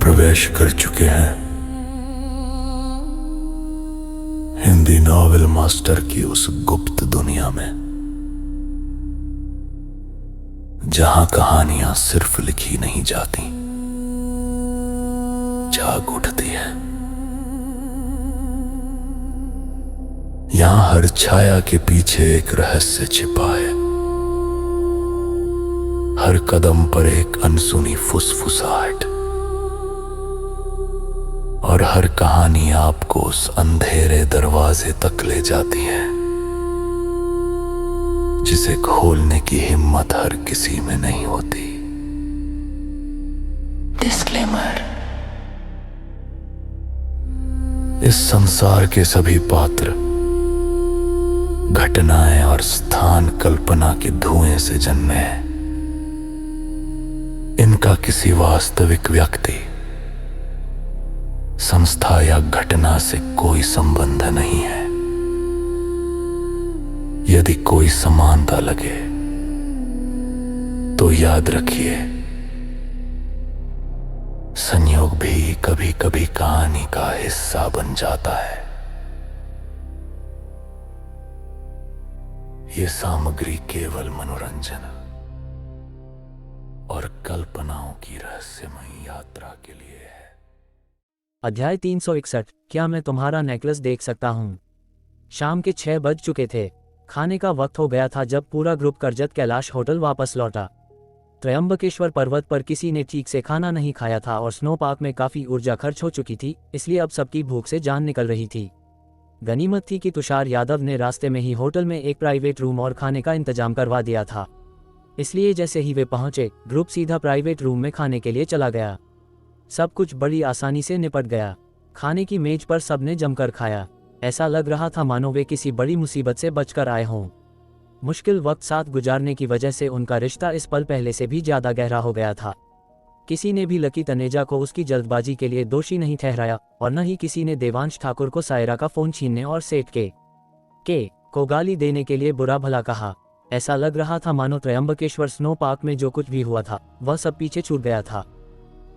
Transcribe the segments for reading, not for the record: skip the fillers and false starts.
प्रवेश कर चुके हैं हिंदी नॉवेल मास्टर की उस गुप्त दुनिया में, जहां कहानियां सिर्फ लिखी नहीं जाती, जाग उठती है। यहां हर छाया के पीछे एक रहस्य छिपा है, हर कदम पर एक अनसुनी फुसफुसाहट, और हर कहानी आपको उस अंधेरे दरवाजे तक ले जाती है जिसे खोलने की हिम्मत हर किसी में नहीं होती। डिस्क्लेमर: इस संसार के सभी पात्र, घटनाएं और स्थान कल्पना के धुएं से जन्मे हैं। इनका किसी वास्तविक व्यक्ति, संस्था या घटना से कोई संबंध नहीं है। यदि कोई समानता लगे तो याद रखिए, संयोग भी कभी कभी कहानी का हिस्सा बन जाता है। ये सामग्री केवल मनोरंजन और कल्पनाओं की रहस्यमयी यात्रा के लिए है। अध्याय 361। क्या मैं तुम्हारा नेकलेस देख सकता हूँ? शाम के 6 बज चुके थे। खाने का वक्त हो गया था जब पूरा ग्रुप करजत कैलाश होटल वापस लौटा। त्रयंबकेश्वर पर्वत पर किसी ने ठीक से खाना नहीं खाया था और स्नो पार्क में काफ़ी ऊर्जा खर्च हो चुकी थी, इसलिए अब सबकी भूख से जान निकल रही थी। गनीमत थी कि तुषार यादव ने रास्ते में ही होटल में एक प्राइवेट रूम और खाने का इंतजाम करवा दिया था, इसलिए जैसे ही वे पहुंचे, ग्रुप सीधा प्राइवेट रूम में खाने के लिए चला गया। सब कुछ बड़ी आसानी से निपट गया। खाने की मेज पर सबने जमकर खाया। ऐसा लग रहा था मानो वे किसी बड़ी मुसीबत से बचकर आए हों। मुश्किल वक्त साथ गुजारने की वजह से उनका रिश्ता इस पल पहले से भी ज़्यादा गहरा हो गया था। किसी ने भी लकी तनेजा को उसकी जल्दबाजी के लिए दोषी नहीं ठहराया और न ही किसी ने देवांश ठाकुर को सायरा का फ़ोन छीनने और सेठ के को गाली देने के लिए बुरा भला कहा। ऐसा लग रहा था मानो त्रयंबकेश्वर स्नो पार्क में जो कुछ भी हुआ था वह सब पीछे छूट गया था।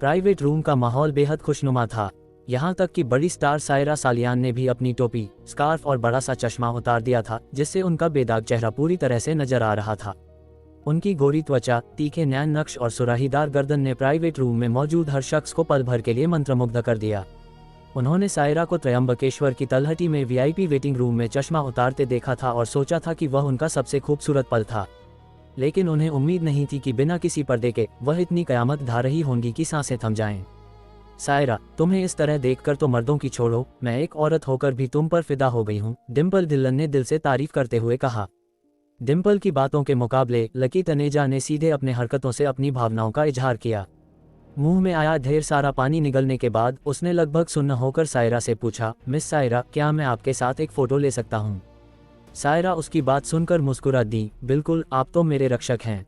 प्राइवेट रूम का माहौल बेहद खुशनुमा था। यहाँ तक कि बड़ी स्टार सायरा सालियान ने भी अपनी टोपी, स्कार्फ और बड़ा सा चश्मा उतार दिया था, जिससे उनका बेदाग चेहरा पूरी तरह से नजर आ रहा था। उनकी गोरी त्वचा, तीखे नैन नक्श और सुराहीदार गर्दन ने प्राइवेट रूम में मौजूद हर शख्स को पल भर के लिए मंत्रमुग्ध कर दिया। उन्होंने सायरा को त्रयंबकेश्वर की तलहटी में वीआईपी वेटिंग रूम में चश्मा उतारते देखा था और सोचा था कि वह उनका सबसे खूबसूरत पल था, लेकिन उन्हें उम्मीद नहीं थी कि बिना किसी पर्दे के वह इतनी कयामत ढा रही होंगी कि सांसें थम जाएं। सायरा, तुम्हें इस तरह देखकर तो मर्दों की छोड़ो, मैं एक औरत होकर भी तुम पर फिदा हो गई हूँ, डिम्पल ढिल्लन ने दिल से तारीफ करते हुए कहा। डिम्पल की बातों के मुकाबले लकी तनेजा ने सीधे अपने हरकतों से अपनी भावनाओं का इजहार किया। मुंह में आया ढेर सारा पानी निगलने के बाद उसने लगभग सुन्न होकर सायरा से पूछा, मिस सायरा, क्या मैं आपके साथ एक फ़ोटो ले सकता हूँ? सायरा उसकी बात सुनकर मुस्कुरा दी। बिल्कुल, आप तो मेरे रक्षक हैं।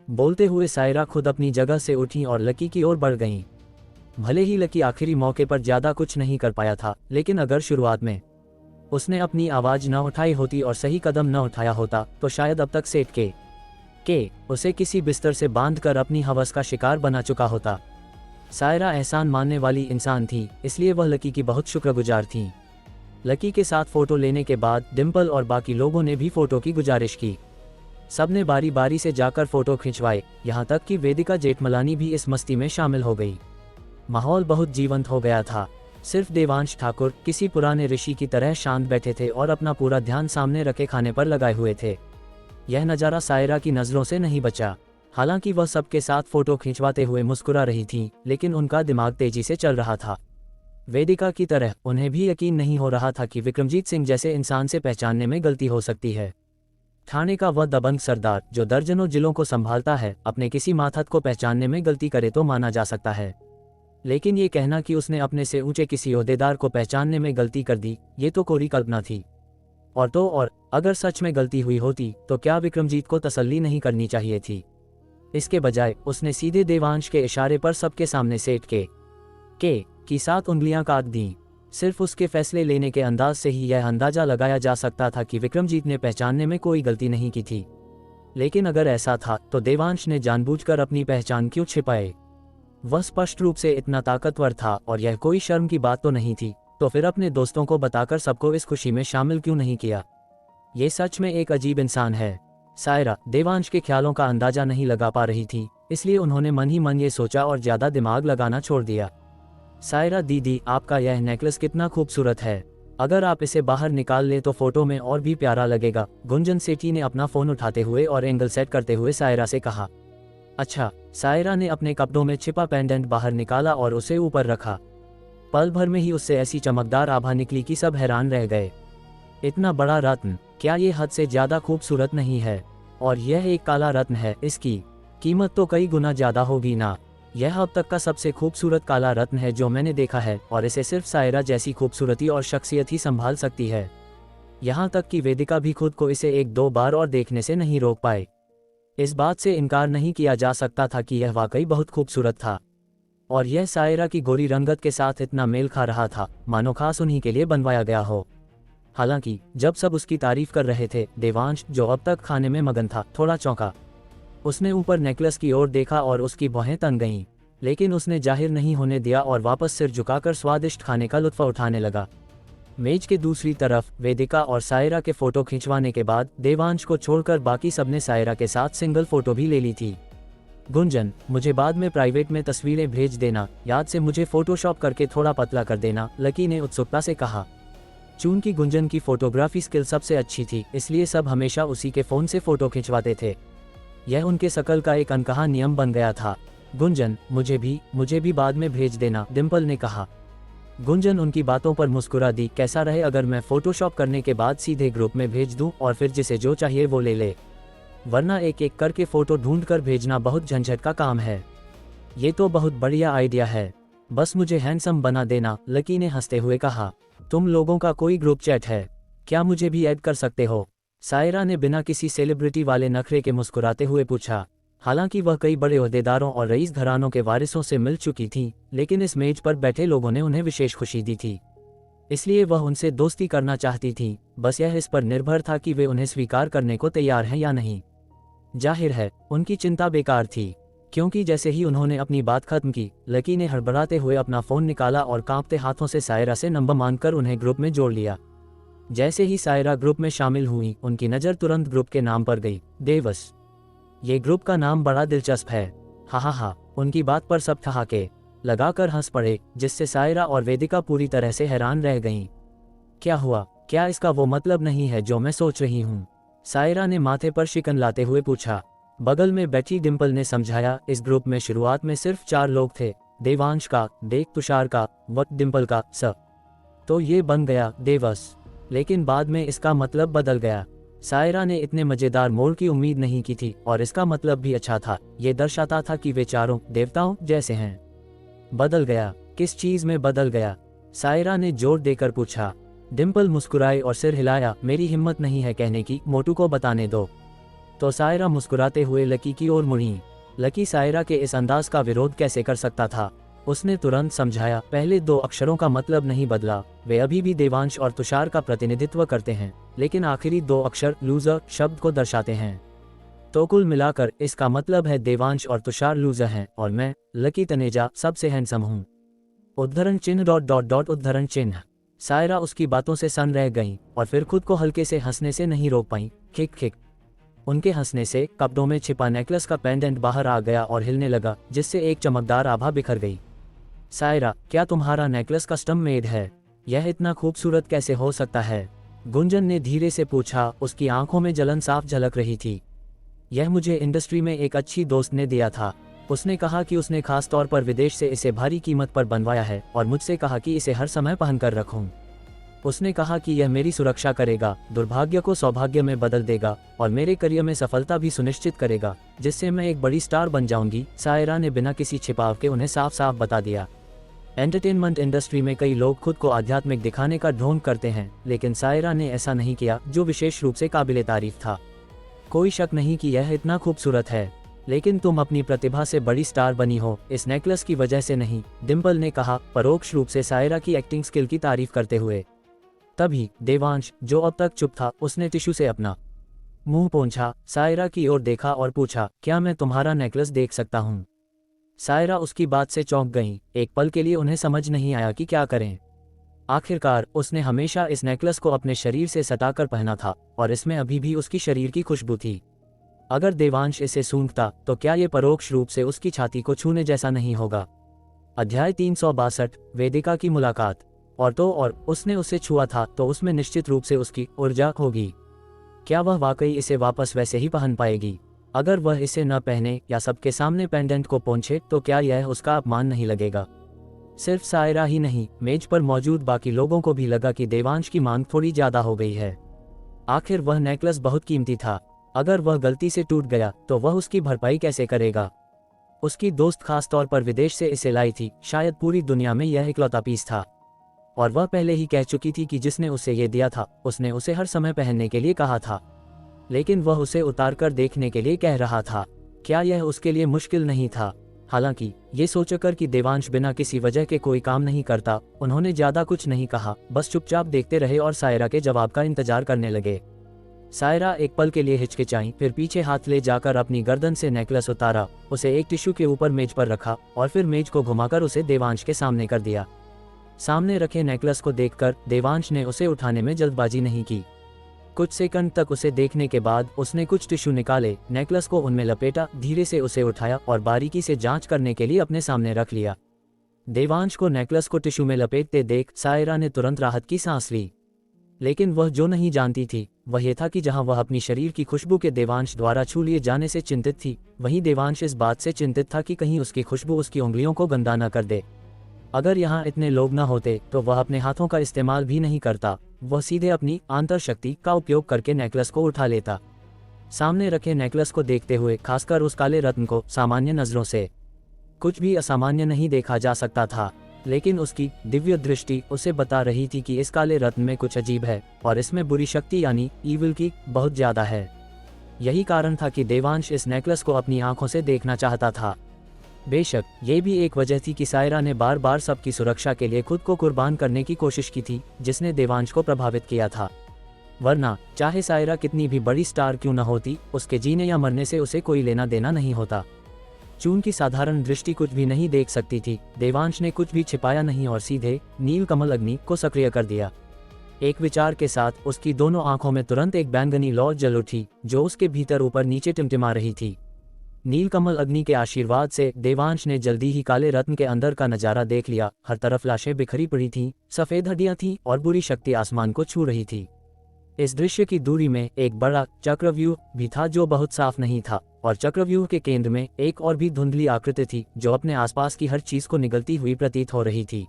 बोलते हुए सायरा खुद अपनी जगह से उठी और लकी की ओर बढ़ गईं। भले ही लकी आखिरी मौके पर ज़्यादा कुछ नहीं कर पाया था, लेकिन अगर शुरुआत में उसने अपनी आवाज़ न उठाई होती और सही कदम न उठाया होता तो शायद अब तक सेठ के उसे किसी बिस्तर से बांधकर अपनी हवस का शिकार बना चुका होता। सायरा एहसान मानने वाली इंसान थी, इसलिए वह लकी की बहुत शुक्रगुजार थी। लकी के साथ फ़ोटो लेने के बाद डिम्पल और बाकी लोगों ने भी फ़ोटो की गुजारिश की। सबने बारी बारी से जाकर फ़ोटो खिंचवाए, यहाँ तक कि वेदिका जेठमलानी भी इस मस्ती में शामिल हो गई। माहौल बहुत जीवंत हो गया था। सिर्फ देवांश ठाकुर किसी पुराने ऋषि की तरह शांत बैठे थे और अपना पूरा ध्यान सामने रखे खाने पर लगाए हुए थे। यह नज़ारा सायरा की नज़रों से नहीं बचा। हालांकि वह सबके साथ फ़ोटो खिंचवाते हुए मुस्कुरा रही थी, लेकिन उनका दिमाग तेजी से चल रहा था। वेदिका की तरह उन्हें भी यकीन नहीं हो रहा था कि विक्रमजीत सिंह जैसे इंसान से पहचानने में गलती हो सकती है। ठाणे का वह दबंग सरदार जो दर्जनों जिलों को संभालता है, अपने किसी मातहत को पहचानने में गलती करे तो माना जा सकता है, लेकिन ये कहना कि उसने अपने से ऊंचे किसी ओहदेदार को पहचानने में गलती कर दी, ये तो कोरी कल्पना थी। और अगर सच में गलती हुई होती तो क्या विक्रमजीत को तसल्ली नहीं करनी चाहिए थी? इसके बजाय उसने सीधे देवांश के इशारे पर सबके सामने सेठ की 7 उंगलियां काट दी। सिर्फ उसके फैसले लेने के अंदाज से ही यह अंदाजा लगाया जा सकता था कि विक्रमजीत ने पहचानने में कोई गलती नहीं की थी। लेकिन अगर ऐसा था तो देवांश ने जानबूझकर अपनी पहचान क्यों छिपाए? वह स्पष्ट रूप से इतना ताकतवर था और यह कोई शर्म की बात तो नहीं थी, तो फिर अपने दोस्तों को बताकर सबको इस खुशी में शामिल क्यों नहीं किया। ये सच में एक अजीब इंसान है। सायरा देवांश के ख्यालों का अंदाजा नहीं लगा पा रही थी, इसलिए उन्होंने मन ही मन ये सोचा और ज्यादा दिमाग लगाना छोड़ दिया। सायरा दीदी, आपका यह नेकलेस कितना खूबसूरत है। अगर आप इसे बाहर निकाल ले तो फोटो में और भी प्यारा लगेगा। गुंजन सेठी ने अपना फोन उठाते हुए और एंगल सेट करते हुए सायरा से कहा। अच्छा। सायरा ने अपने कपड़ों में छिपा पेंडेंट बाहर निकाला और उसे ऊपर रखा। पल भर में ही उससे ऐसी चमकदार आभा निकली कि सब हैरान रह गए। इतना बड़ा रत्न, क्या ये हद से ज्यादा खूबसूरत नहीं है? और यह एक काला रत्न है, इसकी कीमत तो कई गुना ज्यादा होगी ना। यह अब तक का सबसे खूबसूरत काला रत्न है जो मैंने देखा है, और इसे सिर्फ सायरा जैसी खूबसूरती और शख्सियत ही संभाल सकती है। यहाँ तक कि वेदिका भी खुद को इसे एक दो बार और देखने से नहीं रोक पाए। इस बात से इनकार नहीं किया जा सकता था कि यह वाकई बहुत खूबसूरत था, और यह सायरा की गोरी रंगत के साथ इतना मेल खा रहा था मानो खास उन्हीं के लिए बनवाया गया हो। हालांकि जब सब उसकी तारीफ कर रहे थे, देवांश, जो अब तक खाने में मगन था, थोड़ा चौंका। उसने ऊपर नेकलेस की ओर देखा और उसकी भौहें तन गईं, लेकिन उसने जाहिर नहीं होने दिया और वापस सिर झुकाकर स्वादिष्ट खाने का लुत्फ उठाने लगा। मेज के दूसरी तरफ वेदिका और सायरा के फोटो खिंचवाने के बाद देवांश को छोड़कर बाकी सबने सायरा के साथ सिंगल फोटो भी ले ली थी। गुंजन, मुझे बाद में प्राइवेट में तस्वीरें भेज देना, याद से मुझे फोटोशॉप करके थोड़ा पतला कर देना, लकी ने उत्सुकता से कहा। चूंकि गुंजन की फोटोग्राफी स्किल सबसे अच्छी थी, इसलिए सब हमेशा उसी के फ़ोन से फ़ोटो खिंचवाते थे। यह उनके शकल का एक अनकहा नियम बन गया था। गुंजन, मुझे भी बाद में भेज देना, डिम्पल ने कहा। गुंजन उनकी बातों पर मुस्कुरा दी। कैसा रहे अगर मैं फोटोशॉप करने के बाद सीधे ग्रुप में भेज दूं और फिर जिसे जो चाहिए वो ले ले, वरना एक एक करके फ़ोटो ढूंढ कर भेजना बहुत झंझट का काम है। ये तो बहुत बढ़िया आइडिया है, बस मुझे हैंडसम बना देना, लकी ने हंसते हुए कहा। तुम लोगों का कोई ग्रुप चैट है क्या? मुझे भी ऐड कर सकते हो? सायरा ने बिना किसी सेलिब्रिटी वाले नखरे के मुस्कुराते हुए पूछा। हालांकि वह कई बड़े ओहदेदारों और रईस घरानों के वारिसों से मिल चुकी थी, लेकिन इस मेज पर बैठे लोगों ने उन्हें विशेष खुशी दी थी, इसलिए वह उनसे दोस्ती करना चाहती थी। बस यह इस पर निर्भर था कि वे उन्हें स्वीकार करने को तैयार हैं या नहीं। जाहिर है उनकी चिंता बेकार थी, क्योंकि जैसे ही उन्होंने अपनी बात खत्म की, लकी ने हड़बड़ाते हुए अपना फ़ोन निकाला और कांपते हाथों से सायरा से नंबर मांगकर उन्हें ग्रुप में जोड़ लिया। जैसे ही सायरा ग्रुप में शामिल हुई, उनकी नज़र तुरंत ग्रुप के नाम पर गई, देवस। ये ग्रुप का नाम बड़ा दिलचस्प है। हा। उनकी बात पर सब ठहाके लगाकर हंस पड़े, जिससे सायरा और वेदिका पूरी तरह से हैरान रह गईं। क्या हुआ? क्या इसका वो मतलब नहीं है जो मैं सोच रही हूँ? सायरा ने माथे पर शिकन लाते हुए पूछा। बगल में बैठी डिम्पल ने समझाया। इस ग्रुप में शुरुआत में सिर्फ 4 लोग थे, देवांश का, देख तुषार का, व डिम्पल का, स। तो ये बन गया देवस, लेकिन बाद में इसका मतलब बदल गया। सायरा ने इतने मजेदार मोड़ की उम्मीद नहीं की थी, और इसका मतलब भी अच्छा था। ये दर्शाता था कि वे चारों देवताओं जैसे हैं। बदल गया? किस चीज में बदल गया? सायरा ने जोर देकर पूछा। डिम्पल मुस्कुराए और सिर हिलाया। मेरी हिम्मत नहीं है कहने की, मोटू को बताने दो। तो सायरा मुस्कुराते हुए लकी की ओर मुड़ी। लकी सायरा के इस अंदाज का विरोध कैसे कर सकता था? उसने तुरंत समझाया, पहले 2 अक्षरों का मतलब नहीं बदला, वे अभी भी देवांश और तुषार का प्रतिनिधित्व करते हैं, लेकिन आखिरी 2 अक्षर लूजर शब्द को दर्शाते हैं। तो कुल मिलाकर इसका मतलब है देवांश और तुषार लूजर हैं, और मैं, लकी तनेजा, सबसे हैंडसम हूँ। उद्धरण चिन्ह ... उद्धरण चिन्ह। सायरा उसकी बातों से सन रह गईं, और फिर खुद को हल्के से हंसने से नहीं रोक पाईं। खिक। उनके हंसने से कपड़ों में छिपा नेकलेस का पेंडेंट बाहर आ गया और हिलने लगा, जिससे एक चमकदार आभा बिखर गई। सायरा, क्या तुम्हारा नेकलेस कस्टम मेड है? यह इतना खूबसूरत कैसे हो सकता है? गुंजन ने धीरे से पूछा। उसकी आंखों में जलन साफ झलक रही थी। यह मुझे इंडस्ट्री में एक अच्छी दोस्त ने दिया था। उसने कहा कि उसने खास तौर पर विदेश से इसे भारी कीमत पर बनवाया है, और मुझसे कहा कि इसे हर समय पहनकर रखूं। उसने कहा कि यह मेरी सुरक्षा करेगा, दुर्भाग्य को सौभाग्य में बदल देगा, और मेरे करियर में सफलता भी सुनिश्चित करेगा, जिससे मैं एक बड़ी स्टार बन जाऊंगी। सायरा ने बिना किसी छिपाव के उन्हें साफ साफ बता दिया। एंटरटेनमेंट इंडस्ट्री में कई लोग खुद को आध्यात्मिक दिखाने का ढोंग करते हैं, लेकिन सायरा ने ऐसा नहीं किया, जो विशेष रूप से काबिले तारीफ था। कोई शक नहीं कि यह इतना खूबसूरत है, लेकिन तुम अपनी प्रतिभा से बड़ी स्टार बनी हो, इस नेकलेस की वजह से नहीं, डिम्पल ने कहा, परोक्ष रूप से सायरा की एक्टिंग स्किल की तारीफ करते हुए। तभी देवांश, जो अब तक चुप था, उसने टिश्यू से अपना मुंह पोंछा, सायरा की ओर देखा और पूछा, क्या मैं तुम्हारा नेकलेस देख सकता हूँ? सायरा उसकी बात से चौंक गईं। एक पल के लिए उन्हें समझ नहीं आया कि क्या करें। आखिरकार उसने हमेशा इस नेकलेस को अपने शरीर से सटाकर पहना था और इसमें अभी भी उसकी शरीर की खुशबू थी। अगर देवांश इसे सूंघता तो क्या ये परोक्ष रूप से उसकी छाती को छूने जैसा नहीं होगा। अध्याय 362 वेदिका की मुलाकात। और उसने उसे छुआ था तो उसमें निश्चित रूप से उसकी ऊर्जा होगी। क्या वह वाकई इसे वापस वैसे ही पहन पाएगी? अगर वह इसे न पहने या सबके सामने पेंडेंट को पोंछे तो क्या यह उसका अपमान नहीं लगेगा? सिर्फ सायरा ही नहीं, मेज पर मौजूद बाकी लोगों को भी लगा कि देवांश की मांग थोड़ी ज्यादा हो गई है। आखिर वह नेकलेस बहुत कीमती था। अगर वह गलती से टूट गया तो वह उसकी भरपाई कैसे करेगा? उसकी दोस्त खास तौर पर विदेश से इसे लाई थी, शायद पूरी दुनिया में यह इकलौता पीस था। और वह पहले ही कह चुकी थी कि जिसने उसे ये दिया था उसने उसे हर समय पहनने के लिए कहा था, लेकिन वह उसे उतार कर देखने के लिए कह रहा था। क्या यह उसके लिए मुश्किल नहीं था? हालांकि ये सोचकर कि देवांश बिना किसी वजह के कोई काम नहीं करता, उन्होंने ज्यादा कुछ नहीं कहा, बस चुपचाप देखते रहे और सायरा के जवाब का इंतजार करने लगे। सायरा एक पल के लिए हिचकिचाई, फिर पीछे हाथ ले जाकर अपनी गर्दन से नेकलेस उतारा, उसे एक टिश्यू के ऊपर मेज पर रखा और फिर मेज को घुमाकर उसे देवांश के सामने कर दिया। सामने रखे नेकलेस को देखकर देवांश ने उसे उठाने में जल्दबाजी नहीं की। कुछ सेकंड तक उसे देखने के बाद उसने कुछ टिश्यू निकाले, नेकलेस को उनमें लपेटा, धीरे से उसे उठाया और बारीकी से जांच करने के लिए अपने सामने रख लिया। देवांश को नेकलेस को टिश्यू में लपेटते देख सायरा ने तुरंत राहत की सांस ली। लेकिन वह जो नहीं जानती थी वह ये था कि जहां वह अपनी शरीर की खुशबू के देवांश द्वारा छू लिए जाने से चिंतित थी, वहीं देवांश इस बात से चिंतित था कि कहीं उसकी खुशबू उसकी उंगलियों को गंदा न कर दे। अगर यहाँ इतने लोग न होते तो वह अपने हाथों का इस्तेमाल भी नहीं करता, वह सीधे अपनी आंतर शक्ति का उपयोग करके नेकलेस को उठा लेता। सामने रखे नेकलेस को देखते हुए, खासकर उस काले रत्न को सामान्य नजरों से कुछ भी असामान्य नहीं देखा जा सकता था, लेकिन उसकी दिव्य दृष्टि उसे बता रही थी कि इस काले रत्न में कुछ अजीब है और इसमें बुरी शक्ति यानी ईविल की बहुत ज्यादा है। यही कारण था कि देवांश इस नेकलेस को अपनी आंखों से देखना चाहता था। बेशक ये भी एक वजह थी कि सायरा ने बार बार सबकी सुरक्षा के लिए खुद को कुर्बान करने की कोशिश की थी, जिसने देवांश को प्रभावित किया था। वरना चाहे सायरा कितनी भी बड़ी स्टार क्यों न होती, उसके जीने या मरने से उसे कोई लेना देना नहीं होता। चून की साधारण दृष्टि कुछ भी नहीं देख सकती थी, देवांश ने कुछ भी छिपाया नहीं और सीधे नील कमल अग्नि को सक्रिय कर दिया। एक विचार के साथ उसकी दोनों आंखों में तुरंत एक बैंगनी लौ जल उठी, जो उसके भीतर ऊपर नीचे टिमटिमा रही थी। नीलकमल अग्नि के आशीर्वाद से देवांश ने जल्दी ही काले रत्न के अंदर का नजारा देख लिया। हर तरफ लाशें बिखरी पड़ी थीं, सफेद हड्डियां थीं और बुरी शक्ति आसमान को छू रही थी। इस दृश्य की दूरी में एक बड़ा चक्रव्यूह भी था जो बहुत साफ नहीं था, और चक्रव्यूह के केंद्र में एक और भी धुंधली आकृति थी जो अपने आसपास की हर चीज को निगलती हुई प्रतीत हो रही थी।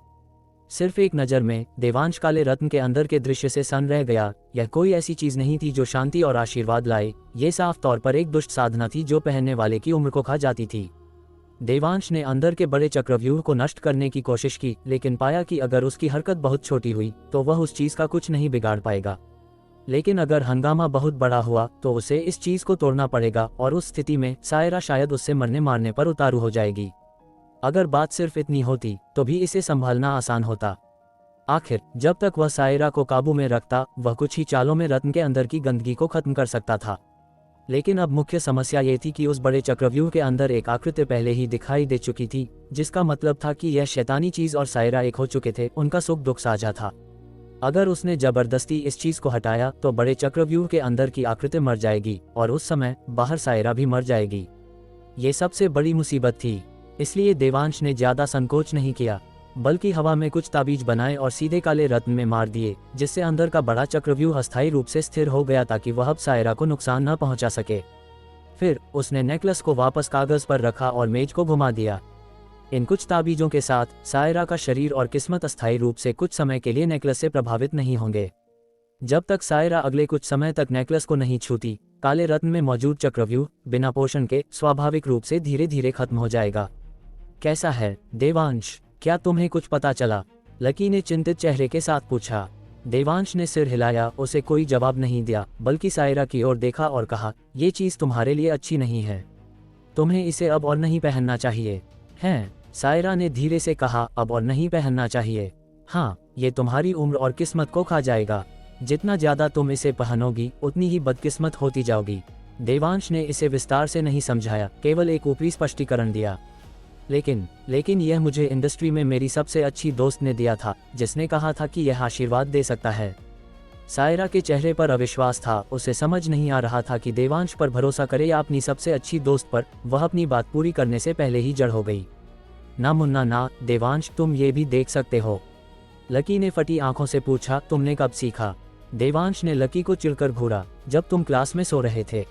सिर्फ एक नज़र में देवांश काले रत्न के अंदर के दृश्य से सन रह गया। यह कोई ऐसी चीज नहीं थी जो शांति और आशीर्वाद लाए, ये साफ तौर पर एक दुष्ट साधना थी जो पहनने वाले की उम्र को खा जाती थी। देवांश ने अंदर के बड़े चक्रव्यूह को नष्ट करने की कोशिश की, लेकिन पाया कि अगर उसकी हरकत बहुत छोटी हुई तो वह उस चीज का कुछ नहीं बिगाड़ पाएगा, लेकिन अगर हंगामा बहुत बड़ा हुआ तो उसे इस चीज को तोड़ना पड़ेगा, और उस स्थिति में सायरा शायद उससे मरने मारने पर उतारू हो जाएगी। अगर बात सिर्फ इतनी होती तो भी इसे संभालना आसान होता। आखिर जब तक वह सायरा को काबू में रखता, वह कुछ ही चालों में रत्न के अंदर की गंदगी को खत्म कर सकता था। लेकिन अब मुख्य समस्या ये थी कि उस बड़े चक्रव्यूह के अंदर एक आकृति पहले ही दिखाई दे चुकी थी, जिसका मतलब था कि यह शैतानी चीज और सायरा एक हो चुके थे, उनका सुख दुख साझा था। अगर उसने जबरदस्ती इस चीज को हटाया तो बड़े चक्रव्यूह के अंदर की आकृति मर जाएगी, और उस समय बाहर सायरा भी मर जाएगी। ये सबसे बड़ी मुसीबत थी। इसलिए देवांश ने ज्यादा संकोच नहीं किया, बल्कि हवा में कुछ ताबीज बनाए और सीधे काले रत्न में मार दिए, जिससे अंदर का बड़ा चक्रव्यूह अस्थायी रूप से स्थिर हो गया ताकि वह अब सायरा को नुकसान न पहुंचा सके। फिर उसने नेकलेस को वापस कागज पर रखा और मेज को घुमा दिया। इन कुछ ताबीजों के साथ सायरा का शरीर और किस्मत अस्थायी रूप से कुछ समय के लिए नेकलेस से प्रभावित नहीं होंगे। जब तक सायरा अगले कुछ समय तक नेकलेस को नहीं छूती, काले रत्न में मौजूद चक्रव्यूह बिना पोषण के स्वाभाविक रूप से धीरे धीरे खत्म हो जाएगा। कैसा है देवांश, क्या तुम्हें कुछ पता चला? लकी ने चिंतित चेहरे के साथ पूछा। देवांश ने सिर हिलाया, उसे कोई जवाब नहीं दिया, बल्कि सायरा की ओर देखा और कहा, ये चीज तुम्हारे लिए अच्छी नहीं है, तुम्हें इसे अब और नहीं पहनना चाहिए। हैं? सायरा ने धीरे से कहा, अब और नहीं पहनना चाहिए? हाँ, ये तुम्हारी उम्र और किस्मत को खा जाएगा। जितना ज्यादा तुम इसे पहनोगी उतनी ही बदकिस्मत होती जाओगी। देवांश ने इसे विस्तार से नहीं समझाया, केवल एक ऊपरी स्पष्टीकरण दिया। लेकिन यह मुझे इंडस्ट्री में मेरी सबसे अच्छी दोस्त ने दिया था, जिसने कहा था कि यह आशीर्वाद दे सकता है। सायरा के चेहरे पर अविश्वास था। उसे समझ नहीं आ रहा था कि देवांश पर भरोसा करे या अपनी सबसे अच्छी दोस्त पर। वह अपनी बात पूरी करने से पहले ही जड़ हो गई। ना मुन्ना ना, देवांश तुम ये भी देख सकते हो। लकी ने फटी आंखों से पूछा, तुमने कब सीखा? देवांश ने लकी को चिढ़कर घूरा, जब तुम क्लास में सो रहे थे।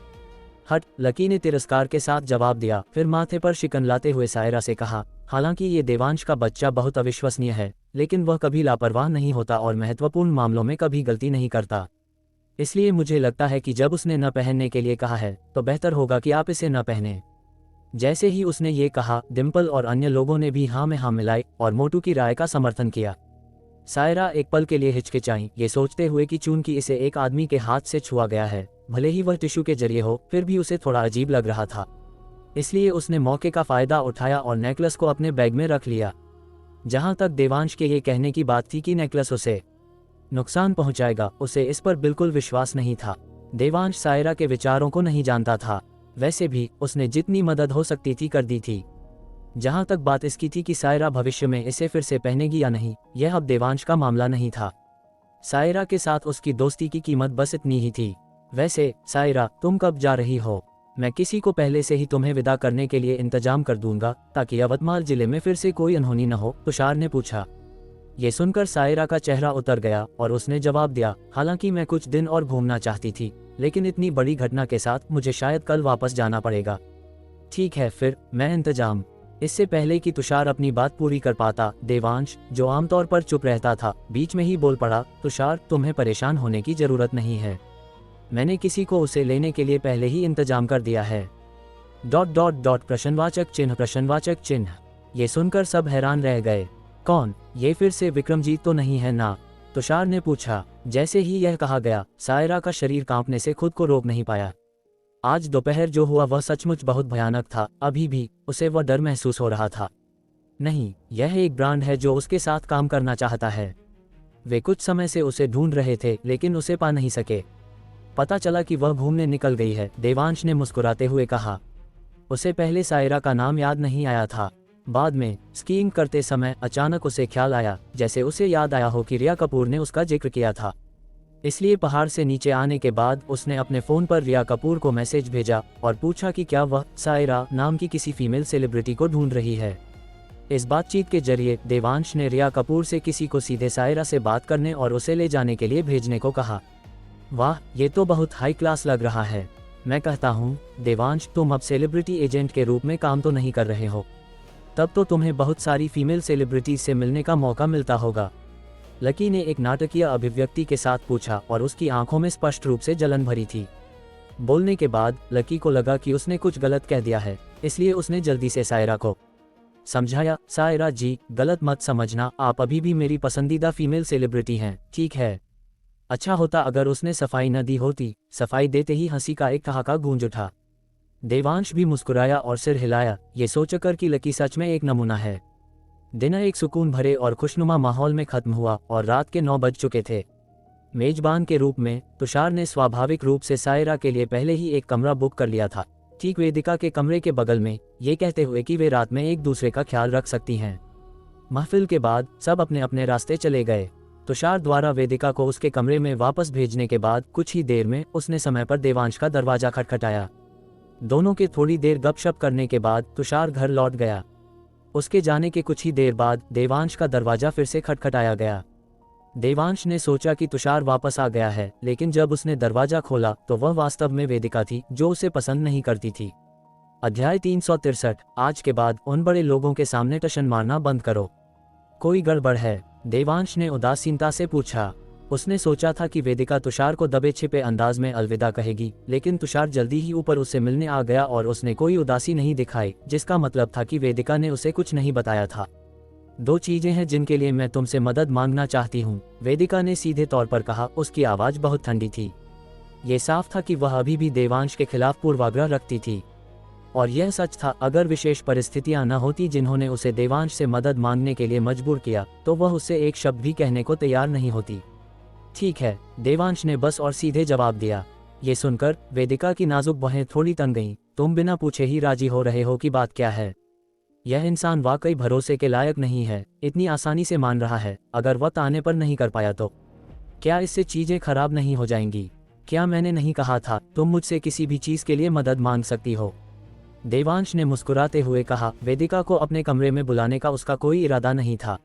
हट, लकी ने तिरस्कार के साथ जवाब दिया। फिर माथे पर शिकन लाते हुए सायरा से कहा, हालांकि ये देवांश का बच्चा बहुत अविश्वसनीय है, लेकिन वह कभी लापरवाह नहीं होता और महत्वपूर्ण मामलों में कभी गलती नहीं करता। इसलिए मुझे लगता है कि जब उसने न पहनने के लिए कहा है तो बेहतर होगा कि आप इसे न पहने। जैसे ही उसने ये कहा, डिम्पल और अन्य लोगों ने भी हाँ में हाँ मिलाई और मोटू की राय का समर्थन किया। सायरा एक पल के लिए हिचकिचाई, ये सोचते हुए कि चूंकि इसे एक आदमी के हाथ से छुआ गया है, भले ही वह टिश्यू के जरिए हो, फिर भी उसे थोड़ा अजीब लग रहा था। इसलिए उसने मौके का फायदा उठाया और नेकलेस को अपने बैग में रख लिया। जहां तक देवांश के ये कहने की बात थी कि नेकलेस उसे नुकसान पहुंचाएगा, उसे इस पर बिल्कुल विश्वास नहीं था। देवांश सायरा के विचारों को नहीं जानता था। वैसे भी उसने जितनी मदद हो सकती थी कर दी थी। जहां तक बात इसकी थी कि सायरा भविष्य में इसे फिर से पहनेगी या नहीं, यह अब देवांश का मामला नहीं था। सायरा के साथ उसकी दोस्ती की कीमत बस इतनी ही थी। वैसे सायरा, तुम कब जा रही हो? मैं किसी को पहले से ही तुम्हें विदा करने के लिए इंतजाम कर दूंगा, ताकि यवतमाल जिले में फिर से कोई अनहोनी न हो, तुषार ने पूछा। ये सुनकर सायरा का चेहरा उतर गया और उसने जवाब दिया, हालांकि मैं कुछ दिन और घूमना चाहती थी, लेकिन इतनी बड़ी घटना के साथ मुझे शायद कल वापस जाना पड़ेगा। ठीक है, फिर मैं इंतजाम। इससे पहले कि तुषार अपनी बात पूरी कर पाता, देवांश, जो आमतौर पर चुप रहता था, बीच में ही बोल पड़ा, तुषार, तुम्हें परेशान होने की जरूरत नहीं है। मैंने किसी को उसे लेने के लिए पहले ही इंतजाम कर दिया है। ... प्रश्नवाचक चिन्ह। ये सुनकर सब हैरान रह गए। कौन? ये फिर से विक्रमजीत तो नहीं है ना? तुषार ने पूछा। जैसे ही यह कहा गया, सायरा का शरीर कांपने से खुद को रोक नहीं पाया। आज दोपहर जो हुआ वह सचमुच बहुत भयानक था। अभी भी उसे वह डर महसूस हो रहा था। नहीं, यह एक ब्रांड है जो उसके साथ काम करना चाहता है। वे कुछ समय से उसे ढूंढ रहे थे, लेकिन उसे पा नहीं सके। पता चला कि वह घूमने निकल गई है, देवांश ने मुस्कुराते हुए कहा। उसे पहले सायरा का नाम याद नहीं आया था। बाद में स्कीइंग करते समय अचानक उसे ख्याल आया, जैसे उसे याद आया हो कि रिया कपूर ने उसका जिक्र किया था। इसलिए पहाड़ से नीचे आने के बाद उसने अपने फ़ोन पर रिया कपूर को मैसेज भेजा और पूछा कि क्या वह सायरा नाम की किसी फीमेल सेलिब्रिटी को ढूंढ रही है। इस बातचीत के जरिए देवांश ने रिया कपूर से किसी को सीधे सायरा से बात करने और उसे ले जाने के लिए भेजने को कहा। वाह, ये तो बहुत हाई क्लास लग रहा है। मैं कहता हूँ देवांश, तुम अब सेलिब्रिटी एजेंट के रूप में काम तो नहीं कर रहे हो। तब तो तुम्हें बहुत सारी फीमेल सेलिब्रिटीज से मिलने का मौका मिलता होगा। लकी ने एक नाटकीय अभिव्यक्ति के साथ पूछा और उसकी आंखों में स्पष्ट रूप से जलन भरी थी। बोलने के बाद लकी को लगा कि उसने कुछ गलत कह दिया है, इसलिए उसने जल्दी से सायरा को समझाया। सायरा जी, गलत मत समझना, आप अभी भी मेरी पसंदीदा फीमेल सेलिब्रिटी हैं, ठीक है? अच्छा होता अगर उसने सफाई न दी होती। सफाई देते ही हंसी का एक ठहाका गूंज उठा। देवांश भी मुस्कुराया और सिर हिलाया, ये सोचकर कि लकी सच में एक नमूना है। दिन एक सुकून भरे और खुशनुमा माहौल में खत्म हुआ और रात के 9 बज चुके थे। मेजबान के रूप में तुषार ने स्वाभाविक रूप से सायरा के लिए पहले ही एक कमरा बुक कर लिया था, ठीक वेदिका के कमरे के बगल में, ये कहते हुए कि वे रात में एक दूसरे का ख्याल रख सकती हैं। महफिल के बाद सब अपने अपने रास्ते चले गए। तुषार द्वारा वेदिका को उसके कमरे में वापस भेजने के बाद कुछ ही देर में उसने समय पर देवांश का दरवाजा खटखटाया। दोनों के थोड़ी देर गपशप करने के बाद तुषार घर लौट गया। उसके जाने के कुछ ही देर बाद देवांश का दरवाजा फिर से खटखटाया गया। देवांश ने सोचा कि तुषार वापस आ गया है, लेकिन जब उसने दरवाजा खोला तो वह वास्तव में वेदिका थी, जो उसे पसंद नहीं करती थी। अध्याय 363। आज के बाद उन बड़े लोगों के सामने टशन मारना बंद करो। कोई गड़बड़ है? देवांश ने उदासीनता से पूछा। उसने सोचा था कि वेदिका तुषार को दबे छिपे अंदाज में अलविदा कहेगी, लेकिन तुषार जल्दी ही ऊपर उससे मिलने आ गया और उसने कोई उदासी नहीं दिखाई, जिसका मतलब था कि वेदिका ने उसे कुछ नहीं बताया था। 2 चीजें हैं जिनके लिए मैं तुमसे मदद मांगना चाहती हूँ, वेदिका ने सीधे तौर पर कहा। उसकी आवाज बहुत ठंडी थी। ये साफ था कि वह अभी भी देवांश के खिलाफ पूर्वाग्रह रखती थी। और यह सच था, अगर विशेष परिस्थितियां न होती जिन्होंने उसे देवांश से मदद मांगने के लिए मजबूर किया, तो वह उससे एक शब्द भी कहने को तैयार नहीं होती। ठीक है, देवांश ने बस और सीधे जवाब दिया। ये सुनकर वेदिका की नाजुक बाहें थोड़ी तन गईं। तुम बिना पूछे ही राजी हो रहे हो कि बात क्या है? यह इंसान वाकई भरोसे के लायक नहीं है, इतनी आसानी से मान रहा है, अगर वक्त आने पर नहीं कर पाया तो क्या इससे चीज़ें खराब नहीं हो जाएंगी? क्या मैंने नहीं कहा था तुम मुझसे किसी भी चीज़ के लिए मदद मांग सकती हो? देवांश ने मुस्कुराते हुए कहा। वेदिका को अपने कमरे में बुलाने का उसका कोई इरादा नहीं था।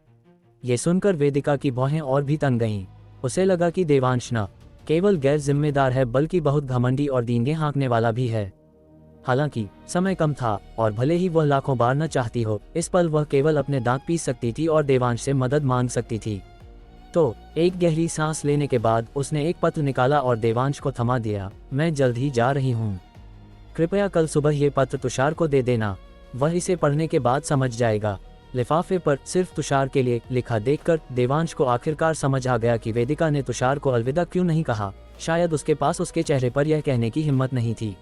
ये सुनकर वेदिका की भौहें और भी तंग गईं। उसे लगा कि देवांश न केवल गैर जिम्मेदार है बल्कि बहुत घमंडी और डींगे हाँकने वाला भी है। हालांकि समय कम था और भले ही वह लाखों बार न चाहती हो, इस पल वह केवल अपने दांत पीस सकती थी और देवांश से मदद मांग सकती थी। तो एक गहरी सांस लेने के बाद उसने एक पत्र निकाला और देवांश को थमा दिया। मैं जल्द ही जा रही हूँ, कृपया कल सुबह ये पत्र तुषार को दे देना, वह इसे पढ़ने के बाद समझ जाएगा। लिफाफे पर सिर्फ तुषार के लिए लिखा देखकर देवांश को आखिरकार समझ आ गया कि वेदिका ने तुषार को अलविदा क्यों नहीं कहा। शायद उसके पास उसके चेहरे पर यह कहने की हिम्मत नहीं थी।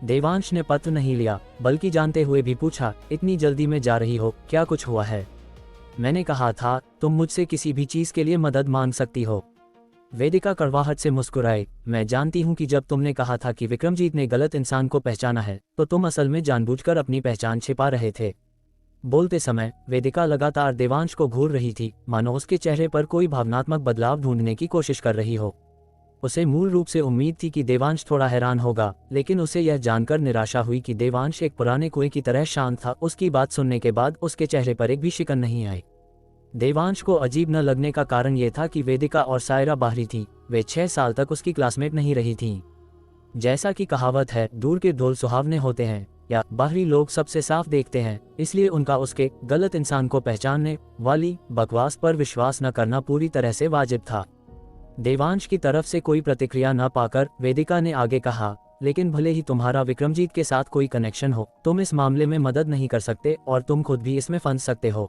देवांश ने पत्र नहीं लिया, बल्कि जानते हुए भी पूछा, इतनी जल्दी में जा रही हो, क्या कुछ हुआ है? मैंने कहा था तुम मुझसे किसी भी चीज़ के लिए मदद मांग सकती हो। वेदिका कड़वाहट से मुस्कुराई। मैं जानती हूँ कि जब तुमने कहा था कि विक्रमजीत ने गलत इंसान को पहचाना है, तो तुम असल में जानबूझकर अपनी पहचान छिपा रहे थे। बोलते समय वेदिका लगातार देवांश को घूर रही थी, मानो उसके चेहरे पर कोई भावनात्मक बदलाव ढूंढने की कोशिश कर रही हो। उसे मूल रूप से उम्मीद थी कि देवांश थोड़ा हैरान होगा, लेकिन उसे यह जानकर निराशा हुई कि देवांश एक पुराने कुएं की तरह शांत था। उसकी बात सुनने के बाद उसके चेहरे पर एक भी शिकन नहीं आई। देवांश को अजीब न लगने का कारण यह था कि वेदिका और सायरा बाहरी थी। वे 6 साल तक उसकी क्लासमेट नहीं रही थीं। जैसा कि कहावत है, दूर के ढोल सुहावने होते हैं, या बाहरी लोग सबसे साफ देखते हैं, इसलिए उनका उसके गलत इंसान को पहचानने वाली बकवास पर विश्वास न करना पूरी तरह से वाजिब था। देवांश की तरफ से कोई प्रतिक्रिया न पाकर वेदिका ने आगे कहा, लेकिन भले ही तुम्हारा विक्रमजीत के साथ कोई कनेक्शन हो, तुम इस मामले में मदद नहीं कर सकते और तुम खुद भी इसमें फंस सकते हो।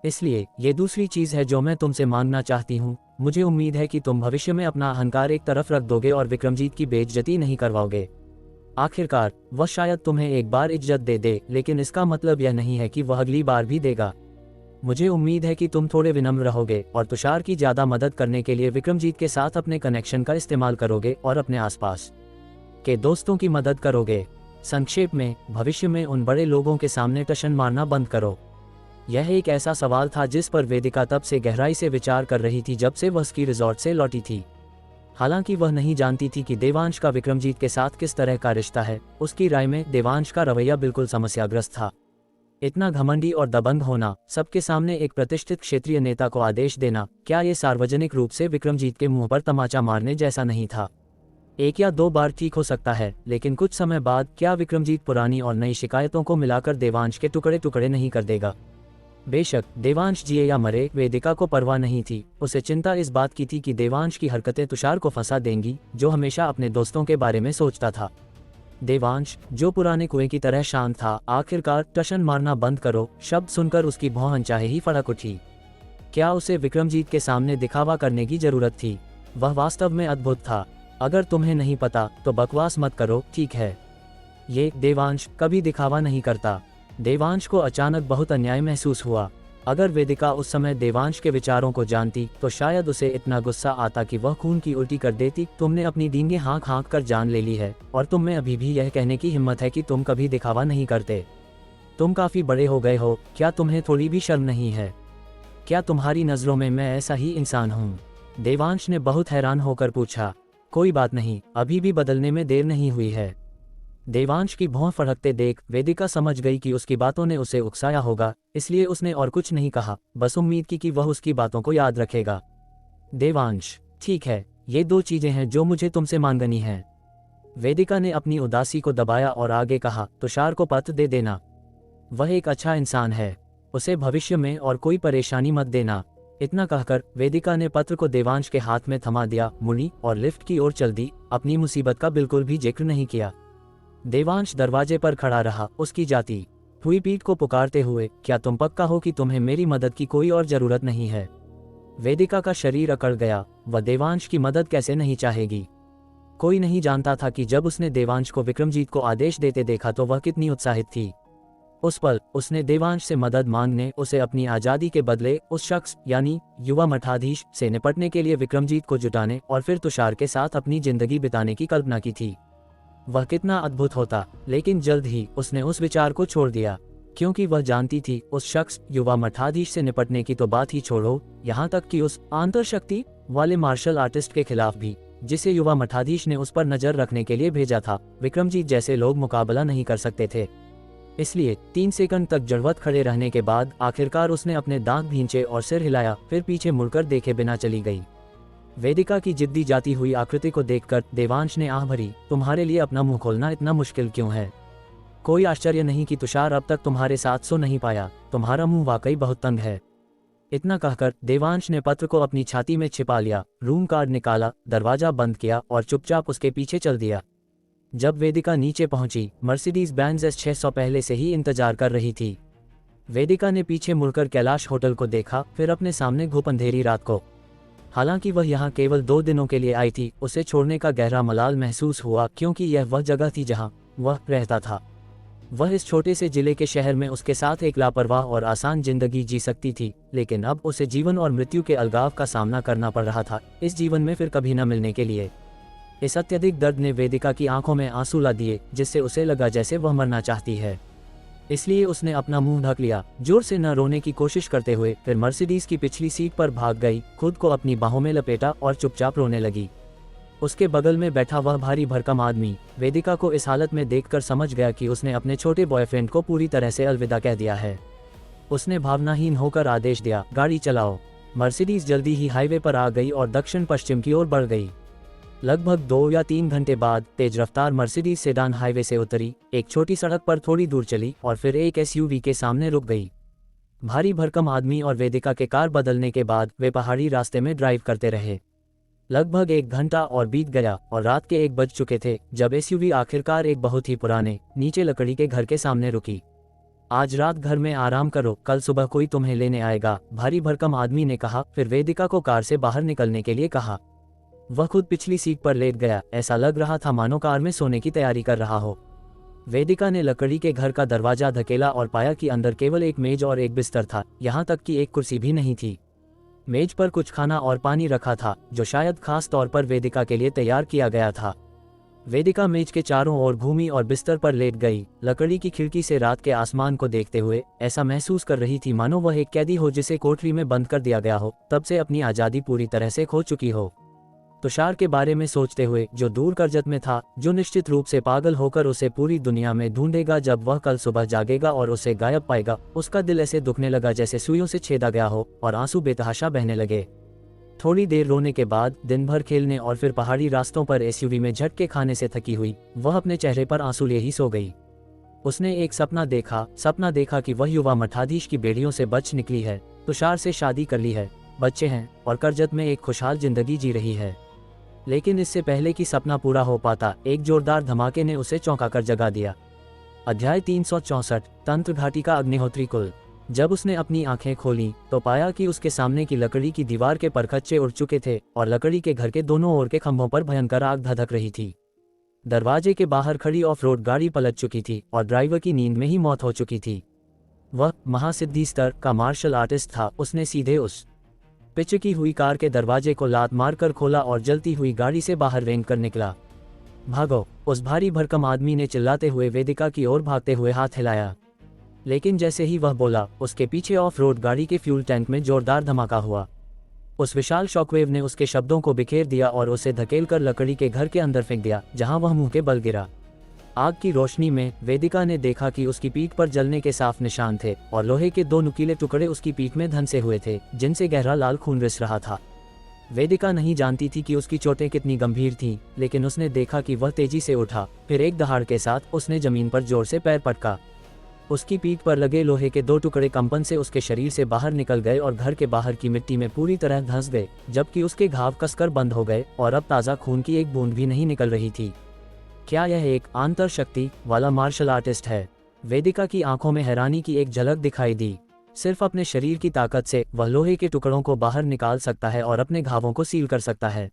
इसलिए ये दूसरी चीज़ है जो मैं तुमसे मांगना चाहती हूँ। मुझे उम्मीद है कि तुम भविष्य में अपना अहंकार एक तरफ रख दोगे और विक्रमजीत की बेइज्जती नहीं करवाओगे। आखिरकार वह शायद तुम्हें एक बार इज्जत दे दे, लेकिन इसका मतलब यह नहीं है कि वह अगली बार भी देगा। मुझे उम्मीद है कि तुम थोड़े विनम्र रहोगे और तुषार की ज़्यादा मदद करने के लिए विक्रमजीत के साथ अपने कनेक्शन का इस्तेमाल करोगे और अपने आसपास के दोस्तों की मदद करोगे। संक्षेप में, भविष्य में उन बड़े लोगों के सामने टशन मारना बंद करो। यह एक ऐसा सवाल था जिस पर वेदिका तब से गहराई से विचार कर रही थी जब से वह स्की रिजॉर्ट से लौटी थी। हालांकि वह नहीं जानती थी कि देवांश का विक्रमजीत के साथ किस तरह का रिश्ता है। उसकी राय में देवांश का रवैया बिल्कुल समस्याग्रस्त था। इतना घमंडी और दबंग होना, सबके सामने एक प्रतिष्ठित क्षेत्रीय नेता को आदेश देना, क्या ये सार्वजनिक रूप से विक्रमजीत के मुंह पर तमाचा मारने जैसा नहीं था? 1 या 2 बार ठीक हो सकता है, लेकिन कुछ समय बाद क्या विक्रमजीत पुरानी और नई शिकायतों को मिलाकर देवांश के टुकड़े टुकड़े नहीं कर देगा? बेशक देवांश जिए या मरे, वेदिका को परवाह नहीं थी। उसे चिंता इस बात की थी कि देवांश की हरकतें तुषार को फंसा देंगी, जो हमेशा अपने दोस्तों के बारे में सोचता था। देवांश, जो पुराने कुएं की तरह शांत था, आखिरकार टशन मारना बंद करो शब्द सुनकर उसकी भौं अनचाहे ही फड़क उठी। क्या उसे विक्रमजीत के सामने दिखावा करने की जरूरत थी? वह वास्तव में अद्भुत था। अगर तुम्हें नहीं पता तो बकवास मत करो, ठीक है? ये देवांश कभी दिखावा नहीं करता। देवांश को अचानक बहुत अन्याय महसूस हुआ। अगर वेदिका उस समय देवांश के विचारों को जानती तो शायद उसे इतना गुस्सा आता कि वह खून की उल्टी कर देती। तुमने अपनी डींगे हाँक हाँक कर जान ले ली है और तुम में अभी भी यह कहने की हिम्मत है कि तुम कभी दिखावा नहीं करते। तुम काफी बड़े हो गए हो, क्या तुम्हें थोड़ी भी शर्म नहीं है? क्या तुम्हारी नजरों में मैं ऐसा ही इंसान हूँ? देवांश ने बहुत हैरान होकर पूछा। कोई बात नहीं, अभी भी बदलने में देर नहीं हुई है। देवांश की भौं फड़कते देख वेदिका समझ गई कि उसकी बातों ने उसे उकसाया होगा, इसलिए उसने और कुछ नहीं कहा, बस उम्मीद की कि वह उसकी बातों को याद रखेगा। देवांश, ठीक है, ये 2 चीजें हैं जो मुझे तुमसे मांगनी हैं। वेदिका ने अपनी उदासी को दबाया और आगे कहा, तुषार को पत्र दे देना। वह एक अच्छा इंसान है, उसे भविष्य में और कोई परेशानी मत देना। इतना कहकर वेदिका ने पत्र को देवांश के हाथ में थमा दिया, मुड़ी और लिफ्ट की ओर चल दी। अपनी मुसीबत का बिल्कुल भी जिक्र नहीं किया। देवांश दरवाजे पर खड़ा रहा, उसकी जाती हुई पीठ को पुकारते हुए, क्या तुम पक्का हो कि तुम्हें मेरी मदद की कोई और जरूरत नहीं है? वेदिका का शरीर अकड़ गया। वह देवांश की मदद कैसे नहीं चाहेगी? कोई नहीं जानता था कि जब उसने देवांश को विक्रमजीत को आदेश देते देखा तो वह कितनी उत्साहित थी। उस पल उसने देवांश से मदद मांगने, उसे अपनी आज़ादी के बदले उस शख्स यानी युवा मठाधीश से निपटने के लिए विक्रमजीत को जुटाने और फिर तुषार के साथ अपनी जिंदगी बिताने की कल्पना की थी। वह कितना अद्भुत होता, लेकिन जल्द ही उसने उस विचार को छोड़ दिया। क्योंकि वह जानती थी उस शख्स युवा मठाधीश से निपटने की तो बात ही छोड़ो, यहाँ तक कि उस आंतरशक्ति वाले मार्शल आर्टिस्ट के खिलाफ भी, जिसे युवा मठाधीश ने उस पर नजर रखने के लिए भेजा था, विक्रमजीत जैसे लोग मुकाबला नहीं कर सकते थे। इसलिए 3 सेकंड तक जड़वत खड़े रहने के बाद आखिरकार उसने अपने दांत भींचे और सिर हिलाया, फिर पीछे मुड़कर देखे बिना चली गई। वेदिका की जिद्दी जाती हुई आकृति को देखकर देवांश ने आह भरी, तुम्हारे लिए अपना मुंह खोलना इतना मुश्किल क्यों है? कोई आश्चर्य नहीं कि तुषार अब तक तुम्हारे साथ सो नहीं पाया, तुम्हारा मुंह वाकई बहुत तंग है। इतना कहकर देवांश ने पत्र को अपनी छाती में छिपा लिया, रूम कार्ड निकाला, दरवाजा बंद किया और चुपचाप उसके पीछे चल दिया। जब वेदिका नीचे पहुंची, मर्सिडीज बेंज S600 पहले से ही इंतजार कर रही थी। वेदिका ने पीछे मुड़कर कैलाश होटल को देखा, फिर अपने सामने घुप अंधेरी रात को। हालांकि वह यहाँ केवल 2 दिनों के लिए आई थी, उसे छोड़ने का गहरा मलाल महसूस हुआ, क्योंकि यह वह जगह थी जहाँ वह रहता था। वह इस छोटे से जिले के शहर में उसके साथ एक लापरवाह और आसान जिंदगी जी सकती थी, लेकिन अब उसे जीवन और मृत्यु के अलगाव का सामना करना पड़ रहा था, इस जीवन में फिर कभी न मिलने के लिए। इस अत्यधिक दर्द ने वेदिका की आंखों में आंसू ला दिए, जिससे उसे लगा जैसे वह मरना चाहती है। इसलिए उसने अपना मुंह ढक लिया, जोर से न रोने की कोशिश करते हुए फिर मर्सिडीज की पिछली सीट पर भाग गई, खुद को अपनी बाहों में लपेटा और चुपचाप रोने लगी। उसके बगल में बैठा वह भारी भरकम आदमी वेदिका को इस हालत में देखकर समझ गया कि उसने अपने छोटे बॉयफ्रेंड को पूरी तरह से अलविदा कह दिया है। उसने भावनाहीन होकर आदेश दिया, गाड़ी चलाओ। मर्सिडीज जल्दी ही हाईवे पर आ गई और दक्षिण पश्चिम की ओर बढ़ गई। लगभग 2 या 3 घंटे बाद तेज रफ्तार मर्सिडीज सेडान हाईवे से उतरी, एक छोटी सड़क पर थोड़ी दूर चली और फिर एक SUV के सामने रुक गई। भारी भरकम आदमी और वेदिका के कार बदलने के बाद वे पहाड़ी रास्ते में ड्राइव करते रहे। लगभग 1 घंटा और बीत गया और रात के 1 बज चुके थे जब SUV आखिरकार एक बहुत ही पुराने नीचे लकड़ी के घर के सामने रुकी। आज रात घर में आराम करो, कल सुबह कोई तुम्हें लेने आएगा, भारी भरकम आदमी ने कहा, फिर वेदिका को कार से बाहर निकलने के लिए कहा। वह खुद पिछली सीट पर लेट गया, ऐसा लग रहा था मानो कार में सोने की तैयारी कर रहा हो। वेदिका ने लकड़ी के घर का दरवाजा धकेला और पाया कि अंदर केवल एक मेज और एक बिस्तर था, यहाँ तक कि एक कुर्सी भी नहीं थी। मेज पर कुछ खाना और पानी रखा था, जो शायद खास तौर पर वेदिका के लिए तैयार किया गया था। वेदिका मेज के चारों ओर घूमी और बिस्तर पर लेट गई, लकड़ी की खिड़की से रात के आसमान को देखते हुए ऐसा महसूस कर रही थी मानो वह एक कैदी हो जिसे कोठरी में बंद कर दिया गया हो, तब से अपनी आज़ादी पूरी तरह से खो चुकी हो। तुषार के बारे में सोचते हुए, जो दूर करजत में था, जो निश्चित रूप से पागल होकर उसे पूरी दुनिया में ढूंढेगा जब वह कल सुबह जागेगा और उसे गायब पाएगा, उसका दिल ऐसे दुखने लगा जैसे सुइयों से छेदा गया हो और आंसू बेतहाशा बहने लगे। थोड़ी देर रोने के बाद, दिन भर खेलने और फिर पहाड़ी रास्तों पर SUV में झटके खाने से थकी हुई, वह अपने चेहरे पर आंसू लिए ही सो गई। उसने एक सपना देखा कि वह युवा मठाधीश की बेड़ियों से बच निकली है, तुषार से शादी कर ली है, बच्चे हैं और करजत में एक खुशहाल जिंदगी जी रही है। लेकिन इससे पहले कि सपना पूरा हो पाता, एक जोरदार धमाके ने उसे चौंका कर जगा दिया। अध्याय 364, तंत्र घाटी का अग्निहोत्री कुल। जब उसने अपनी आंखें खोली तो पाया कि उसके सामने की लकड़ी की दीवार के परखच्चे उड़ चुके थे और लकड़ी के घर के दोनों ओर के खंभों पर भयंकर आग धधक रही थी। दरवाजे के बाहर खड़ी ऑफ रोड गाड़ी पलट चुकी थी और ड्राइवर की नींद में ही मौत हो चुकी थी। वह महासिद्धि स्तर का मार्शल आर्टिस्ट था। उसने सीधे उस पिचकी हुई कार के दरवाजे को लात मारकर खोला और जलती हुई गाड़ी से बाहर रेंग कर निकला। भागो! उस भारी भरकम आदमी ने चिल्लाते हुए वेदिका की ओर भागते हुए हाथ हिलाया। लेकिन जैसे ही वह बोला, उसके पीछे ऑफ रोड गाड़ी के फ्यूल टैंक में जोरदार धमाका हुआ। उस विशाल शॉकवेव ने उसके शब्दों को बिखेर दिया और उसे धकेलकर लकड़ी के घर के अंदर फेंक दिया, जहां वह मुंह के बल गिरा। आग की रोशनी में वेदिका ने देखा कि उसकी पीठ पर जलने के साफ निशान थे और लोहे के 2 नुकीले टुकड़े उसकी पीठ में धंसे हुए थे, जिनसे गहरा लाल खून रिस रहा था। वेदिका नहीं जानती थी कि उसकी चोटें कितनी गंभीर थीं, लेकिन उसने देखा कि वह तेजी से उठा, फिर एक दहाड़ के साथ उसने जमीन पर जोर से पैर पटका। उसकी पीठ पर लगे लोहे के 2 टुकड़े कंपन से उसके शरीर से बाहर निकल गए और घर के बाहर की मिट्टी में पूरी तरह धंस गए, जबकि उसके घाव कसकर बंद हो गए और अब ताज़ा खून की एक बूंद भी नहीं निकल रही थी। क्या यह एक आंतरशक्ति वाला मार्शल आर्टिस्ट है? वेदिका की आंखों में हैरानी की एक झलक दिखाई दी। सिर्फ अपने शरीर की ताकत से वह लोहे के टुकड़ों को बाहर निकाल सकता है और अपने घावों को सील कर सकता है।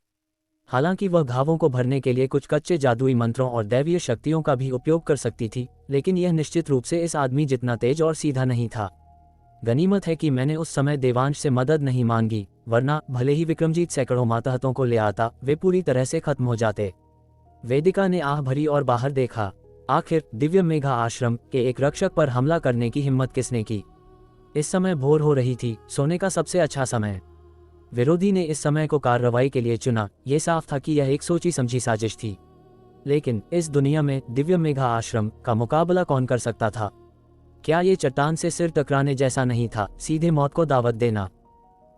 हालांकि वह घावों को भरने के लिए कुछ कच्चे जादुई मंत्रों और दैवीय शक्तियों का भी उपयोग कर सकती थी, लेकिन यह निश्चित रूप से इस आदमी जितना तेज और सीधा नहीं था। गनीमत है कि मैंने उस समय देवांश से मदद नहीं मांगी, वरना भले ही विक्रमजीत सैकड़ों मातहतों को ले आता, वे पूरी तरह से खत्म हो जाते। वेदिका ने आह भरी और बाहर देखा। आखिर दिव्य मेघा आश्रम के एक रक्षक पर हमला करने की हिम्मत किसने की? इस समय भोर हो रही थी, सोने का सबसे अच्छा समय। विरोधी ने इस समय को कार्रवाई के लिए चुना। यह साफ था कि यह एक सोची समझी साजिश थी। लेकिन इस दुनिया में दिव्य मेघा आश्रम का मुकाबला कौन कर सकता था? क्या ये चट्टान से सिर टकराने जैसा नहीं था, सीधे मौत को दावत देना?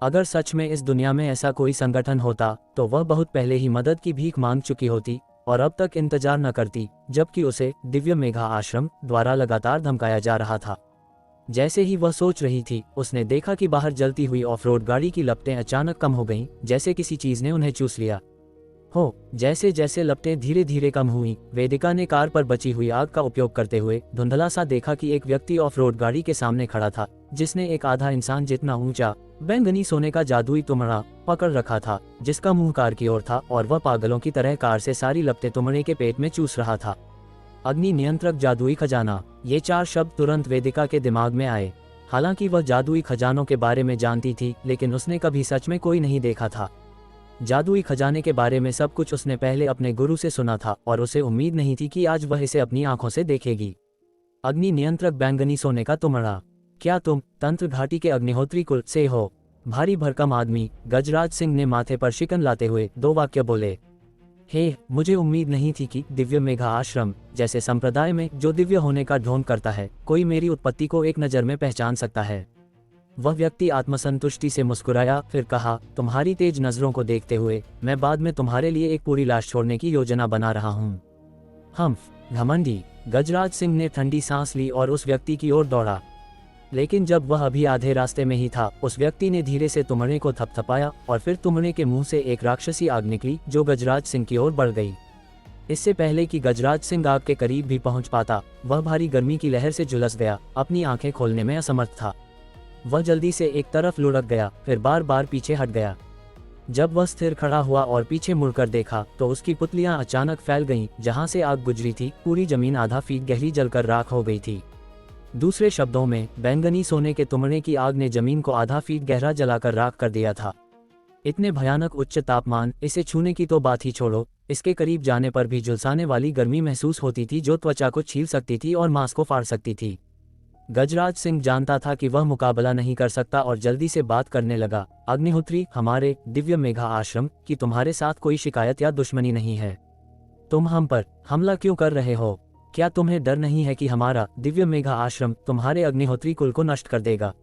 अगर सच में इस दुनिया में ऐसा कोई संगठन होता तो वह बहुत पहले ही मदद की भीख मांग चुकी होती और अब तक इंतजार न करती, जबकि उसे दिव्य मेघा आश्रम द्वारा लगातार धमकाया जा रहा था। जैसे ही वह सोच रही थी, उसने देखा कि बाहर जलती हुई ऑफ-रोड गाड़ी की लपटें अचानक कम हो गईं, जैसे किसी चीज ने उन्हें चूस लिया हो। जैसे जैसे लपटें धीरे धीरे कम हुईं, वेदिका ने कार पर बची हुई आग का उपयोग करते हुए धुंधला सा देखा कि एक व्यक्ति ऑफ-रोड गाड़ी के सामने खड़ा था, जिसने एक आधा इंसान जितना ऊंचा बैंगनी सोने का जादुई तुमड़ा पकड़ रखा था, जिसका मुंह कार की ओर था और वह पागलों की तरह कार से सारी लपटें तुमड़े के पेट में चूस रहा था। अग्नि नियंत्रक जादुई खजाना, ये 4 शब्द तुरंत वेदिका के दिमाग में आए। हालांकि वह जादुई खजानों के बारे में जानती थी, लेकिन उसने कभी सच में कोई नहीं देखा था। जादुई खजाने के बारे में सब कुछ उसने पहले अपने गुरु से सुना था और उसे उम्मीद नहीं थी कि आज वह इसे अपनी आंखों से देखेगी। अग्नि नियंत्रक बैंगनी सोने का तुमड़ा, क्या तुम तंत्र घाटी के अग्निहोत्री कुल से हो? भारी भरकम आदमी गजराज सिंह ने माथे पर शिकन लाते हुए 2 वाक्य बोले। हे, मुझे उम्मीद नहीं थी कि दिव्य मेघा आश्रम जैसे संप्रदाय में जो दिव्य होने का ढोंग करता है, कोई मेरी उत्पत्ति को एक नज़र में पहचान सकता है। वह व्यक्ति आत्मसंतुष्टि से मुस्कुराया, फिर कहा, तुम्हारी तेज नजरों को देखते हुए मैं बाद में तुम्हारे लिए एक पूरी लाश छोड़ने की योजना बना रहा हूँ। हम घमंडी। गजराज सिंह ने ठंडी सांस ली और उस व्यक्ति की ओर दौड़ा। लेकिन जब वह अभी आधे रास्ते में ही था, उस व्यक्ति ने धीरे से तुमड़े को थपथपाया और फिर तुमड़े के मुंह से एक राक्षसी आग निकली जो गजराज सिंह की ओर बढ़ गई। इससे पहले कि गजराज सिंह आग के करीब भी पहुंच पाता, वह भारी गर्मी की लहर से झुलस गया, अपनी आंखें खोलने में असमर्थ था। वह जल्दी से एक तरफ लुढ़क गया, फिर बार बार पीछे हट गया। जब वह स्थिर खड़ा हुआ और पीछे मुड़कर देखा तो उसकी पुतलियां अचानक फैल गईं। जहां से आग गुजरी थी, पूरी जमीन आधा फीट गहरी जलकर राख हो गई थी। दूसरे शब्दों में, बैंगनी सोने के तुमड़े की आग ने जमीन को आधा फीट गहरा जलाकर राख कर दिया था। इतने भयानक उच्च तापमान, इसे छूने की तो बात ही छोड़ो, इसके करीब जाने पर भी झुलसाने वाली गर्मी महसूस होती थी जो त्वचा को छील सकती थी और मांस को फाड़ सकती थी। गजराज सिंह जानता था कि वह मुकाबला नहीं कर सकता और जल्दी से बात करने लगा। अग्निहोत्री, हमारे दिव्य मेघा आश्रम की तुम्हारे साथ कोई शिकायत या दुश्मनी नहीं है। तुम हम पर हमला क्यों कर रहे हो? क्या तुम्हें डर नहीं है कि हमारा दिव्य मेघा आश्रम तुम्हारे अग्निहोत्री कुल को नष्ट कर देगा?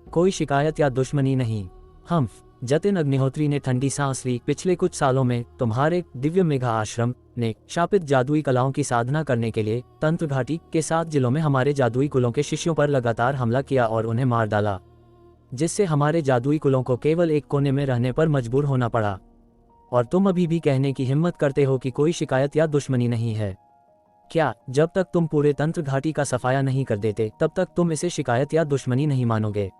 कोई शिकायत या दुश्मनी नहीं। हम जतिन अग्निहोत्री ने ठंडी सांस ली। पिछले कुछ सालों में तुम्हारे दिव्य मेघा आश्रम ने शापित जादुई कलाओं की साधना करने के लिए तंत्र घाटी के 7 जिलों में हमारे जादुई कुलों के शिष्यों पर लगातार हमला किया और उन्हें मार डाला, जिससे हमारे जादुई कुलों को केवल एक कोने में रहने पर मजबूर होना पड़ा। और तुम अभी भी कहने की हिम्मत करते हो कि कोई शिकायत या दुश्मनी नहीं है? क्या जब तक तुम पूरे तंत्र घाटी का सफाया नहीं कर देते, तब तक तुम इसे शिकायत या दुश्मनी नहीं मानोगे?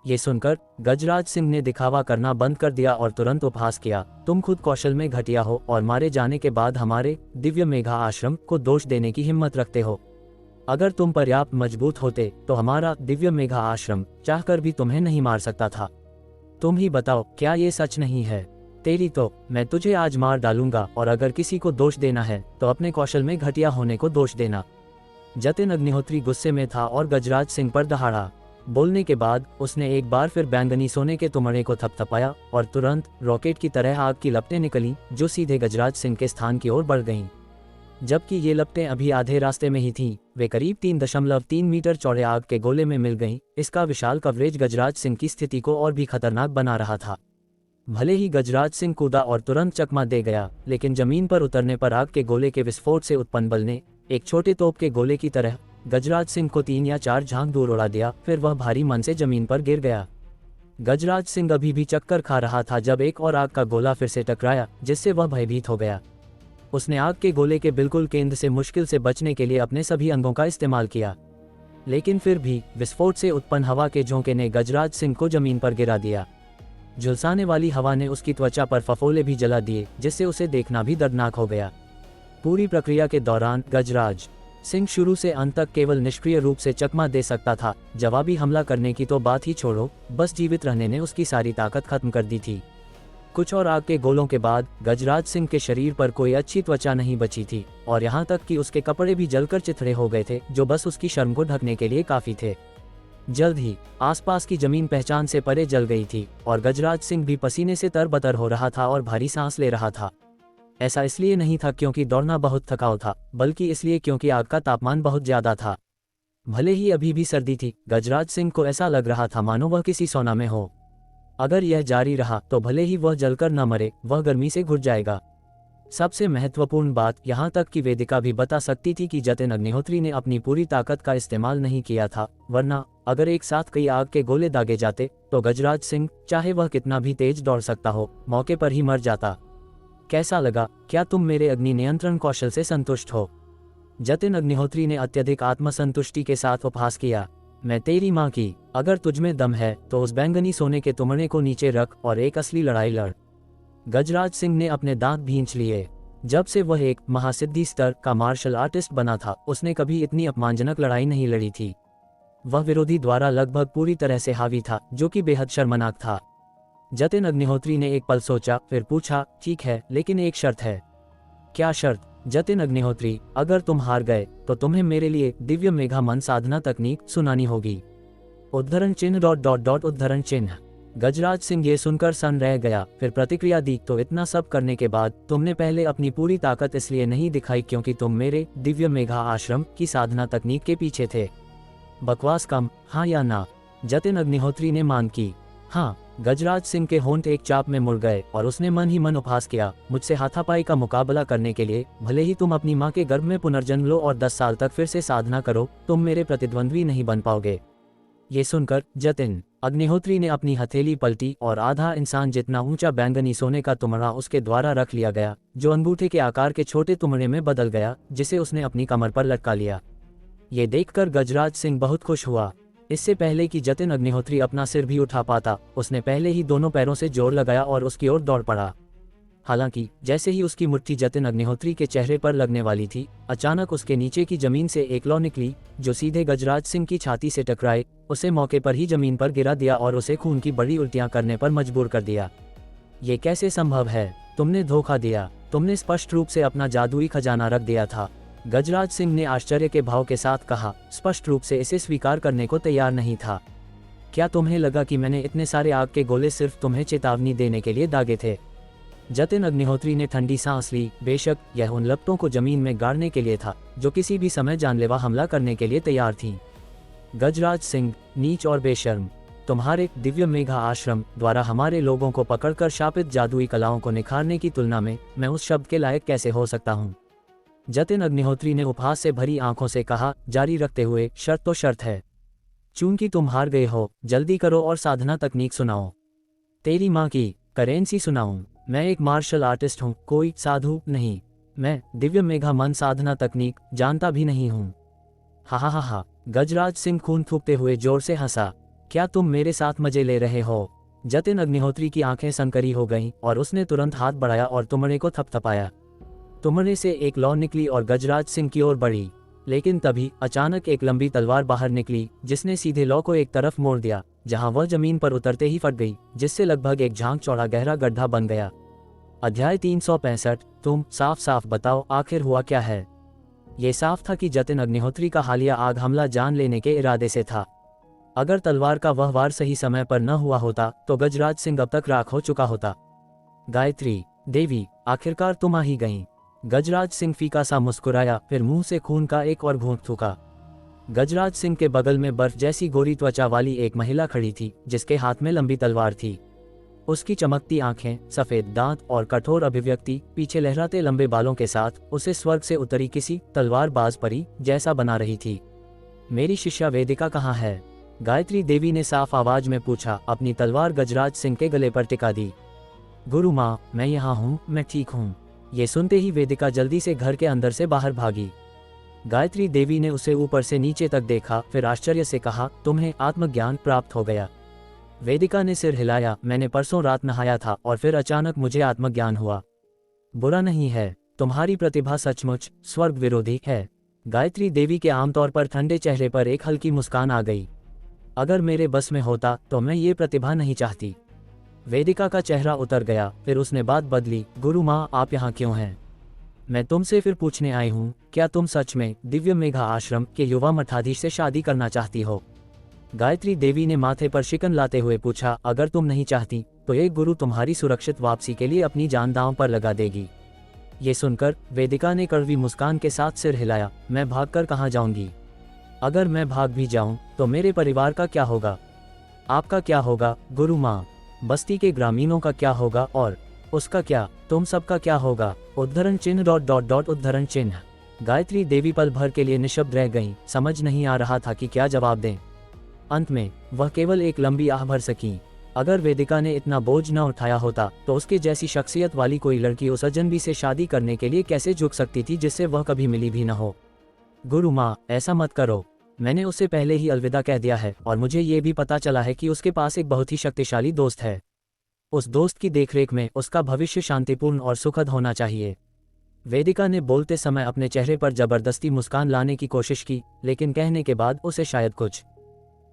ये सुनकर गजराज सिंह ने दिखावा करना बंद कर दिया और तुरंत उपहास किया। तुम खुद कौशल में घटिया हो और मारे जाने के बाद हमारे दिव्य मेघा आश्रम को दोष देने की हिम्मत रखते हो। अगर तुम पर्याप्त मजबूत होते तो हमारा दिव्य मेघा आश्रम चाहकर भी तुम्हें नहीं मार सकता था। तुम ही बताओ, क्या ये सच नहीं है? तेरी तो मैं तुझे आज मार डालूंगा, और अगर किसी को दोष देना है तो अपने कौशल में घटिया होने को दोष देना। जतिन अग्निहोत्री गुस्से में था और गजराज सिंह पर दहाड़ा। बोलने के बाद उसने एक बार फिर बैंगनी सोने के तुमड़े को थपथपाया और तुरंत रॉकेट की तरह आग की लपटें निकलीं जो सीधे गजराज सिंह के स्थान की ओर बढ़ गईं। जबकि ये लपटें अभी आधे रास्ते में ही थीं, वे करीब 3.3 मीटर चौड़े आग के गोले में मिल गईं। इसका विशाल कवरेज गजराज सिंह की स्थिति को और भी खतरनाक बना रहा था। भले ही गजराज सिंह कूदा और तुरंत चकमा दे गया, लेकिन जमीन पर उतरने पर आग के गोले के विस्फोट से उत्पन्न बल ने एक छोटे तोप के गोले की तरह गजराज सिंह को 3 या 4 झांक दूर उड़ा दिया। फिर वह भारी मन से जमीन पर गिर गया। गजराज सिंह अभी भी चक्कर खा रहा था जब एक और आग का गोला फिर से टकराया, जिससे वह भयभीत हो गया। उसने आग के गोले के बिल्कुल केंद्र से मुश्किल से बचने के लिए अपने सभी अंगों का इस्तेमाल किया, लेकिन फिर भी विस्फोट से उत्पन्न हवा के झोंके ने गजराज सिंह को जमीन पर गिरा दिया। झुलसाने वाली हवा ने उसकी त्वचा पर फफोले भी जला दिए, जिससे उसे देखना भी दर्दनाक हो गया। पूरी प्रक्रिया के दौरान गजराज सिंह शुरू से अंत तक केवल निष्क्रिय रूप से चकमा दे सकता था। जवाबी हमला करने की तो बात ही छोड़ो, बस जीवित रहने ने उसकी सारी ताकत खत्म कर दी थी। कुछ और आग के गोलों के बाद गजराज सिंह के शरीर पर कोई अच्छी त्वचा नहीं बची थी और यहाँ तक कि उसके कपड़े भी जलकर चिथड़े हो गए थे, जो बस उसकी शर्म को ढकने के लिए काफी थे। जल्द ही आसपास की जमीन पहचान से परे जल गई थी और गजराज सिंह भी पसीने से तरबतर हो रहा था और भारी सांस ले रहा था। ऐसा इसलिए नहीं था क्योंकि दौड़ना बहुत थकाऊ था, बल्कि इसलिए क्योंकि आग का तापमान बहुत ज्यादा था। भले ही अभी भी सर्दी थी, गजराज सिंह को ऐसा लग रहा था मानो वह किसी सौना में हो। अगर यह जारी रहा तो भले ही वह जलकर न मरे, वह गर्मी से घुट जाएगा। सबसे महत्वपूर्ण बात, यहाँ तक कि वेदिका भी बता सकती थी कि जतिन अग्निहोत्री ने अपनी पूरी ताकत का इस्तेमाल नहीं किया था, वरना अगर एक साथ कई आग के गोले दागे जाते तो गजराज सिंह, चाहे वह कितना भी तेज दौड़ सकता हो, मौके पर ही मर जाता। कैसा लगा? क्या तुम मेरे अग्नि नियंत्रण कौशल से संतुष्ट हो? जतिन अग्निहोत्री ने अत्यधिक आत्मसंतुष्टि के साथ उपहास किया। मैं तेरी माँ की, अगर तुझमें दम है तो उस बैंगनी सोने के तुमड़े को नीचे रख और एक असली लड़ाई लड़। गजराज सिंह ने अपने दांत भींच लिए। जब से वह एक महासिद्धि स्तर का मार्शल आर्टिस्ट बना था, उसने कभी इतनी अपमानजनक लड़ाई नहीं लड़ी थी। वह विरोधी द्वारा लगभग पूरी तरह से हावी था, जो कि बेहद शर्मनाक था। जतिन अग्निहोत्री ने एक पल सोचा, फिर पूछा, ठीक है, लेकिन एक शर्त है। क्या शर्त? जतिन अग्निहोत्री, अगर तुम हार गए तो तुम्हें मेरे लिए दिव्य मेघा मन साधना तकनीक सुनानी होगी। उद्धरण चिन्ह ... उद्धरण चिन्ह। गजराज सिंह ये सुनकर सन रह गया, फिर प्रतिक्रिया दी, तो इतना सब करने के बाद तुमने पहले अपनी पूरी ताकत इसलिए नहीं दिखाई क्योंकि तुम मेरे दिव्य मेघा आश्रम की साधना तकनीक के पीछे थे। बकवास कम, हाँ या ना? जतिन अग्निहोत्री ने मान की। हाँ। गजराज सिंह के होंठ एक चाप में मुड़ गए और उसने मन ही मन उपहास किया, मुझसे हाथापाई का मुकाबला करने के लिए भले ही तुम अपनी माँ के गर्भ में पुनर्जन्म लो और 10 साल तक फिर से साधना करो, तुम मेरे प्रतिद्वंद्वी नहीं बन पाओगे। ये सुनकर जतिन अग्निहोत्री ने अपनी हथेली पलटी और आधा इंसान जितना ऊंचा बैंगनी सोने का तुमड़ा उसके द्वारा रख लिया गया, जो अंगूठे के आकार के छोटे तुमड़े में बदल गया, जिसे उसने अपनी कमर पर लटका लिया। ये देखकर गजराज सिंह बहुत खुश हुआ। इससे पहले कि जतिन अग्निहोत्री अपना सिर भी उठा पाता, उसने पहले ही दोनों पैरों से जोर लगाया और उसकी ओर दौड़ पड़ा। हालांकि जैसे ही उसकी मुट्ठी जतिन अग्निहोत्री के चेहरे पर लगने वाली थी, अचानक उसके नीचे की जमीन से एक लौ निकली, जो सीधे गजराज सिंह की छाती से टकराए, उसे मौके पर ही जमीन पर गिरा दिया और उसे खून की बड़ी उल्टियां करने पर मजबूर कर दिया। ये कैसे संभव है? तुमने धोखा दिया। तुमने स्पष्ट रूप से अपना जादुई खजाना रख दिया था। गजराज सिंह ने आश्चर्य के भाव के साथ कहा, स्पष्ट रूप से इसे स्वीकार करने को तैयार नहीं था। क्या तुम्हें लगा कि मैंने इतने सारे आग के गोले सिर्फ तुम्हें चेतावनी देने के लिए दागे थे? जतिन अग्निहोत्री ने ठंडी सांस ली। बेशक यह उन लपटों को जमीन में गाड़ने के लिए था, जो किसी भी समय जानलेवा हमला करने के लिए तैयार थीं। गजराज सिंह, नीच और बेशर्म, तुम्हारे दिव्य मेघा आश्रम द्वारा हमारे लोगों को पकड़कर शापित जादुई कलाओं को निखारने की तुलना में मैं उस शब्द के लायक कैसे हो सकता हूँ? जतिन अग्निहोत्री ने उपहास से भरी आंखों से कहा, जारी रखते हुए, शर्त तो शर्त है। चूंकि तुम हार गए हो, जल्दी करो और साधना तकनीक सुनाओ। तेरी माँ की करेंसी सुनाऊं? मैं एक मार्शल आर्टिस्ट हूँ, कोई साधु नहीं। मैं दिव्य मेघा मन साधना तकनीक जानता भी नहीं हूँ। हा हा हा हा। गजराज सिंह खून थूकते हुए जोर से हंसा। क्या तुम मेरे साथ मजे ले रहे हो? जतिन अग्निहोत्री की आंखें सनकरी हो गईं और उसने तुरंत हाथ बढ़ाया और तुमड़े को थपथपाया। तुमड़े से एक लौ निकली और गजराज सिंह की ओर बढ़ी, लेकिन तभी अचानक एक लंबी तलवार बाहर निकली, जिसने सीधे लौ को एक तरफ मोड़ दिया, जहां वह जमीन पर उतरते ही फट गई, जिससे लगभग एक झांक चौड़ा गहरा गड्ढा बन गया। अध्याय 365। तुम साफ साफ बताओ, आखिर हुआ क्या है? ये साफ था कि जतिन अग्निहोत्री का हालिया आग हमला जान लेने के इरादे से था। अगर तलवार का वह वार सही समय पर न हुआ होता तो गजराज सिंह अब तक राख हो चुका होता। गायत्री देवी, आखिरकार तुम आ ही गईं। गजराज सिंह फीका सा मुस्कुराया, फिर मुंह से खून का एक और घूंट थूका। गजराज सिंह के बगल में बर्फ जैसी गोरी त्वचा वाली एक महिला खड़ी थी, जिसके हाथ में लंबी तलवार थी। उसकी चमकती आंखें, सफेद दांत और कठोर अभिव्यक्ति पीछे लहराते लंबे बालों के साथ उसे स्वर्ग से उतरी किसी तलवारबाज परी जैसा बना रही थी। मेरी शिष्या वेदिका कहाँ है? गायत्री देवी ने साफ आवाज में पूछा, अपनी तलवार गजराज सिंह के गले पर टिका दी। गुरु माँ, मैं यहाँ हूँ, मैं ठीक हूँ। ये सुनते ही वेदिका जल्दी से घर के अंदर से बाहर भागी। गायत्री देवी ने उसे ऊपर से नीचे तक देखा, फिर आश्चर्य से कहा, तुम्हें आत्मज्ञान प्राप्त हो गया? वेदिका ने सिर हिलाया, मैंने परसों रात नहाया था और फिर अचानक मुझे आत्मज्ञान हुआ। बुरा नहीं है, तुम्हारी प्रतिभा सचमुच स्वर्ग विरोधी है। गायत्री देवी के आमतौर पर ठंडे चेहरे पर एक हल्की मुस्कान आ गई। अगर मेरे बस में होता तो मैं ये प्रतिभा नहीं चाहती। वेदिका का चेहरा उतर गया, फिर उसने बात बदली। गुरु माँ, आप यहाँ क्यों हैं? मैं तुमसे फिर पूछने आई हूँ, क्या तुम सच में दिव्य मेघा आश्रम के युवा मठाधीश से शादी करना चाहती हो? गायत्री देवी ने माथे पर शिकन लाते हुए पूछा। अगर तुम नहीं चाहती तो एक गुरु तुम्हारी सुरक्षित वापसी के लिए अपनी जान दांव पर लगा देगी। ये सुनकर वेदिका ने कड़वी मुस्कान के साथ सिर हिलाया। मैं भागकर कहाँ जाऊंगी? अगर मैं भाग भी जाऊं तो मेरे परिवार का क्या होगा? आपका क्या होगा गुरु माँ? बस्ती के ग्रामीणों का क्या होगा? और उसका क्या? तुम सबका क्या होगा? उद्धरण चिन्ह उद्धरण चिन्ह। गायत्री देवी पल भर के लिए निशब्द रह गईं, समझ नहीं आ रहा था कि क्या जवाब दें। अंत में वह केवल एक लंबी आह भर सकी। अगर वेदिका ने इतना बोझ न उठाया होता तो उसके जैसी शख्सियत वाली कोई लड़की उस अजनबी से शादी करने के लिए कैसे झुक सकती थी जिससे वह कभी मिली भी न हो। गुरु माँ, ऐसा मत करो। मैंने उससे पहले ही अलविदा कह दिया है और मुझे ये भी पता चला है कि उसके पास एक बहुत ही शक्तिशाली दोस्त है। उस दोस्त की देखरेख में उसका भविष्य शांतिपूर्ण और सुखद होना चाहिए। वेदिका ने बोलते समय अपने चेहरे पर जबरदस्ती मुस्कान लाने की कोशिश की, लेकिन कहने के बाद उसे शायद कुछ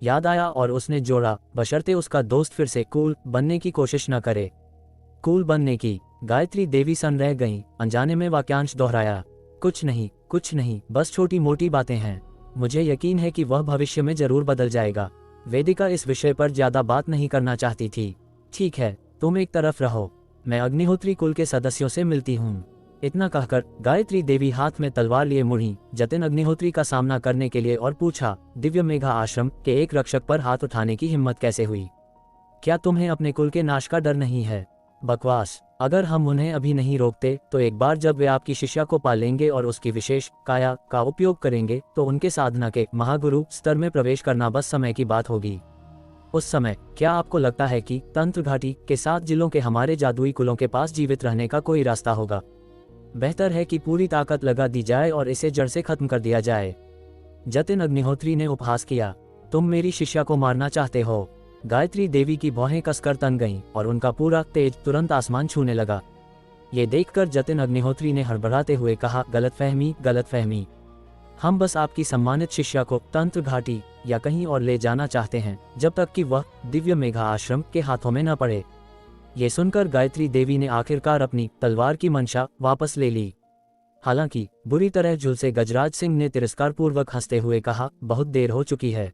याद आया और उसने जोड़ा, बशर्ते उसका दोस्त फिर से कूल बनने की कोशिश न करे। कूल बनने की? गायत्री देवी सन रह गईं, अनजाने में वाक्यांश दोहराया। कुछ नहीं, बस छोटी मोटी बातें हैं। मुझे यकीन है कि वह भविष्य में जरूर बदल जाएगा। वेदिका इस विषय पर ज्यादा बात नहीं करना चाहती थी। ठीक है, तुम एक तरफ रहो, मैं अग्निहोत्री कुल के सदस्यों से मिलती हूँ। इतना कहकर गायत्री देवी हाथ में तलवार लिए मुड़ी जतिन अग्निहोत्री का सामना करने के लिए और पूछा, दिव्य मेघा आश्रम के एक रक्षक पर हाथ उठाने की हिम्मत कैसे हुई? क्या तुम्हें अपने कुल के नाश का डर नहीं है? बकवास। अगर हम उन्हें अभी नहीं रोकते तो एक बार जब वे आपकी शिष्या को पालेंगे और उसकी विशेष काया का उपयोग करेंगे तो उनके साधना के महागुरु स्तर में प्रवेश करना बस समय की बात होगी। उस समय क्या आपको लगता है कि तंत्र घाटी के 7 जिलों के हमारे जादुई कुलों के पास जीवित रहने का कोई रास्ता होगा? बेहतर है कि पूरी ताकत लगा दी जाए और इसे जड़ से खत्म कर दिया जाए। जतिन अग्निहोत्री ने उपहास किया। तुम मेरी शिष्या को मारना चाहते हो? गायत्री देवी की भौहें कसकर तन गईं और उनका पूरा तेज तुरंत आसमान छूने लगा। ये देखकर जतिन अग्निहोत्री ने हड़बड़ाते हुए कहा, गलतफहमी। हम बस आपकी सम्मानित शिष्या को तंत्र घाटी या कहीं और ले जाना चाहते हैं जब तक कि वह दिव्य मेघा आश्रम के हाथों में न पड़े। ये सुनकर गायत्री देवी ने आखिरकार अपनी तलवार की मंशा वापस ले ली। हालांकि बुरी तरह झुलसे गजराज सिंह ने तिरस्कार पूर्वक हंसते हुए कहा, बहुत देर हो चुकी है।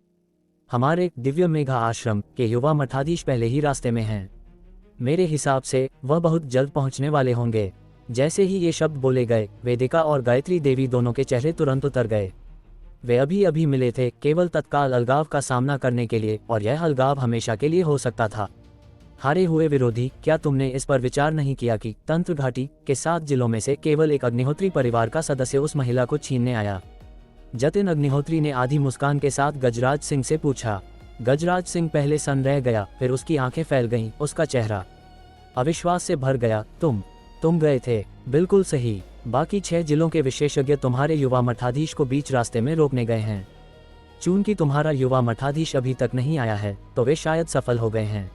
हमारे दिव्य मेघा आश्रम के युवा मठाधीश पहले ही रास्ते में हैं। मेरे हिसाब से वह बहुत जल्द पहुंचने वाले होंगे। जैसे ही ये शब्द बोले गए, वेदिका और गायत्री देवी दोनों के चेहरे तुरंत उतर गए। वे अभी अभी मिले थे, केवल तत्काल अलगाव का सामना करने के लिए, और यह अलगाव हमेशा के लिए हो सकता था। हारे हुए विरोधी, क्या तुमने इस पर विचार नहीं किया कि तंत्र घाटी के 7 जिलों में से केवल एक अग्निहोत्री परिवार का सदस्य उस महिला को छीनने आया? जतिन अग्निहोत्री ने आधी मुस्कान के साथ गजराज सिंह से पूछा। गजराज सिंह पहले सन रह गया, फिर उसकी आंखें फैल गईं, उसका चेहरा अविश्वास से भर गया। तुम गए थे? बिल्कुल सही। बाकी 6 जिलों के विशेषज्ञ तुम्हारे युवा मठाधीश को बीच रास्ते में रोकने गए हैं। चूंकि तुम्हारा युवा मठाधीश अभी तक नहीं आया है तो वे शायद सफल हो गए हैं।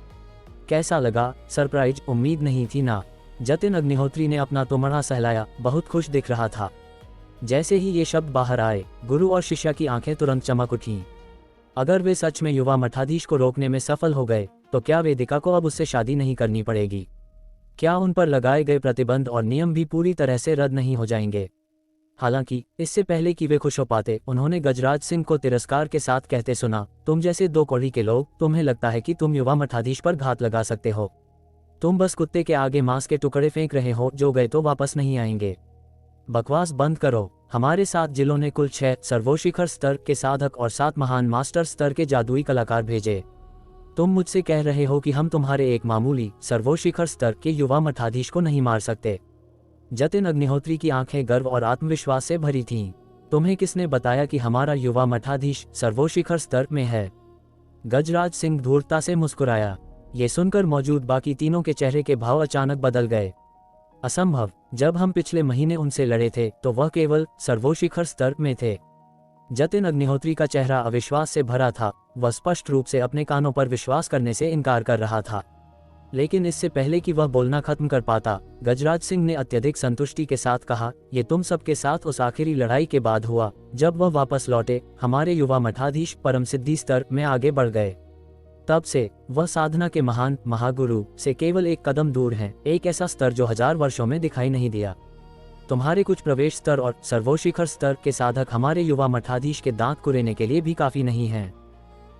कैसा लगा? सरप्राइज? उम्मीद नहीं थी ना? जतिन अग्निहोत्री ने अपना तुमड़ा सहलाया, बहुत खुश दिख रहा था। जैसे ही ये शब्द बाहर आए, गुरु और शिष्या की आंखें तुरंत चमक उठीं। अगर वे सच में युवा मठाधीश को रोकने में सफल हो गए तो क्या वेदिका को अब उससे शादी नहीं करनी पड़ेगी? क्या उन पर लगाए गए प्रतिबंध और नियम भी पूरी तरह से रद्द नहीं हो जाएंगे? हालांकि इससे पहले कि वे खुश हो पाते, उन्होंने गजराज सिंह को तिरस्कार के साथ कहते सुना, तुम जैसे 2 कौड़ी के लोग, तुम्हें लगता है कि तुम युवा मठाधीश पर घात लगा सकते हो? तुम बस कुत्ते के आगे मांस के टुकड़े फेंक रहे हो, जो गए तो वापस नहीं आएंगे। बकवास बंद करो। हमारे 7 जिलों ने कुल 6 सर्वोशिखर स्तर के साधक और 7 महान मास्टर स्तर के जादुई कलाकार भेजे। तुम मुझसे कह रहे हो कि हम तुम्हारे एक मामूली सर्वोशिखर स्तर के युवा मठाधीश को नहीं मार सकते? जतिन अग्निहोत्री की आंखें गर्व और आत्मविश्वास से भरी थीं। तुम्हें किसने बताया कि हमारा युवा मठाधीश सर्वोशिखर स्तर में है? गजराज सिंह धूर्तता से मुस्कुराया। ये सुनकर मौजूद बाकी तीनों के चेहरे के भाव अचानक बदल गए। असंभव। जब हम पिछले महीने उनसे लड़े थे तो वह केवल सर्वोशिखर स्तर में थे। जतिन अग्निहोत्री का चेहरा अविश्वास से भरा था। वह स्पष्ट रूप से अपने कानों पर विश्वास करने से इनकार कर रहा था। लेकिन इससे पहले कि वह बोलना खत्म कर पाता, गजराज सिंह ने अत्यधिक संतुष्टि के साथ कहा, ये तुम सबके साथ उस आखिरी लड़ाई के बाद हुआ जब वह वापस लौटे। हमारे युवा मठाधीश परम सिद्धि स्तर में आगे बढ़ गए। तब से वह साधना के महान महागुरु से केवल एक कदम दूर हैं, एक ऐसा स्तर जो 1000 वर्षों में दिखाई नहीं दिया। तुम्हारे कुछ प्रवेश स्तर और सर्वोशिखर स्तर के साधक हमारे युवा मठाधीश के दांत कुरेने के लिए भी काफी नहीं हैं।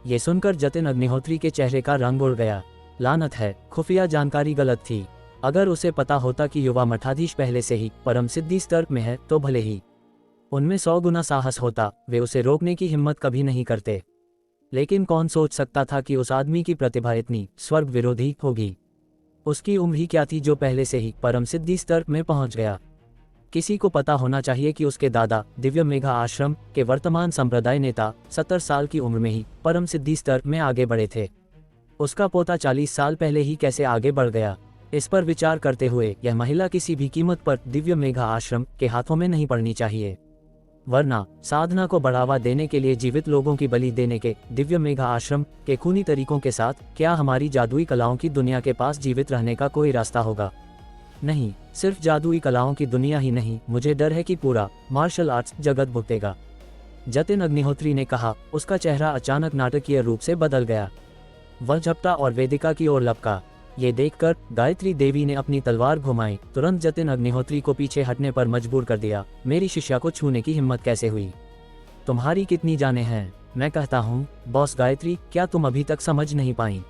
ये सुनकर जतिन अग्निहोत्री के चेहरे का रंग उड़ गया। लानत है, खुफिया जानकारी गलत थी। अगर उसे पता होता कि युवा मठाधीश पहले से ही परम सिद्धि स्तर में है तो भले ही उनमें 100 गुना साहस होता, वे उसे रोकने की हिम्मत कभी नहीं करते। लेकिन कौन सोच सकता था कि उस आदमी की प्रतिभा इतनी स्वर्ग विरोधी होगी। उसकी उम्र ही क्या थी जो पहले से ही परम सिद्धि स्तर में पहुंच गया। किसी को पता होना चाहिए कि उसके दादा दिव्य मेघा आश्रम के वर्तमान संप्रदाय नेता 70 साल की उम्र में ही परम सिद्धि स्तर में आगे बढ़े थे। उसका पोता 40 साल पहले ही कैसे आगे बढ़ गया। इस पर विचार करते हुए यह महिला किसी भी कीमत पर दिव्य मेघा आश्रम के हाथों में नहीं पड़नी चाहिए, वरना साधना को बढ़ावा देने के लिए जीवित लोगों की बलि देने के दिव्य मेघा आश्रम के खूनी तरीकों के साथ क्या हमारी जादुई कलाओं की दुनिया के पास जीवित रहने का कोई रास्ता होगा? नहीं, सिर्फ जादुई कलाओं की दुनिया ही नहीं, मुझे डर है कि पूरा मार्शल आर्ट्स जगत भुगतेगा। जतिन अग्निहोत्री ने कहा। उसका चेहरा अचानक नाटकीय रूप से बदल गया। वह झपटा और वेदिका की ओर लपका। ये देखकर गायत्री देवी ने अपनी तलवार घुमाई, तुरंत जतिन अग्निहोत्री को पीछे हटने पर मजबूर कर दिया। मेरी शिष्या को छूने की हिम्मत कैसे हुई? तुम्हारी कितनी जानें हैं? मैं कहता हूँ बॉस गायत्री, क्या तुम अभी तक समझ नहीं पाई?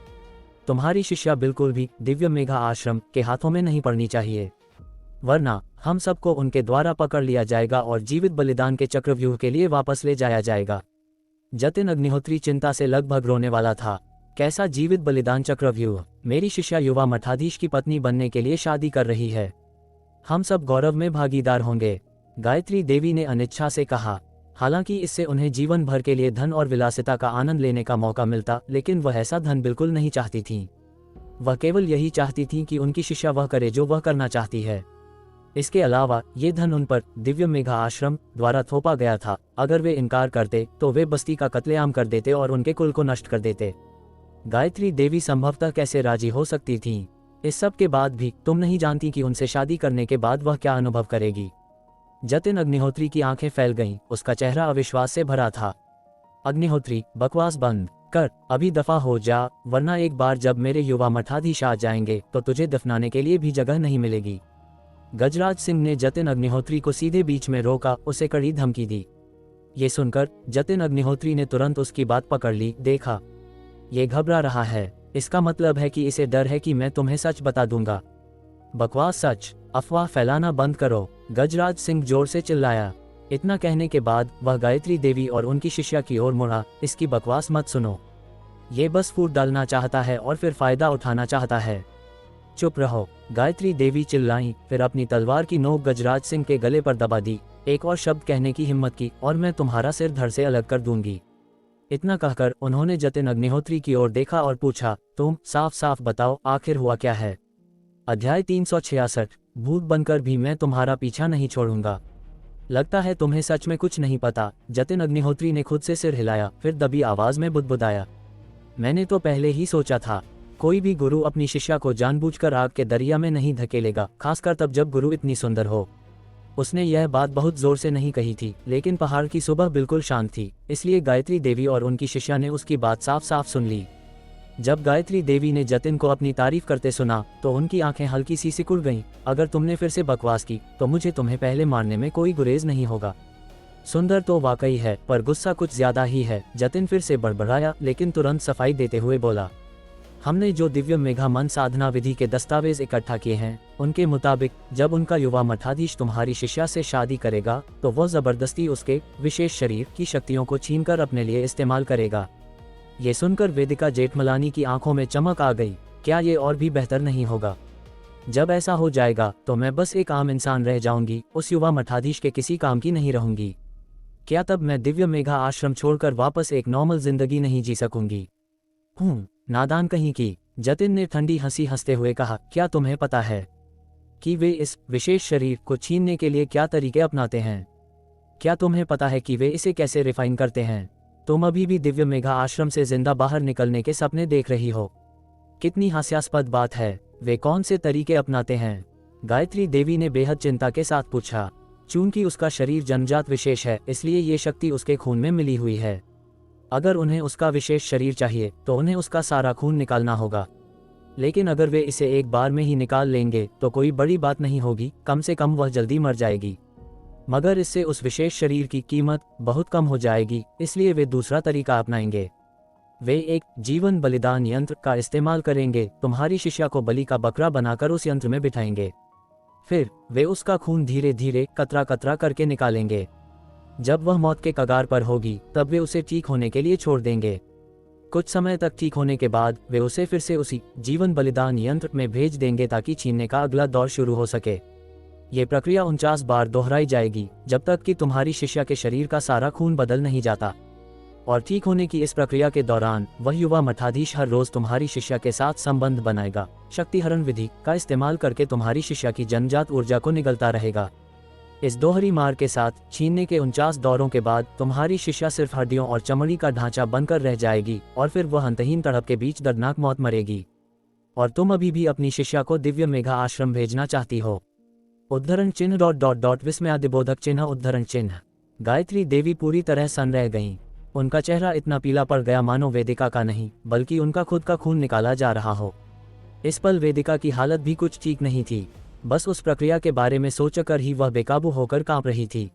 तुम्हारी शिष्या बिल्कुल भी दिव्य मेघा आश्रम के हाथों में नहीं पड़नी चाहिए, वरना हम सबको उनके द्वारा पकड़ लिया जाएगा और जीवित बलिदान के चक्रव्यूह के लिए वापस ले जाया जाएगा। जतिन अग्निहोत्री चिंता से लगभग रोने वाला था। कैसा जीवित बलिदान चक्रव्यूह? मेरी शिष्या युवा मठाधीश की पत्नी बनने के लिए शादी कर रही है। हम सब गौरव में भागीदार होंगे, गायत्री देवी ने अनिच्छा से कहा। हालांकि इससे उन्हें जीवन भर के लिए धन और विलासिता का आनंद लेने का मौका मिलता, लेकिन वह ऐसा धन बिल्कुल नहीं चाहती थीं। वह केवल यही चाहती थीं कि उनकी शिष्या वह करे जो वह करना चाहती है। इसके अलावा ये धन उन पर दिव्य मेघा आश्रम द्वारा थोपा गया था। अगर वे इनकार करते तो वे बस्ती का कत्लेआम कर देते और उनके कुल को नष्ट कर देते। गायत्री देवी संभवतः कैसे राजी हो सकती थीं? इस सब के बाद भी तुम नहीं जानती कि उनसे शादी करने के बाद वह क्या अनुभव करेगी। जतिन अग्निहोत्री की आंखें फैल गईं, उसका चेहरा अविश्वास से भरा था। अग्निहोत्री, बकवास बंद कर, अभी दफा हो जा, वरना एक बार जब मेरे युवा मठाधीश आ जाएंगे तो तुझे दफनाने के लिए भी जगह नहीं मिलेगी। गजराज सिंह ने जतिन अग्निहोत्री को सीधे बीच में रोका, उसे कड़ी धमकी दी। ये सुनकर जतिन अग्निहोत्री ने तुरंत उसकी बात पकड़ ली। देखा, ये घबरा रहा है, इसका मतलब है कि इसे डर है कि मैं तुम्हें सच बता दूंगा। बकवास सच, अफवाह फैलाना बंद करो, गजराज सिंह जोर से चिल्लाया। इतना कहने के बाद वह गायत्री देवी और उनकी शिष्या की ओर मुड़ा। इसकी बकवास मत सुनो, ये बस फूट डालना चाहता है और फिर फायदा उठाना चाहता है। चुप रहो, गायत्री देवी चिल्लाई, फिर अपनी तलवार की नोक गजराज सिंह के गले पर दबा दी। एक और शब्द कहने की हिम्मत की और मैं तुम्हारा सिर धड़ से अलग कर दूंगी। इतना कहकर उन्होंने जतिन अग्निहोत्री की ओर देखा और पूछा, तुम साफ साफ बताओ, आखिर हुआ क्या है? अध्याय 366। भूत बनकर भी मैं तुम्हारा पीछा नहीं छोड़ूंगा। लगता है तुम्हें सच में कुछ नहीं पता। जतिन अग्निहोत्री ने खुद से सिर हिलाया, फिर दबी आवाज में बुदबुदाया, मैंने तो पहले ही सोचा था, कोई भी गुरु अपनी शिष्या को जानबूझकर आग के दरिया में नहीं धकेलेगा, खासकर तब जब गुरु इतनी सुंदर हो। उसने यह बात बहुत जोर से नहीं कही थी, लेकिन पहाड़ की सुबह बिल्कुल शांत थी, इसलिए गायत्री देवी और उनकी शिष्या ने उसकी बात साफ साफ सुन ली। जब गायत्री देवी ने जतिन को अपनी तारीफ करते सुना तो उनकी आंखें हल्की सी सिकुड़ गईं। अगर तुमने फिर से बकवास की तो मुझे तुम्हें पहले मारने में कोई गुरेज नहीं होगा। सुंदर तो वाकई है, पर गुस्सा कुछ ज्यादा ही है। जतिन फिर से बड़बड़ाया, लेकिन तुरंत सफाई देते हुए बोला, हमने जो दिव्य मेघा मन साधना विधि के दस्तावेज इकट्ठा किए हैं, उनके मुताबिक जब उनका युवा मठाधीश तुम्हारी शिष्या से शादी करेगा तो वह जबरदस्ती उसके विशेष शरीर की शक्तियों को छीनकर अपने लिए इस्तेमाल करेगा। ये सुनकर वेदिका जेठमलानी की आंखों में चमक आ गई। क्या ये और भी बेहतर नहीं होगा? जब ऐसा हो जाएगा तो मैं बस एक आम इंसान रह जाऊंगी, उस युवा मठाधीश के किसी काम की नहीं रहूंगी। क्या तब मैं दिव्य मेघा आश्रम छोड़कर वापस एक नॉर्मल जिंदगी नहीं जी सकूंगी? नादान कहीं की, जतिन ने ठंडी हंसी हंसते हुए कहा, क्या तुम्हें पता है कि वे इस विशेष शरीर को छीनने के लिए क्या तरीके अपनाते हैं? क्या तुम्हें पता है कि वे इसे कैसे रिफाइन करते हैं? तुम अभी भी दिव्य मेघा आश्रम से जिंदा बाहर निकलने के सपने देख रही हो। कितनी हास्यास्पद बात है। वे कौन से तरीके अपनाते हैं? गायत्री देवी ने बेहद चिंता के साथ पूछा। चूंकि उसका शरीर जन्मजात विशेष है, इसलिए ये शक्ति उसके खून में मिली हुई है। अगर उन्हें उसका विशेष शरीर चाहिए तो उन्हें उसका सारा खून निकालना होगा, लेकिन अगर वे इसे एक बार में ही निकाल लेंगे तो कोई बड़ी बात नहीं होगी, कम से कम वह जल्दी मर जाएगी। मगर इससे उस विशेष शरीर की कीमत बहुत कम हो जाएगी, इसलिए वे दूसरा तरीका अपनाएंगे। वे एक जीवन बलिदान यंत्र का इस्तेमाल करेंगे, तुम्हारी शिष्या को बलि का बकरा बनाकर उस यंत्र में बिठाएंगे। फिर वे उसका खून धीरे धीरे कतरा कतरा करके निकालेंगे। जब वह मौत के कगार पर होगी तब वे उसे ठीक होने के लिए छोड़ देंगे। कुछ समय तक ठीक होने के बाद वे उसे फिर से उसी जीवन बलिदान यंत्र में भेज देंगे ताकि छीनने का अगला दौर शुरू हो सके। ये प्रक्रिया 49 बार दोहराई जाएगी जब तक कि तुम्हारी शिष्या के शरीर का सारा खून बदल नहीं जाता। और ठीक होने की इस प्रक्रिया के दौरान वह युवा मठाधीश हर रोज तुम्हारी शिष्या के साथ संबंध बनाएगा। शक्तिहरण विधि का इस्तेमाल करके तुम्हारी शिष्या की जन्मजात ऊर्जा को निगलता रहेगा। इस दोहरी मार के साथ छीनने के 49 दौरों के बाद तुम्हारी शिष्या सिर्फ हड्डियों और चमड़ी का ढांचा बनकर रह जाएगी और फिर वह अंतहीन तड़प के बीच दर्दनाक मौत मरेगी। और तुम अभी भी अपनी शिष्या को दिव्य मेघा आश्रम भेजना चाहती हो। उद्धरण चिन्ह ... विस्मयादिबोधक चिन्ह उद्धरण चिन्ह। गायत्री देवी पूरी तरह सन्न रह गईं। उनका चेहरा इतना पीला पड़ गया मानो वेदिका का नहीं बल्कि उनका खुद का खून निकाला जा रहा हो। इस पल वेदिका की हालत भी कुछ ठीक नहीं थी। बस उस प्रक्रिया के बारे में सोचकर ही वह बेकाबू होकर कांप रही थी।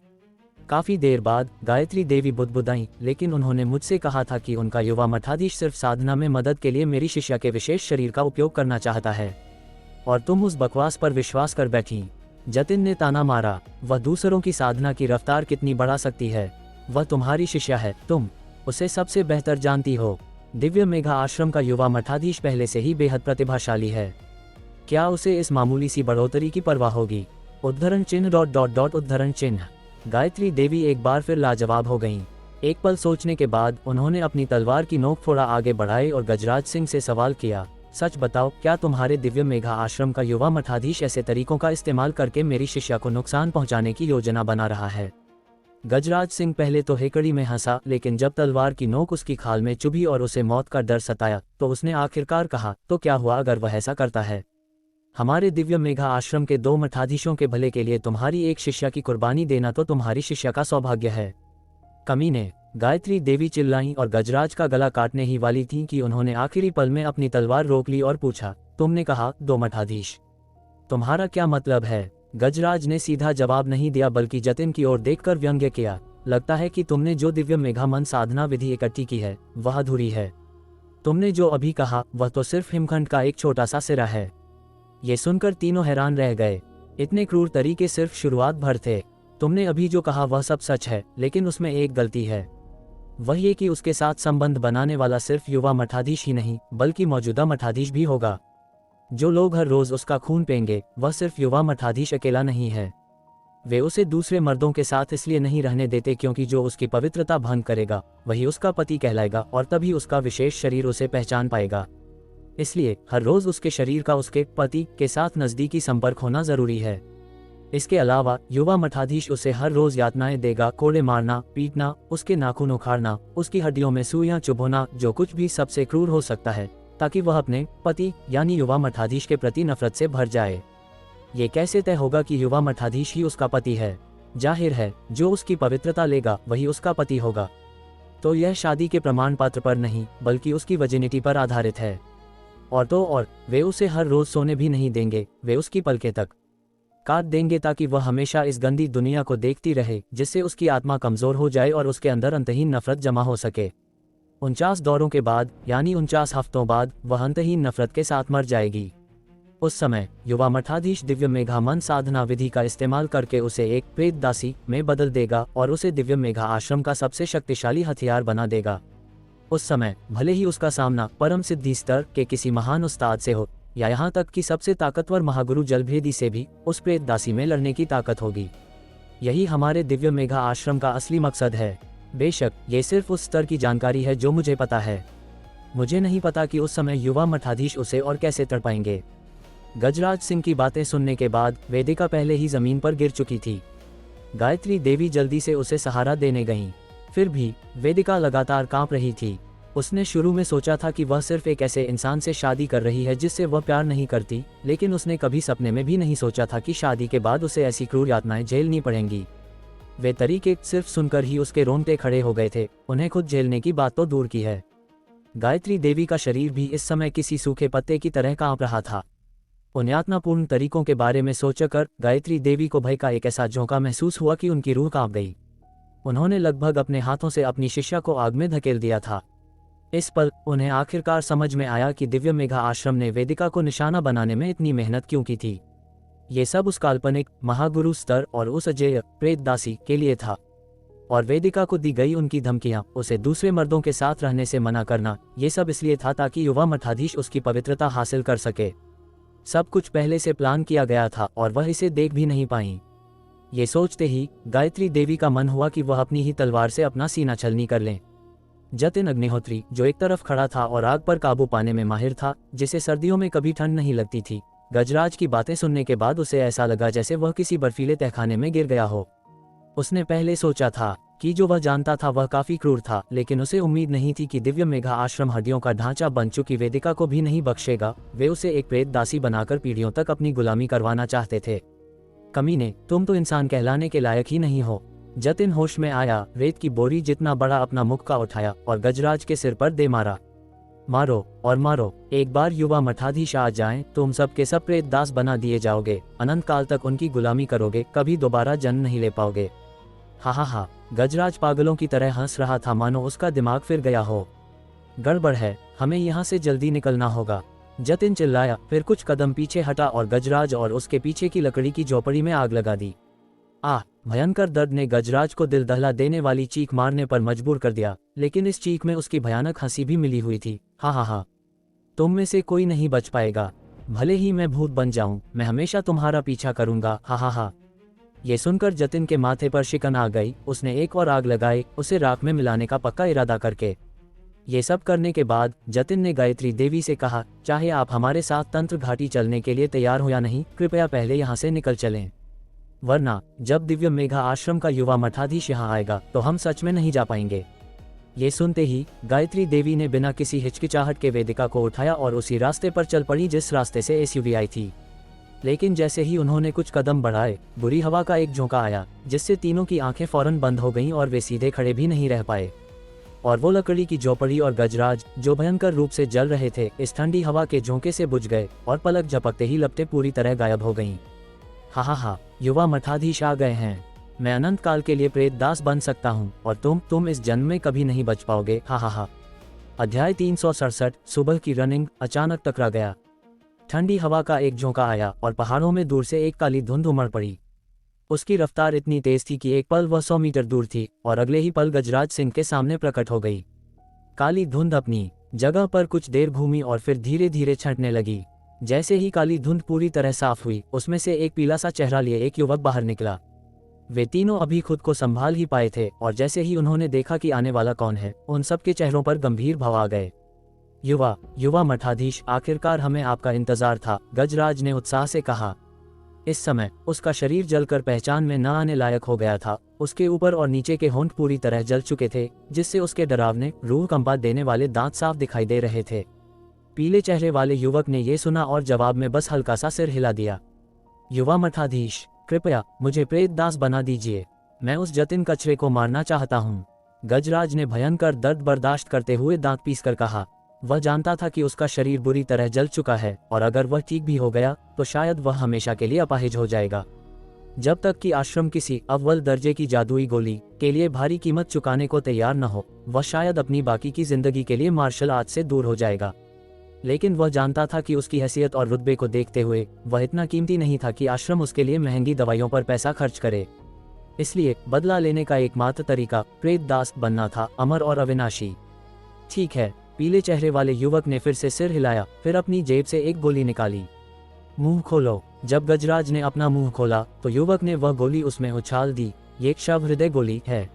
काफी देर बाद गायत्री देवी बुदबुदाईं, लेकिन उन्होंने मुझसे कहा था कि उनका युवा मठाधीश सिर्फ साधना में मदद के लिए मेरी शिष्या के विशेष शरीर का उपयोग करना चाहता है, और तुम उस बकवास पर विश्वास कर बैठी। जतिन ने ताना मारा, वह दूसरों की साधना की रफ्तार कितनी बढ़ा सकती है। वह तुम्हारी शिष्या है, तुम उसे सबसे बेहतर जानती हो। दिव्य मेघा आश्रम का युवा मठाधीश पहले से ही बेहद प्रतिभाशाली है। क्या उसे इस मामूली सी बढ़ोतरी की परवाह होगी? उद्धरण चिन्ह ... उद्धरण चिन्ह। गायत्री देवी एक बार फिर लाजवाब हो गईं। एक पल सोचने के बाद उन्होंने अपनी तलवार की नोक थोड़ा आगे बढ़ाई और गजराज सिंह से सवाल किया, सच बताओ, क्या तुम्हारे दिव्य मेघा आश्रम का युवा मठाधीश ऐसे तरीकों का इस्तेमाल करके मेरी शिष्या को नुकसान पहुंचाने की योजना बना रहा है? गजराज सिंह पहले तो हेकड़ी में हंसा, लेकिन जब तलवार की नोक उसकी खाल में चुभी और उसे मौत का डर सताया तो उसने आखिरकार कहा, तो क्या हुआ अगर वह ऐसा करता है? हमारे दिव्य मेघा आश्रम के 2 मठाधीशों के भले के लिए तुम्हारी एक शिष्या की कुर्बानी देना तो तुम्हारी शिष्या का सौभाग्य है। कमीने, गायत्री देवी चिल्लाईं और गजराज का गला काटने ही वाली थीं कि उन्होंने आखिरी पल में अपनी तलवार रोक ली और पूछा, तुमने कहा 2 मठाधीश, तुम्हारा क्या मतलब है? गजराज ने सीधा जवाब नहीं दिया बल्कि जतिन की ओर देखकर व्यंग्य किया, लगता है कि तुमने जो दिव्य मेघा मन साधना विधि इकट्ठी की है वह अधूरी है। तुमने जो अभी कहा वह तो सिर्फ हिमखंड का एक छोटा सा सिरा है। ये सुनकर तीनों हैरान रह गए। इतने क्रूर तरीके सिर्फ शुरुआत भर थे। तुमने अभी जो कहा वह सब सच है, लेकिन उसमें एक गलती है। वह ये कि उसके साथ संबंध बनाने वाला सिर्फ युवा मठाधीश ही नहीं बल्कि मौजूदा मठाधीश भी होगा। जो लोग हर रोज उसका खून पेंगे वह सिर्फ युवा मठाधीश अकेला नहीं है। वे उसे दूसरे मर्दों के साथ इसलिए नहीं रहने देते क्योंकि जो उसकी पवित्रता भंग करेगा वही उसका पति कहलाएगा और तभी उसका विशेष शरीर उसे पहचान पाएगा। इसलिए हर रोज उसके शरीर का उसके पति के साथ नजदीकी संपर्क होना जरूरी है। इसके अलावा युवा मठाधीश उसे हर रोज यातनाएं देगा, कोड़े मारना, पीटना, उसके नाखून उखाड़ना, उसकी हड्डियों में सुइयां चुभोना, जो कुछ भी सबसे क्रूर हो सकता है, ताकि वह अपने पति यानी युवा मठाधीश के प्रति नफरत से भर जाए। ये कैसे तय होगा कि युवा मठाधीश ही उसका पति है? जाहिर है जो उसकी पवित्रता लेगा वही उसका पति होगा। तो यह शादी के प्रमाण पत्र पर नहीं बल्कि उसकी वर्जिनिटी पर आधारित है। और तो और वे उसे हर रोज सोने भी नहीं देंगे, वे उसकी पलकें तक काट देंगे ताकि वह हमेशा इस गंदी दुनिया को देखती रहे, जिससे उसकी आत्मा कमजोर हो जाए और उसके अंदर अंतहीन नफरत जमा हो सके। 49 दौरों के बाद यानी 49 हफ्तों बाद वह अंतहीन नफरत के साथ मर जाएगी। उस समय युवा मठाधीश दिव्य मेघा मन साधना विधि का इस्तेमाल करके उसे एक प्रेत दासी में बदल देगा और उसे दिव्य मेघा आश्रम का सबसे शक्तिशाली हथियार बना देगा। उस समय भले ही उसका सामना परम सिद्धि स्तर के किसी महान उस्ताद से हो या यहाँ तक कि सबसे ताकतवर महागुरु जलभेदी से भी, उस प्रेत दासी में लड़ने की ताकत होगी। यही हमारे दिव्य मेघा आश्रम का असली मकसद है। बेशक ये सिर्फ उस स्तर की जानकारी है जो मुझे पता है। मुझे नहीं पता कि उस समय युवा मठाधीश उसे और कैसे तड़पाएंगे। गजराज सिंह की बातें सुनने के बाद वेदिका पहले ही जमीन पर गिर चुकी थी। गायत्री देवी जल्दी से उसे सहारा देने गईं। फिर भी वेदिका लगातार कांप रही थी। उसने शुरू में सोचा था कि वह सिर्फ एक ऐसे इंसान से शादी कर रही है जिससे वह प्यार नहीं करती, लेकिन उसने कभी सपने में भी नहीं सोचा था कि शादी के बाद उसे ऐसी क्रूर यातनाएं झेलनी पड़ेंगी। वे तरीके सिर्फ सुनकर ही उसके रोंगटे खड़े हो गए थे, उन्हें खुद झेलने की बात तो दूर की है। गायत्री देवी का शरीर भी इस समय किसी सूखे पत्ते की तरह कांप रहा था। उन यातनापूर्ण तरीकों के बारे में सोचकर गायत्री देवी को भय का एक ऐसा झोंका महसूस हुआ कि उनकी रूह कांप गई। उन्होंने लगभग अपने हाथों से अपनी शिष्या को आग में धकेल दिया था। इस पल उन्हें आखिरकार समझ में आया कि दिव्य मेघा आश्रम ने वेदिका को निशाना बनाने में इतनी मेहनत क्यों की थी। ये सब उस काल्पनिक महागुरु स्तर और उस अजेय प्रेत दासी के लिए था, और वेदिका को दी गई उनकी धमकियां, उसे दूसरे मर्दों के साथ रहने से मना करना, ये सब इसलिए था ताकि युवा मठाधीश उसकी पवित्रता हासिल कर सके। सब कुछ पहले से प्लान किया गया था और वह इसे देख भी नहीं पाई। ये सोचते ही गायत्री देवी का मन हुआ कि वह अपनी ही तलवार से अपना सीना छलनी कर लें। जतिन अग्निहोत्री, जो एक तरफ खड़ा था और आग पर काबू पाने में माहिर था, जिसे सर्दियों में कभी ठंड नहीं लगती थी, गजराज की बातें सुनने के बाद उसे ऐसा लगा जैसे वह किसी बर्फीले तहखाने में गिर गया हो। उसने पहले सोचा था कि जो वह जानता था वह काफी क्रूर था, लेकिन उसे उम्मीद नहीं थी कि दिव्य मेघा आश्रम हड्डियों का ढांचा बन चुकी वेदिका को भी नहीं बख्शेगा। वे उसे एक प्रेत दासी बनाकर पीढ़ियों तक अपनी गुलामी करवाना चाहते थे। कमीने, तुम तो इंसान कहलाने के लायक ही नहीं हो। जतिन होश में आया, रेत की बोरी जितना बड़ा अपना मुक्का उठाया और गजराज के सिर पर दे मारा। मारो और मारो, एक बार युवा मठाधीश आ जाएं, तुम सब के सब प्रेत दास बना दिए जाओगे, अनंत काल तक उनकी गुलामी करोगे, कभी दोबारा जन्म नहीं ले पाओगे। हा हा हा, गजराज पागलों की तरह हंस रहा था, मानो उसका दिमाग फिर गया हो। गड़बड़ है, हमें यहाँ से जल्दी निकलना होगा, जतिन चिल्लाया, फिर कुछ कदम पीछे हटा और गजराज और उसके पीछे की लकड़ी की झोपड़ी में आग लगा दी। भयंकर दर्द ने गजराज को दिल दहला देने वाली चीख मारने पर मजबूर कर दिया, लेकिन इस चीख में उसकी भयानक हंसी भी मिली हुई थी। हा हा हा, तुम में से कोई नहीं बच पाएगा, भले ही मैं भूत बन जाऊं, मैं हमेशा तुम्हारा पीछा करूंगा। हा हा हा। ये सुनकर जतिन के माथे पर शिकन आ गई। उसने एक और आग लगाई, उसे राख में मिलाने का पक्का इरादा करके। ये सब करने के बाद जतिन ने गायत्री देवी से कहा, चाहे आप हमारे साथ तंत्र घाटी चलने के लिए तैयार हो या नहीं, कृपया पहले यहाँ से निकल चलें, वरना जब दिव्य मेघा आश्रम का युवा मठाधीश यहाँ आएगा तो हम सच में नहीं जा पाएंगे। ये सुनते ही गायत्री देवी ने बिना किसी हिचकिचाहट के वेदिका को उठाया और उसी रास्ते पर चल पड़ी जिस रास्ते से एसयूवी आई थी। लेकिन जैसे ही उन्होंने कुछ कदम बढ़ाए, बुरी हवा का एक झोंका आया, जिससे तीनों की आंखें फौरन बंद हो गईं और वे सीधे खड़े भी नहीं रह पाए। और वो लकड़ी की झोपड़ी और गजराज, जो भयंकर रूप से जल रहे थे, इस ठंडी हवा के झोंके से बुझ गए और पलक झपकते ही लपटें पूरी तरह गायब हो गईं। हा हा हा, युवा मठाधीश आ गए हैं, मैं अनंत काल के लिए प्रेत दास बन सकता हूँ और तुम इस जन्म में कभी नहीं बच पाओगे। हा हा हा। अध्याय 367। सुबह की रनिंग अचानक टकरा गया। ठंडी हवा का एक झोंका आया और पहाड़ों में दूर से एक काली धुंध उमड़ पड़ी। उसकी रफ्तार इतनी तेज थी कि एक पल वह 100 मीटर दूर थी और अगले ही पल गजराज सिंह के सामने प्रकट हो गई। काली धुंध अपनी जगह पर कुछ देर घूमी और फिर धीरे धीरे छंटने लगी। जैसे ही काली धुंध पूरी तरह साफ हुई, उसमें से एक पीला सा चेहरा लिए एक युवक बाहर निकला। वे तीनों अभी खुद को संभाल ही पाए थे और जैसे ही उन्होंने देखा कि आने वाला कौन है, उन सबके चेहरों पर गंभीर भाव आ गए। युवा मठाधीश, आखिरकार हमें आपका इंतजार था, गजराज ने उत्साह से कहा। इस समय उसका शरीर जलकर पहचान में न आने लायक हो गया था। उसके ऊपर और नीचे के होंठ पूरी तरह जल चुके थे, जिससे उसके डरावने, रूह कंपा देने वाले दांत साफ दिखाई दे रहे थे। पीले चेहरे वाले युवक ने ये सुना और जवाब में बस हल्का सा सिर हिला दिया। युवा मठाधीश, कृपया मुझे प्रेत दास बना दीजिए, मैं उस जतिन कचरे को मारना चाहता हूँ, गजराज ने भयंकर दर्द बर्दाश्त करते हुए दांत पीसकर कहा। वह जानता था कि उसका शरीर बुरी तरह जल चुका है और अगर वह ठीक भी हो गया तो शायद वह हमेशा के लिए अपाहिज हो जाएगा। जब तक कि आश्रम किसी अव्वल दर्जे की जादुई गोली के लिए भारी कीमत चुकाने को तैयार न हो, वह शायद अपनी बाकी की जिंदगी के लिए मार्शल आर्ट से दूर हो जाएगा। लेकिन वह जानता था कि उसकी हैसियत और रुतबे को देखते हुए वह इतना कीमती नहीं था कि आश्रम उसके लिए महंगी दवाइयों पर पैसा खर्च करे। इसलिए बदला लेने का एकमात्र तरीका प्रेत दास बनना था, अमर और अविनाशी। ठीक है, पीले चेहरे वाले युवक ने फिर से सिर हिलाया, फिर अपनी जेब से एक गोली निकाली। मुंह खोलो। जब गजराज ने अपना मुंह खोला तो युवक ने वह गोली उसमें उछाल दी। ये एक शव हृदय गोली है,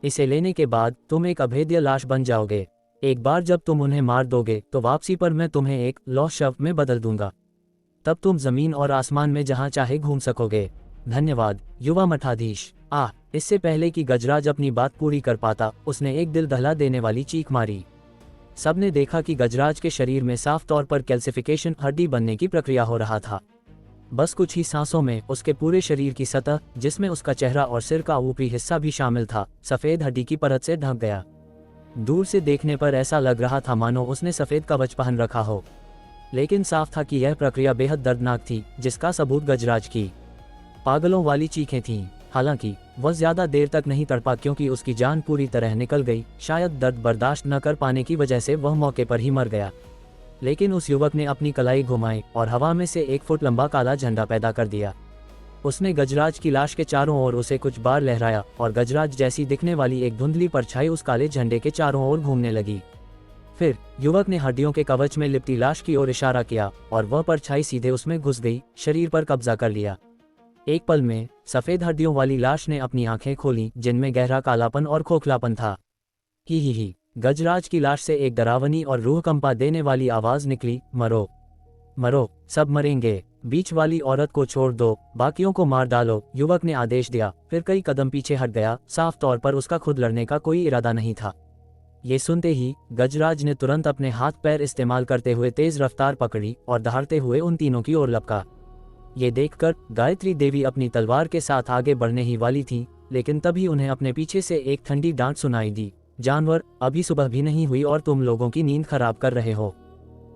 इसे लेने के बाद तुम एक अभेद्य लाश बन जाओगे। एक बार जब तुम उन्हें मार दोगे तो वापसी पर मैं तुम्हें एक लौह शव में बदल दूंगा, तब तुम जमीन और आसमान में जहां चाहे घूम सकोगे। धन्यवाद युवा मठाधीश। इससे पहले कि गजराज अपनी बात पूरी कर पाता, उसने एक दिल दहला देने वाली चीख मारी। सबने देखा कि गजराज के शरीर में साफ तौर पर कैल्सिफिकेशन, हड्डी बनने की प्रक्रिया हो रहा था। बस कुछ ही सांसों में उसके पूरे शरीर की सतह, जिसमें उसका चेहरा और सिर का ऊपरी हिस्सा भी शामिल था, सफेद हड्डी की परत से ढक गया। दूर से देखने पर ऐसा लग रहा था मानो उसने सफेद कवच पहन रखा हो, लेकिन साफ था कि यह प्रक्रिया बेहद दर्दनाक थी, जिसका सबूत गजराज की पागलों वाली चीखें थीं। हालांकि वह ज्यादा देर तक नहीं तड़पा, क्योंकि उसकी जान पूरी तरह निकल गई। शायद दर्द बर्दाश्त न कर पाने की वजह से वह मौके पर ही मर गया। लेकिन उस युवक ने अपनी कलाई घुमाई और हवा में से 1 फुट लंबा काला झंडा पैदा कर दिया। उसने गजराज की लाश के चारों ओर उसे कुछ बार लहराया और गजराज जैसी दिखने वाली एक धुंधली परछाई उस काले झंडे के चारों ओर घूमने लगी। फिर युवक ने हड्डियों के कवच में लिपटी लाश की ओर इशारा किया और वह परछाई सीधे उसमें घुस गई, शरीर पर कब्जा कर लिया। एक पल में सफेद हड्डियों वाली लाश ने अपनी आंखें खोलीं, जिनमें गहरा कालापन और खोखलापन था। ही गजराज की लाश से एक डरावनी और रूह कंपा देने वाली आवाज निकली, मरो मरो, सब मरेंगे। बीच वाली औरत को छोड़ दो, बाकियों को मार डालो, युवक ने आदेश दिया। फिर कई कदम पीछे हट गया। साफ तौर पर उसका खुद लड़ने का कोई इरादा नहीं था। ये सुनते ही गजराज ने तुरंत अपने हाथ पैर इस्तेमाल करते हुए तेज रफ्तार पकड़ी और दहाड़ते हुए उन तीनों की ओर लपका। ये देखकर गायत्री देवी अपनी तलवार के साथ आगे बढ़ने ही वाली थी, लेकिन तभी उन्हें अपने पीछे से एक ठंडी डांट सुनाई दी। जानवर, अभी सुबह भी नहीं हुई और तुम लोगों की नींद खराब कर रहे हो।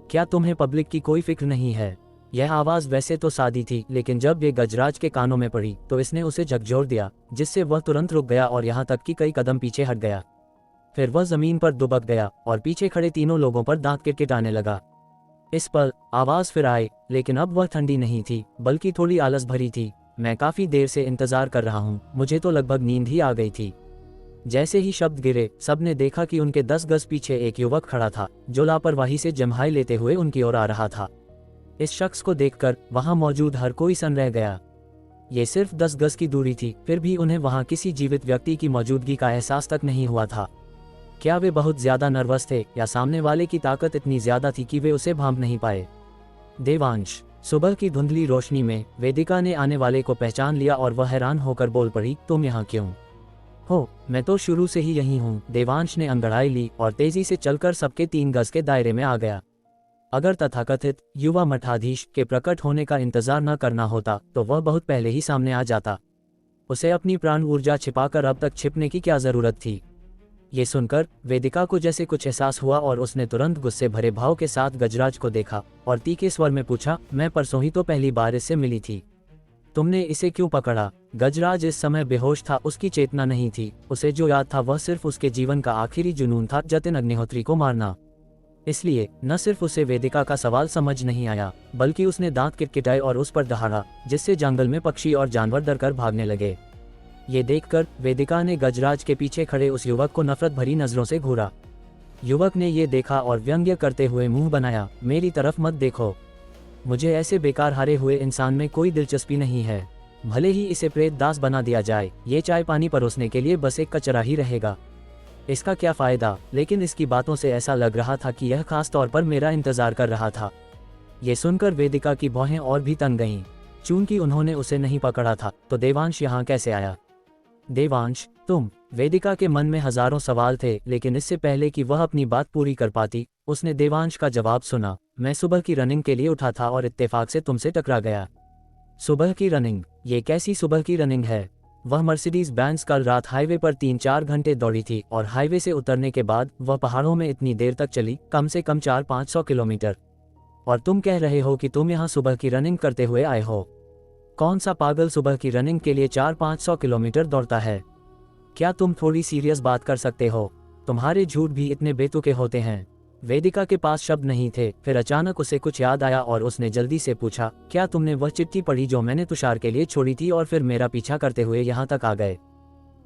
क्या तुम्हें पब्लिक की कोई फिक्र नहीं है? यह आवाज वैसे तो सादी थी, लेकिन जब ये गजराज के कानों में पड़ी तो इसने उसे झकझोर दिया, जिससे वह तुरंत रुक गया और यहाँ तक कि कई कदम पीछे हट गया। फिर वह जमीन पर दुबक गया और पीछे खड़े तीनों लोगों पर दांत किटकिटाने लगा। इस पर आवाज फिर आई, लेकिन अब वह ठंडी नहीं थी, बल्कि थोड़ी आलस भरी थी। मैं काफी देर से इंतजार कर रहा हूँ, मुझे तो लगभग नींद ही आ गई थी। जैसे ही शब्द गिरे, सबने देखा कि उनके 10 गज पीछे एक युवक खड़ा था, जो लापरवाही से जम्हाई लेते हुए उनकी ओर आ रहा था। इस शख्स को देखकर वहां मौजूद हर कोई सन रह गया। ये सिर्फ 10 गज की दूरी थी, फिर भी उन्हें वहां किसी जीवित व्यक्ति की मौजूदगी का एहसास तक नहीं हुआ था। क्या वे बहुत ज्यादा नर्वस थे, या सामने वाले की ताकत इतनी ज्यादा थी कि वे उसे भांप नहीं पाए? देवांश। सुबह की धुंधली रोशनी में वेदिका ने आने वाले को पहचान लिया और वह हैरान होकर बोल पड़ी, तुम यहाँ क्यों हो? मैं तो शुरू से ही यहीं हूँ। देवांश ने अंगड़ाई ली और तेजी से चलकर सबके 3 गज के दायरे में आ गया। अगर तथाकथित युवा मठाधीश के प्रकट होने का इंतजार न करना होता तो वह बहुत पहले ही सामने आ जाता। उसे अपनी प्राण ऊर्जा छिपाकर अब तक छिपने की क्या जरूरत थी? ये सुनकर वेदिका को जैसे कुछ एहसास हुआ और उसने तुरंत गुस्से भरे भाव के साथ गजराज को देखा और तीखे स्वर में पूछा, मैं परसों ही तो पहली बार इससे मिली थी, तुमने इसे क्यों पकड़ा? गजराज इस समय बेहोश था, उसकी चेतना नहीं थी। उसे जो याद था वह सिर्फ उसके जीवन का आखिरी जुनून था, जतिन अग्निहोत्री को मारना। इसलिए न सिर्फ उसे वेदिका का सवाल समझ नहीं आया, बल्कि उसने दांत किटकिटाए और उस पर दहाड़ा, जिससे जंगल में पक्षी और जानवर डरकर भागने लगे। ये देखकर वेदिका ने गजराज के पीछे खड़े उस युवक को नफरत भरी नजरों से घूरा। युवक ने ये देखा और व्यंग्य करते हुए मुंह बनाया, मेरी तरफ मत देखो, मुझे ऐसे बेकार हारे हुए इंसान में कोई दिलचस्पी नहीं है। भले ही इसे प्रेत दास बना दिया जाए, ये चाय पानी परोसने के लिए बस एक कचरा ही रहेगा। इसका क्या फायदा? लेकिन इसकी बातों से ऐसा लग रहा था कि यह खास तौर पर मेरा इंतजार कर रहा था। ये सुनकर वेदिका की भौहें और भी तन गईं। चूंकि उन्होंने उसे नहीं पकड़ा था, तो देवांश यहाँ कैसे आया? देवांश, तुम? वेदिका के मन में हजारों सवाल थे, लेकिन इससे पहले कि वह अपनी बात पूरी कर पाती, उसने देवांश का जवाब सुना। मैं सुबह की रनिंग के लिए उठा था और इत्तेफाक से तुमसे टकरा गया। सुबह की रनिंग? ये कैसी सुबह की रनिंग है? वह मर्सिडीज बेंज कल रात हाईवे पर 3-4 घंटे दौड़ी थी और हाईवे से उतरने के बाद वह पहाड़ों में इतनी देर तक चली, कम से कम 400-500 किलोमीटर। और तुम कह रहे हो कि तुम यहाँ सुबह की रनिंग करते हुए आए हो? कौन सा पागल सुबह की रनिंग के लिए 400-500 किलोमीटर दौड़ता है? क्या तुम थोड़ी सीरियस बात कर सकते हो? तुम्हारे झूठ भी इतने बेतुके होते हैं। वेदिका के पास शब्द नहीं थे। फिर अचानक उसे कुछ याद आया और उसने जल्दी से पूछा, क्या तुमने वह चिट्ठी पढ़ी जो मैंने तुषार के लिए छोड़ी थी और फिर मेरा पीछा करते हुए यहाँ तक आ गए?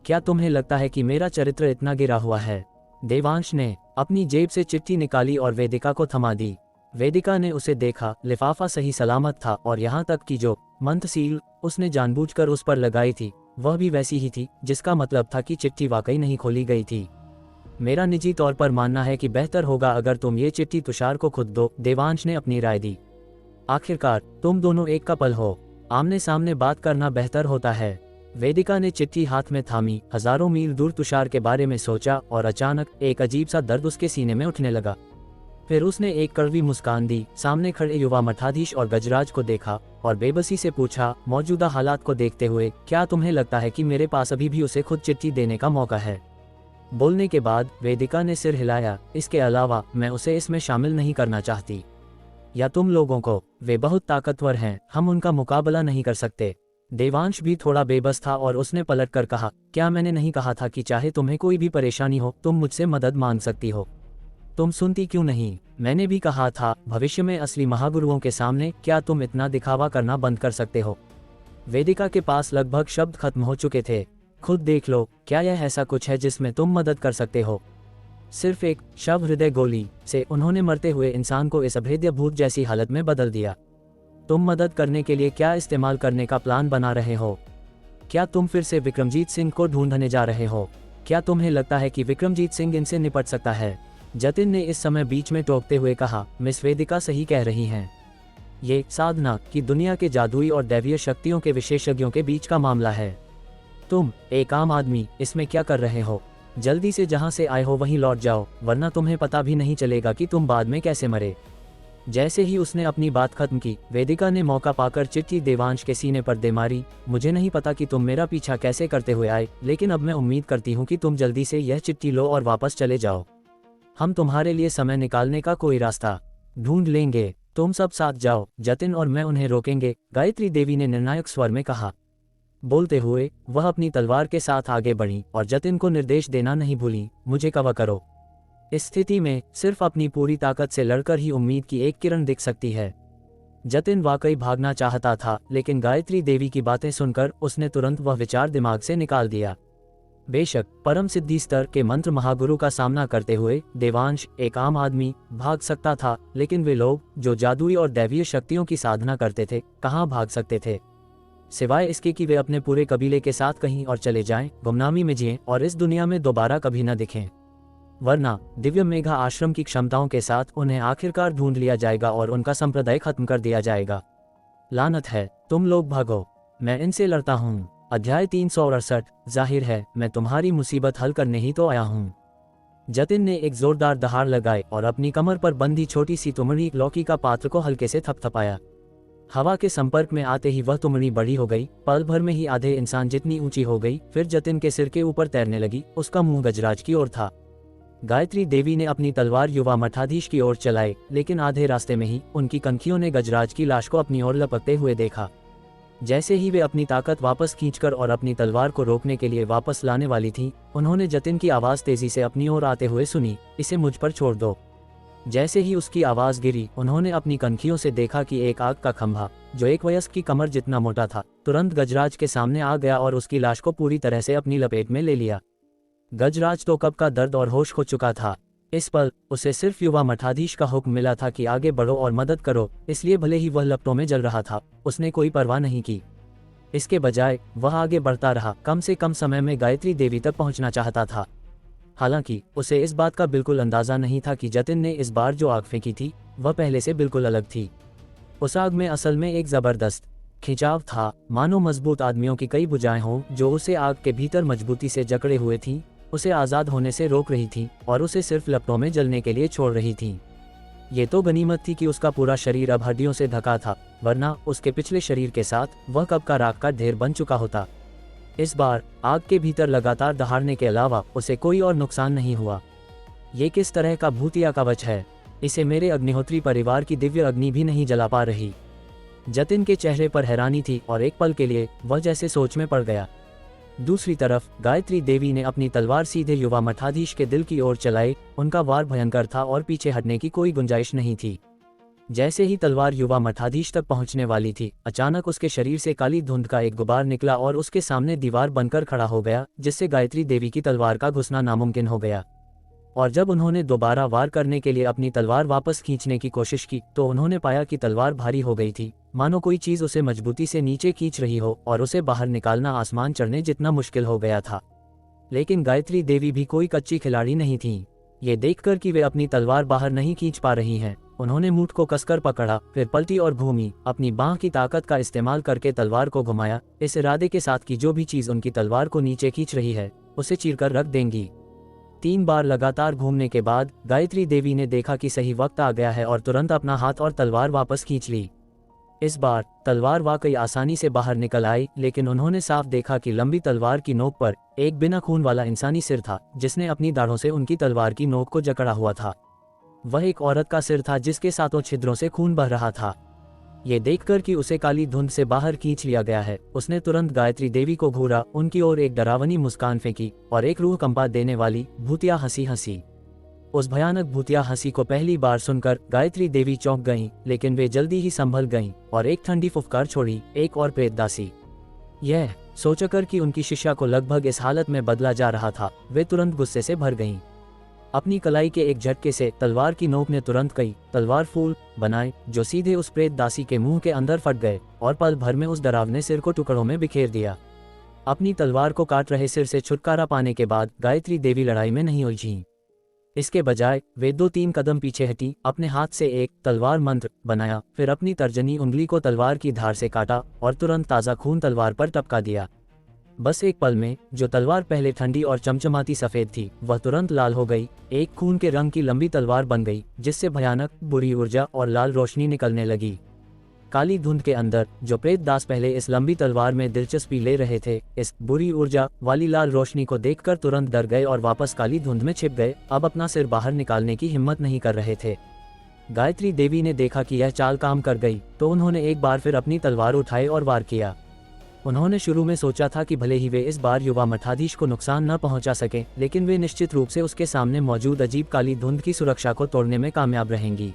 क्या तुम्हें लगता है कि मेरा चरित्र इतना गिरा हुआ है? देवांश ने अपनी जेब से चिट्ठी निकाली और वेदिका को थमा दी। वेदिका ने उसे देखा, लिफाफा सही सलामत था और यहाँ तक कि जो मंथसील उसने जानबूझकर उस पर लगाई थी वह भी वैसी ही थी, जिसका मतलब था कि चिट्ठी वाकई नहीं खोली गई थी। मेरा निजी तौर पर मानना है कि बेहतर होगा अगर तुम ये चिट्ठी तुषार को खुद दो, देवांश ने अपनी राय दी। आखिरकार तुम दोनों एक कपल हो, आमने सामने बात करना बेहतर होता है। वेदिका ने चिट्ठी हाथ में थामी, हजारों मील दूर तुषार के बारे में सोचा और अचानक एक अजीब सा दर्द उसके सीने में उठने लगा। फिर उसने एक कड़वी मुस्कान दी, सामने खड़े युवा मठाधीश और गजराज को देखा और बेबसी से पूछा, मौजूदा हालात को देखते हुए क्या तुम्हें लगता है कि मेरे पास अभी भी उसे खुद चिट्ठी देने का मौका है? बोलने के बाद वेदिका ने सिर हिलाया, इसके अलावा मैं उसे इसमें शामिल नहीं करना चाहती। या तुम लोगों को, वे बहुत ताकतवर हैं, हम उनका मुकाबला नहीं कर सकते। देवांश भी थोड़ा बेबस था और उसने पलट कर कहा, क्या मैंने नहीं कहा था कि चाहे तुम्हें कोई भी परेशानी हो तुम मुझसे मदद मांग सकती हो? तुम सुनती क्यों नहीं? मैंने भी कहा था, भविष्य में असली महागुरुओं के सामने क्या तुम इतना दिखावा करना बंद कर सकते हो? वेदिका के पास लगभग शब्द खत्म हो चुके थे। खुद देख लो, क्या यह ऐसा कुछ है जिसमें तुम मदद कर सकते हो? सिर्फ एक शव हृदय गोली से उन्होंने मरते हुए इंसान को इस अभेद्य भूत जैसी हालत में बदल दिया। तुम मदद करने के लिए क्या इस्तेमाल करने का प्लान बना रहे हो? क्या तुम फिर से विक्रमजीत सिंह को ढूंढने जा रहे हो? क्या तुम्हें लगता है कि विक्रमजीत सिंह इनसे निपट सकता है? जतिन ने इस समय बीच में टोकते हुए कहा, मिस वेदिका सही कह रही हैं। ये साधना की दुनिया के जादुई और दैवीय शक्तियों के विशेषज्ञों के बीच का मामला है। तुम एक आम आदमी इसमें क्या कर रहे हो? जल्दी से जहां से आए हो वहीं लौट जाओ, वरना तुम्हें पता भी नहीं चलेगा कि तुम बाद में कैसे मरे। जैसे ही उसने अपनी बात खत्म की, वेदिका ने मौका पाकर चिट्ठी देवांश के सीने पर दे मारी। मुझे नहीं पता कि तुम मेरा पीछा कैसे करते हुए आए, लेकिन अब मैं उम्मीद करती हूँ कि तुम जल्दी से यह चिट्ठी लो और वापस चले जाओ। हम तुम्हारे लिए समय निकालने का कोई रास्ता ढूंढ लेंगे। तुम सब साथ जाओ, जतिन और मैं उन्हें रोकेंगे, गायत्री देवी ने निर्णायक स्वर में कहा। बोलते हुए वह अपनी तलवार के साथ आगे बढ़ी और जतिन को निर्देश देना नहीं भूली, मुझे कवर करो। इस स्थिति में सिर्फ अपनी पूरी ताकत से लड़कर ही उम्मीद की एक किरण दिख सकती है। जतिन वाकई भागना चाहता था, लेकिन गायत्री देवी की बातें सुनकर उसने तुरंत वह विचार दिमाग से निकाल दिया। बेशक परम सिद्धि स्तर के मंत्र महागुरु का सामना करते हुए देवांश एक आम आदमी भाग सकता था, लेकिन वे लोग जो जादुई और दैवीय शक्तियों की साधना करते थे कहाँ भाग सकते थे, सिवाय इसके कि वे अपने पूरे कबीले के साथ कहीं और चले जाएं, गुमनामी में जिएं और इस दुनिया में दोबारा कभी न दिखें। वरना दिव्य मेघा आश्रम की क्षमताओं के साथ उन्हें आखिरकार ढूंढ लिया जाएगा और उनका संप्रदाय खत्म कर दिया जाएगा। लानत है, तुम लोग भागो, मैं इनसे लड़ता हूँ। अध्याय 368। जाहिर है मैं तुम्हारी मुसीबत हल करने ही तो आया हूँ। जतिन ने एक जोरदार दहाड़ लगाई और अपनी कमर पर बंधी छोटी सी तुमड़ी लौकी का पात्र को हल्के से थपथपाया। हवा के संपर्क में आते ही वह तुमड़ी बड़ी हो गई, पल भर में ही आधे इंसान जितनी ऊंची हो गई, फिर जतिन के सिर के ऊपर तैरने लगी। उसका मुंह गजराज की ओर था। गायत्री देवी ने अपनी तलवार युवा मठाधीश की ओर चलाई, लेकिन आधे रास्ते में ही उनकी कनखियों ने गजराज की लाश को अपनी ओर लपकते हुए देखा। जैसे ही वे अपनी ताकत वापस खींचकर और अपनी तलवार को रोकने के लिए वापस लाने वाली थी, उन्होंने जतिन की आवाज तेजी से अपनी ओर आते हुए सुनी, इसे मुझ पर छोड़ दो। जैसे ही उसकी आवाज गिरी, उन्होंने अपनी कनखियों से देखा कि एक आग का खंभा जो एक वयस्क की कमर जितना मोटा था, तुरंत गजराज के सामने आ गया और उसकी लाश को पूरी तरह से अपनी लपेट में ले लिया। गजराज तो कब का दर्द और होश खो चुका था। इस पल उसे सिर्फ युवा मठाधीश का हुक्म मिला था कि आगे बढ़ो और मदद करो, इसलिए भले ही वह लपटों में जल रहा था, उसने कोई परवाह नहीं की। इसके बजाय वह आगे बढ़ता रहा, कम से कम समय में गायत्री देवी तक पहुंचना चाहता था। हालांकि उसे इस बात का बिल्कुल अंदाजा नहीं था कि जतिन ने इस बार जो आग फेंकी थी वह पहले से बिल्कुल अलग थी। उस आग में असल में एक जबरदस्त खिंचाव था, मानो मजबूत आदमियों की कई भुजाएं हों जो उसे आग के भीतर मजबूती से जकड़े हुए थीं, उसे आज़ाद होने से रोक रही थीं और उसे सिर्फ लपटों में जलने के लिए छोड़ रही थीं। ये तो गनीमत थी कि उसका पूरा शरीर अब हड्डियों से ढका था, वरना उसके पिछले शरीर के साथ वह कब का राख का ढेर बन चुका होता। इस बार आग के भीतर लगातार दहाड़ने के अलावा उसे कोई और नुकसान नहीं हुआ। ये किस तरह का भूतिया कवच है? इसे मेरे अग्निहोत्री परिवार की दिव्य अग्नि भी नहीं जला पा रही। जतिन के चेहरे पर हैरानी थी और एक पल के लिए वह जैसे सोच में पड़ गया। दूसरी तरफ गायत्री देवी ने अपनी तलवार सीधे युवा मठाधीश के दिल की ओर चलाई। उनका वार भयंकर था और पीछे हटने की कोई गुंजाइश नहीं थी। जैसे ही तलवार युवा मठाधीश तक पहुंचने वाली थी, अचानक उसके शरीर से काली धुंध का एक गुबार निकला और उसके सामने दीवार बनकर खड़ा हो गया, जिससे गायत्री देवी की तलवार का घुसना नामुमकिन हो गया। और जब उन्होंने दोबारा वार करने के लिए अपनी तलवार वापस खींचने की कोशिश की, तो उन्होंने पाया कि तलवार भारी हो गई थी, मानो कोई चीज उसे मजबूती से नीचे खींच रही हो और उसे बाहर निकालना आसमान चढ़ने जितना मुश्किल हो गया था। लेकिन गायत्री देवी भी कोई कच्ची खिलाड़ी नहीं थी। ये देखकर कि वे अपनी तलवार बाहर नहीं खींच पा रही हैं, उन्होंने मूठ को कसकर पकड़ा, फिर पलटी और घूमी, अपनी बांह की ताकत का इस्तेमाल करके तलवार को घुमाया, इस इरादे के साथ कि जो भी चीज उनकी तलवार को नीचे खींच रही है उसे चीरकर रख देंगी। 3 बार लगातार घूमने के बाद गायत्री देवी ने देखा कि सही वक्त आ गया है और तुरंत अपना हाथ और तलवार वापस खींच ली। इस बार तलवार वाकई आसानी से बाहर निकल आई, लेकिन उन्होंने साफ देखा कि लंबी तलवार की नोक पर एक बिना खून वाला इंसानी सिर था, जिसने अपनी दाढ़ों से उनकी तलवार की नोक को जकड़ा हुआ था। वह एक औरत का सिर था जिसके 7 छिद्रों से खून बह रहा था। ये देखकर कि उसे काली धुंध से बाहर खींच लिया गया है, उसने तुरंत गायत्री देवी को घूरा, उनकी ओर एक डरावनी मुस्कान फेंकी और एक रूह कंपा देने वाली भूतिया हंसी हंसी। उस भयानक भूतिया हंसी को पहली बार सुनकर गायत्री देवी चौंक गईं, लेकिन वे जल्दी ही संभल गईं और एक ठंडी फुफकार छोड़ी, एक और प्रेत दासी। यह सोचकर कि उनकी शिष्या को लगभग इस हालत में बदला जा रहा था, वे तुरंत गुस्से से भर गईं। अपनी कलाई के एक झटके से तलवार की नोक ने तुरंत कई तलवार फूल बनाए जो सीधे उस प्रेत दासी के मुंह के अंदर फट गए और पल भर में उस डरावने सिर को टुकड़ों में बिखेर दिया। अपनी तलवार को काट रहे सिर से छुटकारा पाने के बाद गायत्री देवी लड़ाई में नहीं उलझीं। इसके बजाय वे 2-3 कदम पीछे हटी, अपने हाथ से एक तलवार मंत्र बनाया, फिर अपनी तर्जनी उंगली को तलवार की धार से काटा और तुरंत ताज़ा खून तलवार पर टपका दिया। बस एक पल में जो तलवार पहले ठंडी और चमचमाती सफेद थी, वह तुरंत लाल हो गई, एक खून के रंग की लंबी तलवार बन गई, जिससे भयानक बुरी ऊर्जा और लाल रोशनी निकलने लगी। काली धुंध के अंदर जो प्रेत दास पहले इस लंबी तलवार में दिलचस्पी ले रहे थे, इस बुरी ऊर्जा वाली लाल रोशनी को देखकर तुरंत डर गए और वापस काली धुंध में छिप गए, अब अपना सिर बाहर निकालने की हिम्मत नहीं कर रहे थे। गायत्री देवी ने देखा कि यह चाल काम कर गई, तो उन्होंने एक बार फिर अपनी तलवार उठाई और वार किया। उन्होंने शुरू में सोचा था कि भले ही वे इस बार युवा मठाधीश को नुकसान न पहुंचा सके, लेकिन वे निश्चित रूप से उसके सामने मौजूद अजीब काली धुंध की सुरक्षा को तोड़ने में कामयाब रहेंगी।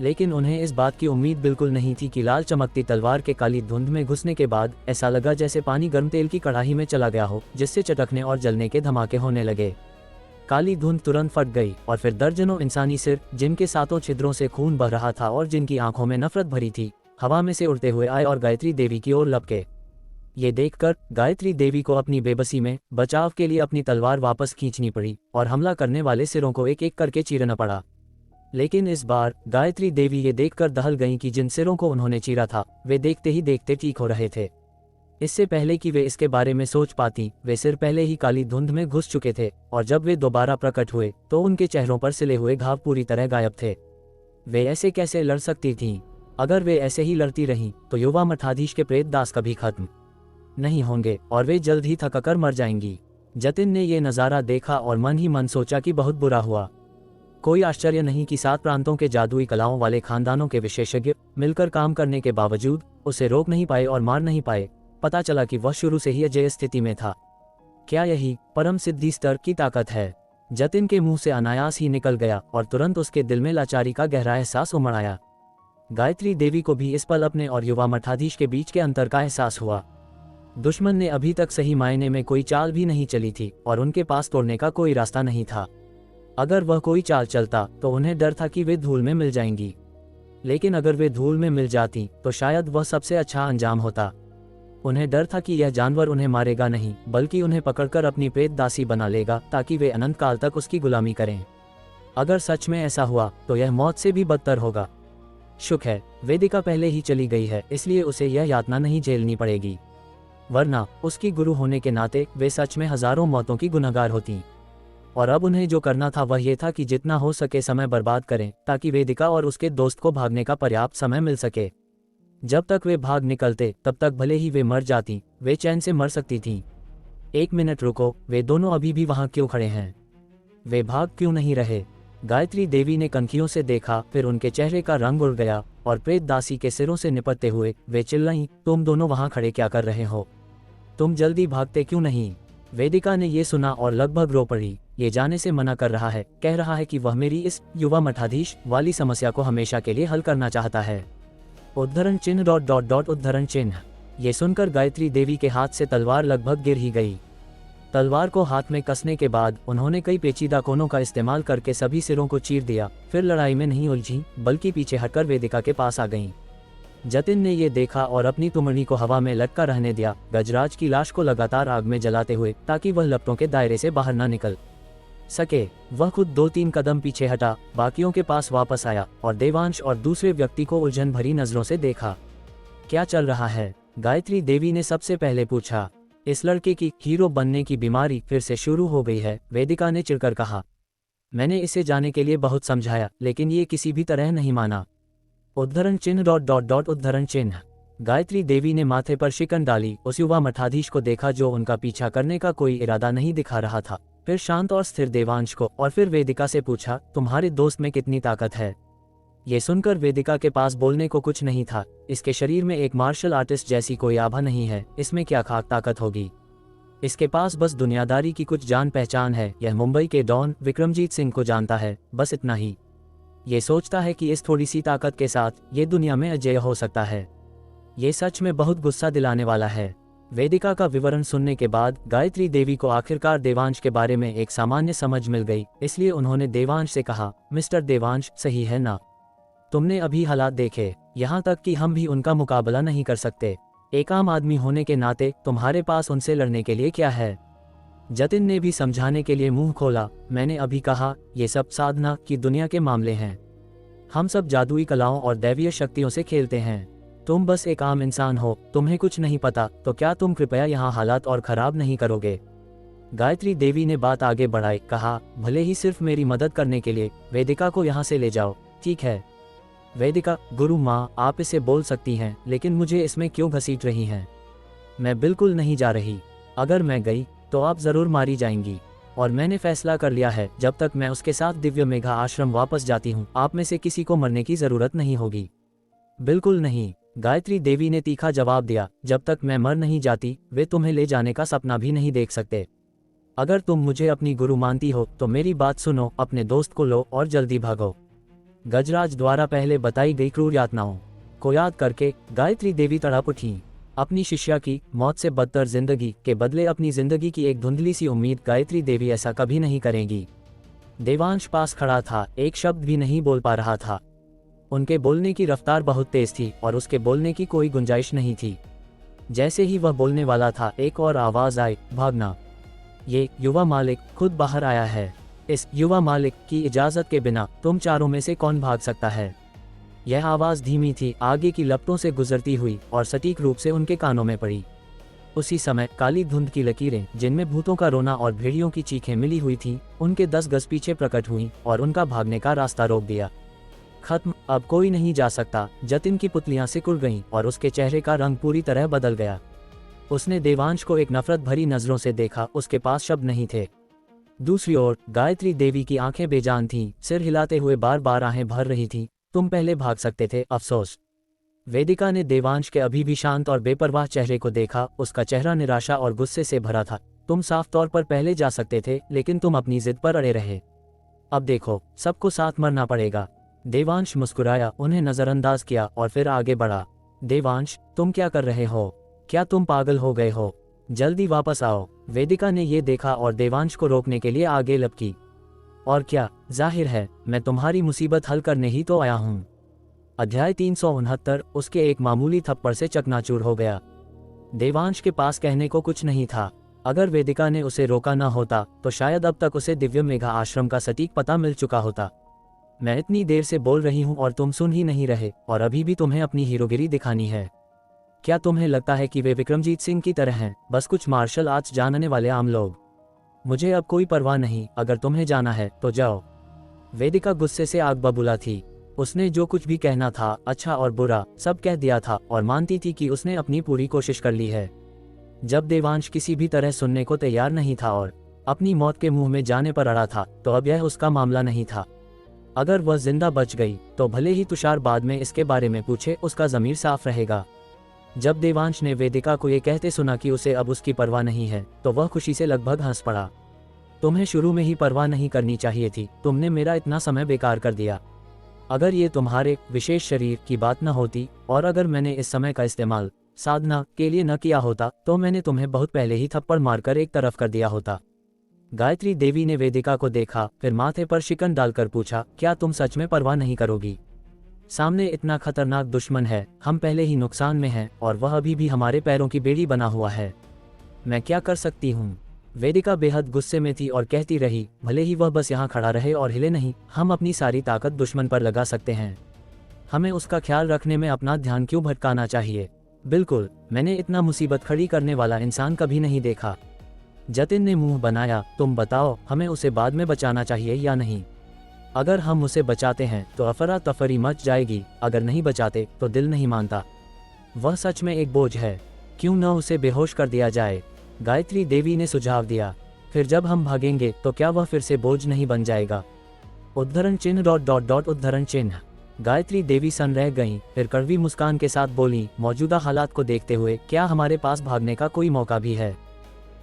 लेकिन उन्हें इस बात की उम्मीद बिल्कुल नहीं थी कि लाल चमकती तलवार के काली धुंध में घुसने के बाद ऐसा लगा जैसे पानी गर्म तेल की कड़ाही में चला गया हो, जिससे चटकने और जलने के धमाके होने लगे। काली धुंध तुरंत फट गई और फिर दर्जनों इंसानी सिर, जिनके 7 छिद्रों से खून बह रहा था और जिनकी आंखों में नफरत भरी थी, हवा में से उड़ते हुए आए और गायत्री देवी की ओर लपके। ये देखकर गायत्री देवी को अपनी बेबसी में बचाव के लिए अपनी तलवार वापस खींचनी पड़ी और हमला करने वाले सिरों को एक एक करके चीरना पड़ा। लेकिन इस बार गायत्री देवी ये देखकर दहल गईं कि जिन सिरों को उन्होंने चीरा था, वे देखते ही देखते ठीक हो रहे थे। इससे पहले कि वे इसके बारे में सोच पाती, वे सिर पहले ही काली धुंध में घुस चुके थे और जब वे दोबारा प्रकट हुए तो उनके चेहरों पर सिले हुए घाव पूरी तरह गायब थे। वे ऐसे कैसे लड़ सकती थीं? अगर वे ऐसे ही लड़ती रहीं तो युवा मठाधीश के प्रेत दास कभी खत्म नहीं होंगे और वे जल्द ही थककर मर जाएंगी। जतिन ने यह नज़ारा देखा और मन ही मन सोचा कि बहुत बुरा हुआ। कोई आश्चर्य नहीं कि 7 प्रांतों के जादुई कलाओं वाले खानदानों के विशेषज्ञ मिलकर काम करने के बावजूद उसे रोक नहीं पाए और मार नहीं पाए। पता चला कि वह शुरू से ही अजेय स्थिति में था। क्या यही परम सिद्धि स्तर की ताकत है? जतिन के मुंह से अनायास ही निकल गया और तुरंत उसके दिल में लाचारी का गहरा एहसास उमड़ आया। गायत्री देवी को भी इस पल अपने और युवा मठाधीश के बीच के अंतर का एहसास हुआ। दुश्मन ने अभी तक सही मायने में कोई चाल भी नहीं चली थी और उनके पास तोड़ने का कोई रास्ता नहीं था। अगर वह कोई चाल चलता तो उन्हें डर था कि वे धूल में मिल जाएंगी, लेकिन अगर वे धूल में मिल जाती तो शायद वह सबसे अच्छा अंजाम होता। उन्हें डर था कि यह जानवर उन्हें मारेगा नहीं, बल्कि उन्हें पकड़कर अपनी प्रेत दासी बना लेगा ताकि वे अनंत काल तक उसकी गुलामी करें। अगर सच में ऐसा हुआ तो यह मौत से भी बदतर होगा। शुक्र है वेदिका पहले ही चली गई है, इसलिए उसे यह यातना नहीं झेलनी पड़ेगी, वरना उसकी गुरु होने के नाते वे सच में हजारों मौतों की गुनहगार होती। और अब उन्हें जो करना था वह ये था कि जितना हो सके समय बर्बाद करें ताकि वेदिका और उसके दोस्त को भागने का पर्याप्त समय मिल सके। जब तक वे भाग निकलते तब तक भले ही वे मर जाती, वे चैन से मर सकती थीं। 1 मिनट रुको, वे दोनों अभी भी वहां क्यों खड़े हैं? वे भाग क्यों नहीं रहे? गायत्री देवी ने कनखियों से देखा, फिर उनके चेहरे का रंग उड़ गया और प्रेत दासी के सिरों से निपटते हुए वे चिल्लाईं, तुम दोनों वहां खड़े क्या कर रहे हो? तुम जल्दी भागते क्यों नहीं? वेदिका ने ये सुना और लगभग रो पड़ी। ये जाने से मना कर रहा है, कह रहा है कि वह मेरी इस युवा मठाधीश वाली समस्या को हमेशा के लिए हल करना चाहता है। उद्धरण चिन्ह ... उद्धरण चिन्ह। ये सुनकर गायत्री देवी के हाथ से तलवार लगभग गिर ही गई। तलवार को हाथ में कसने के बाद उन्होंने कई पेचीदा कोनों का इस्तेमाल करके सभी सिरों को चीर दिया, फिर लड़ाई में नहीं उलझी बल्कि पीछे हटकर वेदिका के पास आ गईं। जतिन ने ये देखा और अपनी तुमड़ी को हवा में लटका रहने दिया, गजराज की लाश को लगातार आग में जलाते हुए, ताकि वह लपटों के दायरे से बाहर न निकल सके। वह खुद 2-3 कदम पीछे हटा, बाकियों के पास वापस आया और देवांश और दूसरे व्यक्ति को उलझन भरी नजरों से देखा। क्या चल रहा है? गायत्री देवी ने सबसे पहले पूछा। इस लड़के की हीरो बनने की बीमारी फिर से शुरू हो गई है, वेदिका ने चिढ़कर कहा। मैंने इसे जाने के लिए बहुत समझाया, लेकिन ये किसी भी तरह नहीं माना। उद्धरण चिन्ह डॉट डॉट डॉट उद्धरण चिन्ह। गायत्री देवी ने माथे पर शिकन डाली, उस युवा मठाधीश को देखा जो उनका पीछा करने का कोई इरादा नहीं दिखा रहा था, फिर शांत और स्थिर देवांश को, और फिर वेदिका से पूछा, तुम्हारे दोस्त में कितनी ताकत है? ये सुनकर वेदिका के पास बोलने को कुछ नहीं था। इसके शरीर में एक मार्शल आर्टिस्ट जैसी कोई आभा नहीं है, इसमें क्या खाक ताकत होगी? इसके पास बस दुनियादारी की कुछ जान पहचान है। यह मुंबई के डॉन विक्रमजीत सिंह को जानता है, बस इतना ही। ये सोचता है कि इस थोड़ी सी ताकत के साथ ये दुनिया में अजेय हो सकता है। ये सच में बहुत गुस्सा दिलाने वाला है। वेदिका का विवरण सुनने के बाद गायत्री देवी को आखिरकार देवांश के बारे में एक सामान्य समझ मिल गई, इसलिए उन्होंने देवांश से कहा, मिस्टर देवांश, सही है ना? तुमने अभी हालात देखे, यहाँ तक कि हम भी उनका मुकाबला नहीं कर सकते। एक आम आदमी होने के नाते तुम्हारे पास उनसे लड़ने के लिए क्या है? जतिन ने भी समझाने के लिए मुंह खोला, मैंने अभी कहा, ये सब साधना की दुनिया के मामले हैं। हम सब जादुई कलाओं और दैवीय शक्तियों से खेलते हैं। तुम बस एक आम इंसान हो, तुम्हें कुछ नहीं पता, तो क्या तुम कृपया यहाँ हालात और खराब नहीं करोगे? गायत्री देवी ने बात आगे बढ़ाई, कहा, भले ही सिर्फ मेरी मदद करने के लिए वेदिका को यहाँ से ले जाओ, ठीक है? वेदिका, गुरु माँ, आप इसे बोल सकती हैं, लेकिन मुझे इसमें क्यों घसीट रही हैं? मैं बिल्कुल नहीं जा रही। अगर मैं गई तो आप जरूर मारी जाएंगी, और मैंने फैसला कर लिया है, जब तक मैं उसके साथ दिव्य मेघा आश्रम वापस जाती हूँ, आप में से किसी को मरने की जरूरत नहीं होगी। बिल्कुल नहीं, गायत्री देवी ने तीखा जवाब दिया, जब तक मैं मर नहीं जाती वे तुम्हें ले जाने का सपना भी नहीं देख सकते। अगर तुम मुझे अपनी गुरु मानती हो तो मेरी बात सुनो, अपने दोस्त को लो और जल्दी भागो। गजराज द्वारा पहले बताई गई क्रूर यातनाओं को याद करके गायत्री देवी तड़प उठी। अपनी शिष्या की मौत से बदतर जिंदगी के बदले अपनी जिंदगी की एक धुंधली सी उम्मीद, गायत्री देवी ऐसा कभी नहीं करेंगी। देवांश पास खड़ा था, एक शब्द भी नहीं बोल पा रहा था। उनके बोलने की रफ्तार बहुत तेज थी और उसके बोलने की कोई गुंजाइश नहीं थी। जैसे ही वह बोलने वाला था, एक और आवाज आई, भागना। ये युवा मालिक खुद बाहर आया है। इस युवा मालिक की इजाजत के बिना तुम चारों में से कौन भाग सकता है? यह आवाज धीमी थी, आगे की लपटों से गुजरती हुई और सटीक रूप से उनके कानों में पड़ी। उसी समय काली धुंध की लकीरें, जिनमें भूतों का रोना और भेड़ियों की चीखें मिली हुई थीं, उनके 10 गज पीछे प्रकट हुईं और उनका भागने का रास्ता रोक दिया। खत्म, अब कोई नहीं जा सकता। जतिन की पुतलियां सिकुड़ गईं और उसके चेहरे का रंग पूरी तरह बदल गया। उसने देवांश को एक नफरत भरी नजरों से देखा, उसके पास शब्द नहीं थे। दूसरी ओर गायत्री देवी की आंखें बेजान थीं, सिर हिलाते हुए बार बार आहें भर रही थीं। तुम पहले भाग सकते थे, अफसोस। वेदिका ने देवांश के अभी भी शांत और बेपरवाह चेहरे को देखा, उसका चेहरा निराशा और गुस्से से भरा था। तुम साफ तौर पर पहले जा सकते थे, लेकिन तुम अपनी जिद पर अड़े रहे। अब देखो, सबको साथ मरना पड़ेगा। देवांश मुस्कुराया, उन्हें नजरअंदाज किया और फिर आगे बढ़ा। देवांश, तुम क्या कर रहे हो? क्या तुम पागल हो गए हो? जल्दी वापस आओ। वेदिका ने ये देखा और देवांश को रोकने के लिए आगे लपकी। और क्या, जाहिर है मैं तुम्हारी मुसीबत हल करने ही तो आया हूँ। अध्याय 369। उसके एक मामूली थप्पड़ से चकनाचूर हो गया। देवांश के पास कहने को कुछ नहीं था। अगर वेदिका ने उसे रोका न होता तो शायद अब तक उसे दिव्य मेघा आश्रम का सटीक पता मिल चुका होता। मैं इतनी देर से बोल रही हूँ और तुम सुन ही नहीं रहे, और अभी भी तुम्हें अपनी हीरोगिरी दिखानी है। क्या तुम्हें लगता है कि वे विक्रमजीत सिंह की तरह हैं, बस कुछ मार्शल आर्ट्स जानने वाले आम लोग? मुझे अब कोई परवाह नहीं, अगर तुम्हें जाना है तो जाओ। वेदिका गुस्से से आग बबूला थी। उसने जो कुछ भी कहना था, अच्छा और बुरा, सब कह दिया था और मानती थी कि उसने अपनी पूरी कोशिश कर ली है। जब देवांश किसी भी तरह सुनने को तैयार नहीं था और अपनी मौत के मुंह में जाने पर अड़ा था, तो अब यह उसका मामला नहीं था। अगर वह जिंदा बच गई तो भले ही तुषार बाद में इसके बारे में पूछे, उसका ज़मीर साफ रहेगा। जब देवांश ने वेदिका को ये कहते सुना कि उसे अब उसकी परवाह नहीं है, तो वह खुशी से लगभग हंस पड़ा। तुम्हें शुरू में ही परवाह नहीं करनी चाहिए थी, तुमने मेरा इतना समय बेकार कर दिया। अगर ये तुम्हारे विशेष शरीर की बात न होती, और अगर मैंने इस समय का इस्तेमाल साधना के लिए न किया होता, तो मैंने तुम्हें बहुत पहले ही थप्पड़ मारकर एक तरफ कर दिया होता। गायत्री देवी ने वेदिका को देखा, फिर माथे पर शिकन डालकर पूछा, क्या तुम सच में परवाह नहीं करोगी? सामने इतना खतरनाक दुश्मन है, हम पहले ही नुकसान में हैं और वह अभी भी हमारे पैरों की बेड़ी बना हुआ है। मैं क्या कर सकती हूँ? वेदिका बेहद गुस्से में थी और कहती रही, भले ही वह बस यहाँ खड़ा रहे और हिले नहीं, हम अपनी सारी ताकत दुश्मन पर लगा सकते हैं। हमें उसका ख्याल रखने में अपना ध्यान क्यों भटकाना चाहिए? बिल्कुल, मैंने इतना मुसीबत खड़ी करने वाला इंसान कभी नहीं देखा। जतिन ने मुंह बनाया, तुम बताओ, हमें उसे बाद में बचाना चाहिए या नहीं? अगर हम उसे बचाते हैं तो अफरा तफरी मच जाएगी, अगर नहीं बचाते तो दिल नहीं मानता। वह सच में एक बोझ है, क्यों न उसे बेहोश कर दिया जाए? गायत्री देवी ने सुझाव दिया। फिर जब हम भागेंगे तो क्या वह फिर से बोझ नहीं बन जाएगा? उद्धरण चिन्ह डॉट डॉट डॉट उद्धरण चिन्ह। गायत्री देवी सन रह गईं, फिर कड़वी मुस्कान के साथ बोली, मौजूदा हालात को देखते हुए क्या हमारे पास भागने का कोई मौका भी है?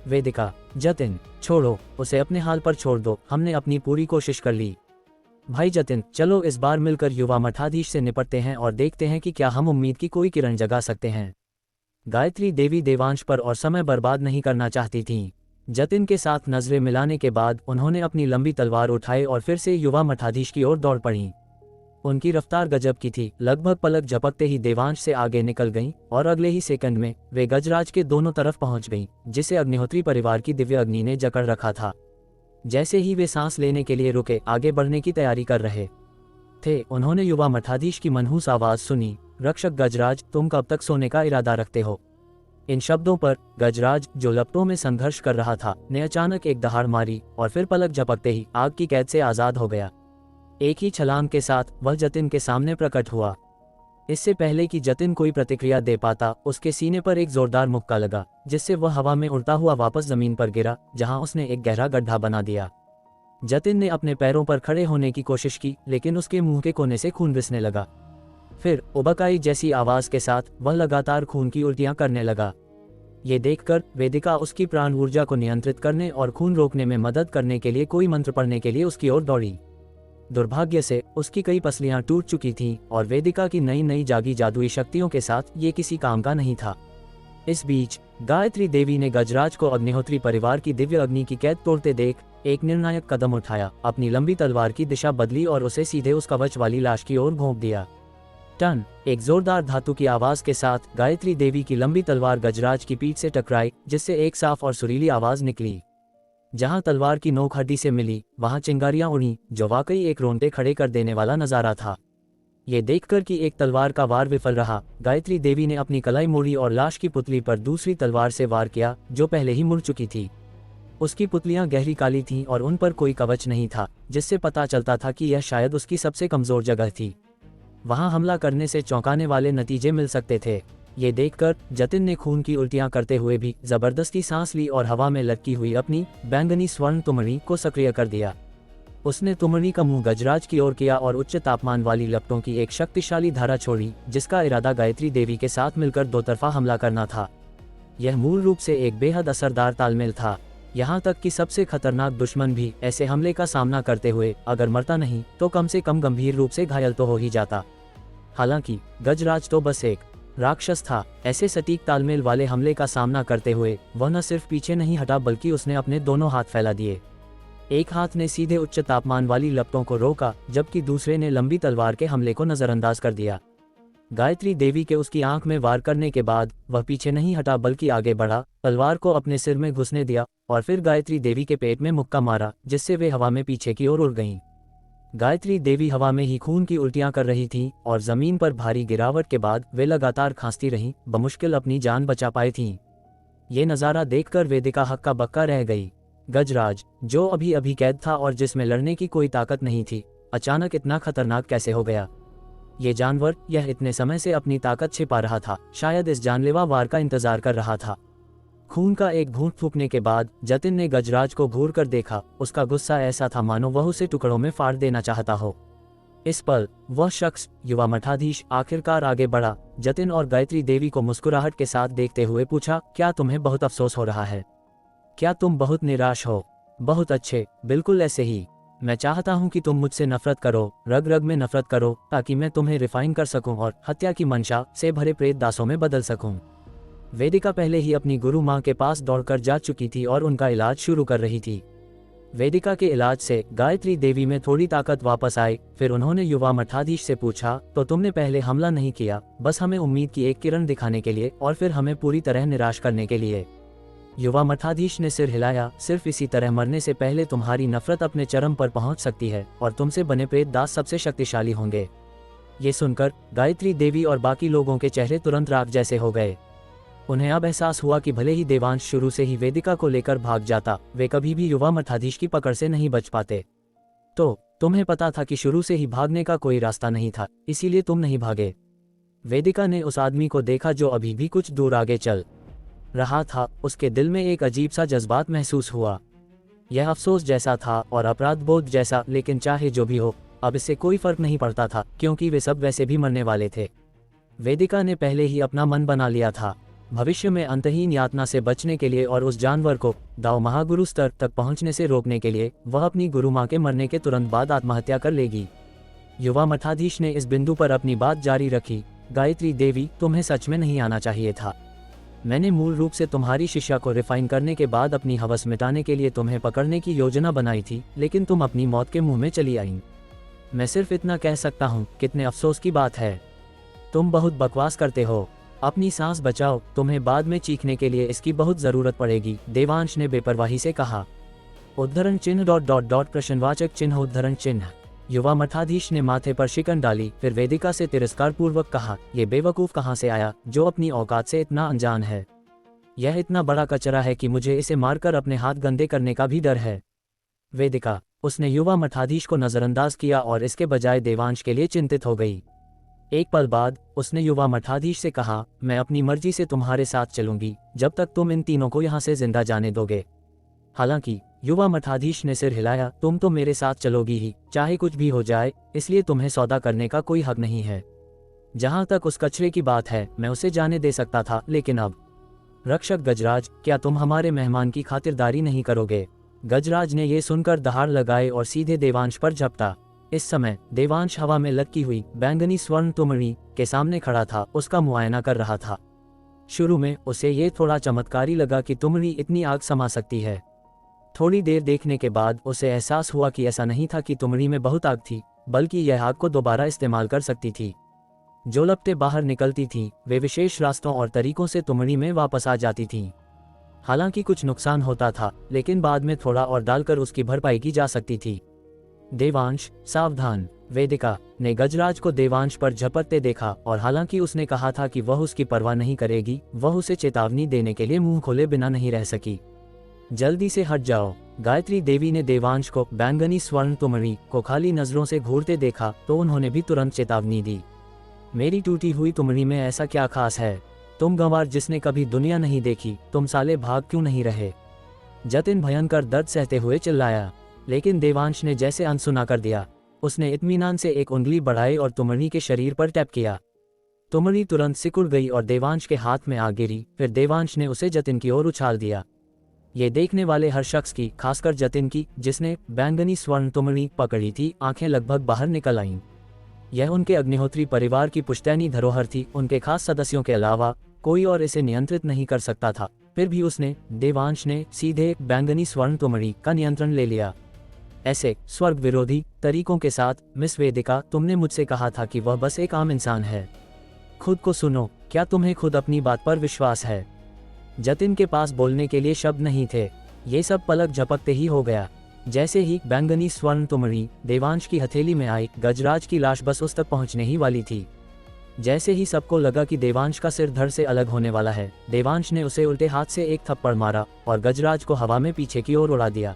वेदिका, जतिन, छोड़ो, उसे अपने हाल पर छोड़ दो, हमने अपनी पूरी कोशिश कर ली। भाई जतिन, चलो इस बार मिलकर युवा मठाधीश से निपटते हैं और देखते हैं कि क्या हम उम्मीद की कोई किरण जगा सकते हैं। गायत्री देवी देवांश पर और समय बर्बाद नहीं करना चाहती थीं। जतिन के साथ नजरें मिलाने के बाद उन्होंने अपनी लंबी तलवार उठाई और फिर से युवा मठाधीश की ओर दौड़ पड़ी। उनकी रफ्तार गजब की थी, लगभग पलक झपकते ही देवांश से आगे निकल गईं और अगले ही सेकंड में वे गजराज के दोनों तरफ पहुंच गईं, जिसे अग्निहोत्री परिवार की दिव्य अग्नि ने जकड़ रखा था। जैसे ही वे सांस लेने के लिए रुके, आगे बढ़ने की तैयारी कर रहे थे, उन्होंने युवा मठाधीश की मनहूस आवाज सुनी, रक्षक गजराज, तुम कब तक सोने का इरादा रखते हो? इन शब्दों पर गजराज, जो लपटों में संघर्ष कर रहा था, ने अचानक एक दहाड़ मारी और फिर पलक झपकते ही आग की कैद से आजाद हो गया। एक ही छलांग के साथ वह जतिन के सामने प्रकट हुआ। इससे पहले कि जतिन कोई प्रतिक्रिया दे पाता, उसके सीने पर एक जोरदार मुक्का लगा, जिससे वह हवा में उड़ता हुआ वापस जमीन पर गिरा, जहां उसने एक गहरा गड्ढा बना दिया। जतिन ने अपने पैरों पर खड़े होने की कोशिश की, लेकिन उसके मुंह के कोने से खून रिसने लगा। फिर उबकाई जैसी आवाज के साथ वह लगातार खून की उल्टियां करने लगा। ये देखकर वेदिका उसकी प्राण ऊर्जा को नियंत्रित करने और खून रोकने में मदद करने के लिए कोई मंत्र पढ़ने के लिए उसकी ओर दौड़ी। दुर्भाग्य से उसकी कई पसलियां टूट चुकी थीं और वेदिका की नई नई जागी जादुई शक्तियों के साथ ये किसी काम का नहीं था। इस बीच गायत्री देवी ने गजराज को अग्निहोत्री परिवार की दिव्य अग्नि की कैद तोड़ते देख एक निर्णायक कदम उठाया, अपनी लंबी तलवार की दिशा बदली और उसे सीधे उस कवच वाली लाश की ओर घोंप दिया। टन, एक जोरदार धातु की आवाज के साथ गायत्री देवी की लंबी तलवार गजराज की पीठ से टकराई, जिससे एक साफ और सुरीली आवाज निकली। जहां तलवार की नोक हड्डी से मिली, वहां चिंगारियां उड़ी, जो वाकई एक रोंगटे खड़े कर देने वाला नजारा था। ये देखकर कि एक तलवार का वार विफल रहा, गायत्री देवी ने अपनी कलाई मोड़ी और लाश की पुतली पर दूसरी तलवार से वार किया, जो पहले ही मुड़ चुकी थी। उसकी पुतलियां गहरी काली थीं और उन पर कोई कवच नहीं था, जिससे पता चलता था कि यह शायद उसकी सबसे कमजोर जगह थी। वहां हमला करने से चौंकाने वाले नतीजे मिल सकते थे। ये देखकर जतिन ने खून की उल्टियां करते हुए भी जबरदस्ती सांस ली और हवा में लटकी हुई अपनी बैंगनी स्वर्ण तुमड़ी को सक्रिय कर दिया। उसने तुमड़ी का मुंह गजराज की ओर किया और उच्च तापमान वाली लपटों की एक शक्तिशाली धारा छोड़ी, जिसका इरादा गायत्री देवी के साथ मिलकर दो तरफा हमला करना था। यह मूल रूप से एक बेहद असरदार तालमेल था, यहाँ तक कि सबसे खतरनाक दुश्मन भी ऐसे हमले का सामना करते हुए अगर मरता नहीं तो कम से कम गंभीर रूप से घायल तो हो ही जाता। हालांकि गजराज तो बस एक राक्षस था। ऐसे सटीक तालमेल वाले हमले का सामना करते हुए वह न सिर्फ पीछे नहीं हटा, बल्कि उसने अपने दोनों हाथ फैला दिए। एक हाथ ने सीधे उच्च तापमान वाली लपटों को रोका, जबकि दूसरे ने लंबी तलवार के हमले को नजरअंदाज कर दिया। गायत्री देवी के उसकी आंख में वार करने के बाद वह पीछे नहीं हटा, बल्कि आगे बढ़ा, तलवार को अपने सिर में घुसने दिया और फिर गायत्री देवी के पेट में मुक्का मारा, जिससे वे हवा में पीछे की ओर उड़ गईं। गायत्री देवी हवा में ही खून की उल्टियां कर रही थीं और जमीन पर भारी गिरावट के बाद वे लगातार खांसती रहीं, बमुश्किल अपनी जान बचा पाई थीं। ये नज़ारा देखकर वेदिका हक्का बक्का रह गई। गजराज, जो अभी अभी कैद था और जिसमें लड़ने की कोई ताकत नहीं थी, अचानक इतना खतरनाक कैसे हो गया? ये जानवर, यह इतने समय से अपनी ताकत छिपा रहा था, शायद इस जानलेवा वार का इंतजार कर रहा था। खून का एक घूंट फूंकने के बाद जतिन ने गजराज को घूर कर देखा। उसका गुस्सा ऐसा था मानो वह उसे टुकड़ों में फाड़ देना चाहता हो। इस पल वह शख्स, युवा मठाधीश, आखिरकार आगे बढ़ा। जतिन और गायत्री देवी को मुस्कुराहट के साथ देखते हुए पूछा, क्या तुम्हें बहुत अफसोस हो रहा है? क्या तुम बहुत निराश हो? बहुत अच्छे, बिल्कुल ऐसे ही। मैं चाहता हूं कि तुम मुझसे नफरत करो, रग रग में नफरत करो, ताकि मैं तुम्हें रिफाइन कर सकूं और हत्या की मंशा से भरे प्रेत दासों में बदल सकूं। वेदिका पहले ही अपनी गुरु माँ के पास दौड़कर जा चुकी थी और उनका इलाज शुरू कर रही थी। वेदिका के इलाज से गायत्री देवी में थोड़ी ताकत वापस आई। फिर उन्होंने युवा मठाधीश से पूछा, तो तुमने पहले हमला नहीं किया, बस हमें उम्मीद की एक किरण दिखाने के लिए और फिर हमें पूरी तरह निराश करने के लिए? युवा मठाधीश ने सिर हिलाया। सिर्फ इसी तरह मरने से पहले तुम्हारी नफरत अपने चरम पर पहुंच सकती है और तुमसे बने प्रेत दास सबसे शक्तिशाली होंगे। ये सुनकर गायत्री देवी और बाकी लोगों के चेहरे तुरंत राख जैसे हो गए। उन्हें अब एहसास हुआ कि भले ही देवांश शुरू से ही वेदिका को लेकर भाग जाता, वे कभी भी युवा मठाधीश की पकड़ से नहीं बच पाते। तो तुम्हें पता था कि शुरू से ही भागने का कोई रास्ता नहीं था, इसीलिए तुम नहीं भागे। वेदिका ने उस आदमी को देखा जो अभी भी कुछ दूर आगे चल रहा था। उसके दिल में एक अजीब सा जज्बात महसूस हुआ। यह अफसोस जैसा था और अपराध बोध जैसा, लेकिन चाहे जो भी हो, अब इससे कोई फर्क नहीं पड़ता था, क्योंकि वे सब वैसे भी मरने वाले थे। वेदिका ने पहले ही अपना मन बना लिया था, भविष्य में अंतहीन यातना से बचने के लिए और उस जानवर को दाव महागुरु स्तर तक पहुंचने से रोकने के लिए वह अपनी गुरु मां के मरने के तुरंत बाद आत्महत्या कर लेगी। युवा मठाधीश ने इस बिंदु पर अपनी बात जारी रखी, गायत्री देवी, तुम्हें सच में नहीं आना चाहिए था। मैंने मूल रूप से तुम्हारी शिष्या को रिफाइन करने के बाद अपनी हवस मिटाने के लिए तुम्हें पकड़ने की योजना बनाई थी, लेकिन तुम अपनी मौत के मुंह में चली आईं। मैं सिर्फ इतना कह सकता हूँ, कितने अफसोस की बात है। तुम बहुत बकवास करते हो, अपनी सांस बचाओ, तुम्हें बाद में चीखने के लिए इसकी बहुत जरूरत पड़ेगी, देवांश ने बेपरवाही से कहा। उद्धरण चिन्ह ... प्रश्नवाचक चिन्ह उद्धरण चिन्ह। युवा मठाधीश ने माथे पर शिकन डाली, फिर वेदिका से तिरस्कार पूर्वक कहा, ये बेवकूफ कहाँ से आया जो अपनी औकात से इतना अनजान है। यह इतना बड़ा कचरा है कि मुझे इसे मारकर अपने हाथ गंदे करने का भी डर है। वेदिका, उसने युवा मठाधीश को नजरअंदाज किया और इसके बजाय देवांश के लिए चिंतित हो गई। एक पल बाद उसने युवा मठाधीश से कहा, मैं अपनी मर्जी से तुम्हारे साथ चलूंगी जब तक तुम इन तीनों को यहाँ से जिंदा जाने दोगे। हालांकि युवा मठाधीश ने सिर हिलाया, तुम तो मेरे साथ चलोगी ही, चाहे कुछ भी हो जाए, इसलिए तुम्हें सौदा करने का कोई हक नहीं है। जहां तक उस कचरे की बात है, मैं उसे जाने दे सकता था, लेकिन अब। रक्षक गजराज, क्या तुम हमारे मेहमान की खातिरदारी नहीं करोगे? गजराज ने यह सुनकर दहाड़ लगाए और सीधे देवांश पर झपटा। इस समय देवांश हवा में लटकी हुई बैंगनी स्वर्ण तुमड़ी के सामने खड़ा था, उसका मुआयना कर रहा था। शुरू में उसे ये थोड़ा चमत्कारी लगा कि तुमड़ी इतनी आग समा सकती है। थोड़ी देर देखने के बाद उसे एहसास हुआ कि ऐसा नहीं था कि तुमड़ी में बहुत आग थी, बल्कि यह आग को दोबारा इस्तेमाल कर सकती थी। जो लपटें बाहर निकलती थीं, वे विशेष रास्तों और तरीकों से तुमड़ी में वापस आ जाती थीं। हालांकि कुछ नुकसान होता था, लेकिन बाद में थोड़ा और डालकर उसकी भरपाई की जा सकती थी। देवांश, सावधान। वेदिका ने गजराज को देवांश पर झपटते देखा और हालांकि उसने कहा था कि वह उसकी परवाह नहीं करेगी, वह उसे चेतावनी देने के लिए मुंह खोले बिना नहीं रह सकी। जल्दी से हट जाओ। गायत्री देवी ने देवांश को बैंगनी स्वर्ण तुमड़ी को खाली नजरों से घूरते देखा तो उन्होंने भी तुरंत चेतावनी दी। मेरी टूटी हुई तुमड़ी में ऐसा क्या खास है? तुम गंवार जिसने कभी दुनिया नहीं देखी, तुम साले भाग क्यों नहीं रहे? जतिन भयंकर दर्द सहते हुए चिल्लाया, लेकिन देवांश ने जैसे अनसुना कर दिया। उसने इत्मीनान से एक उंगली बढ़ाई और तुमड़ी के शरीर पर टैप किया। तुमड़ी तुरंत सिकुड़ गई और देवांश के हाथ में आ गिरी। फिर देवांश ने उसे जतिन की ओर उछाल दिया। ये देखने वाले हर शख्स की, खासकर जतिन की, जिसने बैंगनी स्वर्ण तुमड़ी पकड़ी थी, आंखें लगभग बाहर निकल आईं। यह उनके अग्निहोत्री परिवार की पुश्तैनी धरोहर थी, उनके खास सदस्यों के अलावा कोई और इसे नियंत्रित नहीं कर सकता था। फिर भी देवांश ने सीधे बैंगनी स्वर्ण तुमड़ी का नियंत्रण ले लिया। ऐसे स्वर्ग विरोधी तरीकों के साथ। मिस वेदिका, तुमने मुझसे कहा था कि वह बस एक आम इंसान है। खुद को सुनो, क्या तुम्हें खुद अपनी बात पर विश्वास है? जतिन के पास बोलने के लिए शब्द नहीं थे। ये सब पलक झपकते ही हो गया। जैसे ही बैंगनी स्वर्ण तुमड़ी देवांश की हथेली में आई, गजराज की लाश बस उस तक पहुंचने ही वाली थी। जैसे ही सबको लगा कि देवांश का सिर धड़ से अलग होने वाला है, देवांश ने उसे उल्टे हाथ से एक थप्पड़ मारा और गजराज को हवा में पीछे की ओर उड़ा दिया।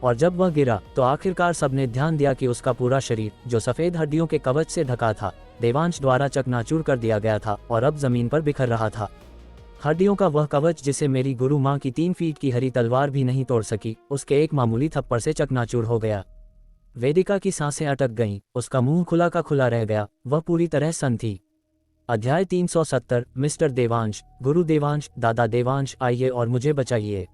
और जब वह गिरा तो आखिरकार सबने ध्यान दिया कि उसका पूरा शरीर, जो सफेद हड्डियों के कवच से ढका था, देवांश द्वारा चकनाचूर कर दिया गया था और अब जमीन पर बिखर रहा था। हड्डियों का वह कवच जिसे मेरी गुरु मां की 3 फीट की हरी तलवार भी नहीं तोड़ सकी, उसके एक मामूली थप्पड़ से चकनाचूर हो गया। वेदिका की सांसें अटक गईं, उसका मुंह खुला का खुला रह गया, वह पूरी तरह सन्न थी। अध्याय 370। मिस्टर देवांश, गुरु देवांश, दादा देवांश, आइए और मुझे बचाइए।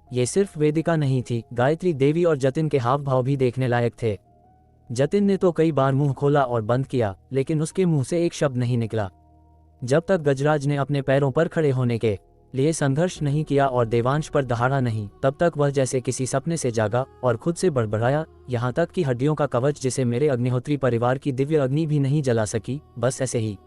ये सिर्फ वेदिका नहीं थी, गायत्री देवी और जतिन के हाव भाव भी देखने लायक थे। जतिन ने तो कई बार मुंह खोला और बंद किया, लेकिन उसके मुंह से एक शब्द नहीं निकला। जब तक गजराज ने अपने पैरों पर खड़े होने के लिए संघर्ष नहीं किया और देवांश पर दहाड़ा नहीं, तब तक वह जैसे किसी सपने से जागा और खुद से बड़बड़ाया, यहाँ तक कि हड्डियों का कवच जिसे मेरे अग्निहोत्री परिवार की दिव्य अग्नि भी नहीं जला सकी, बस ऐसे ही।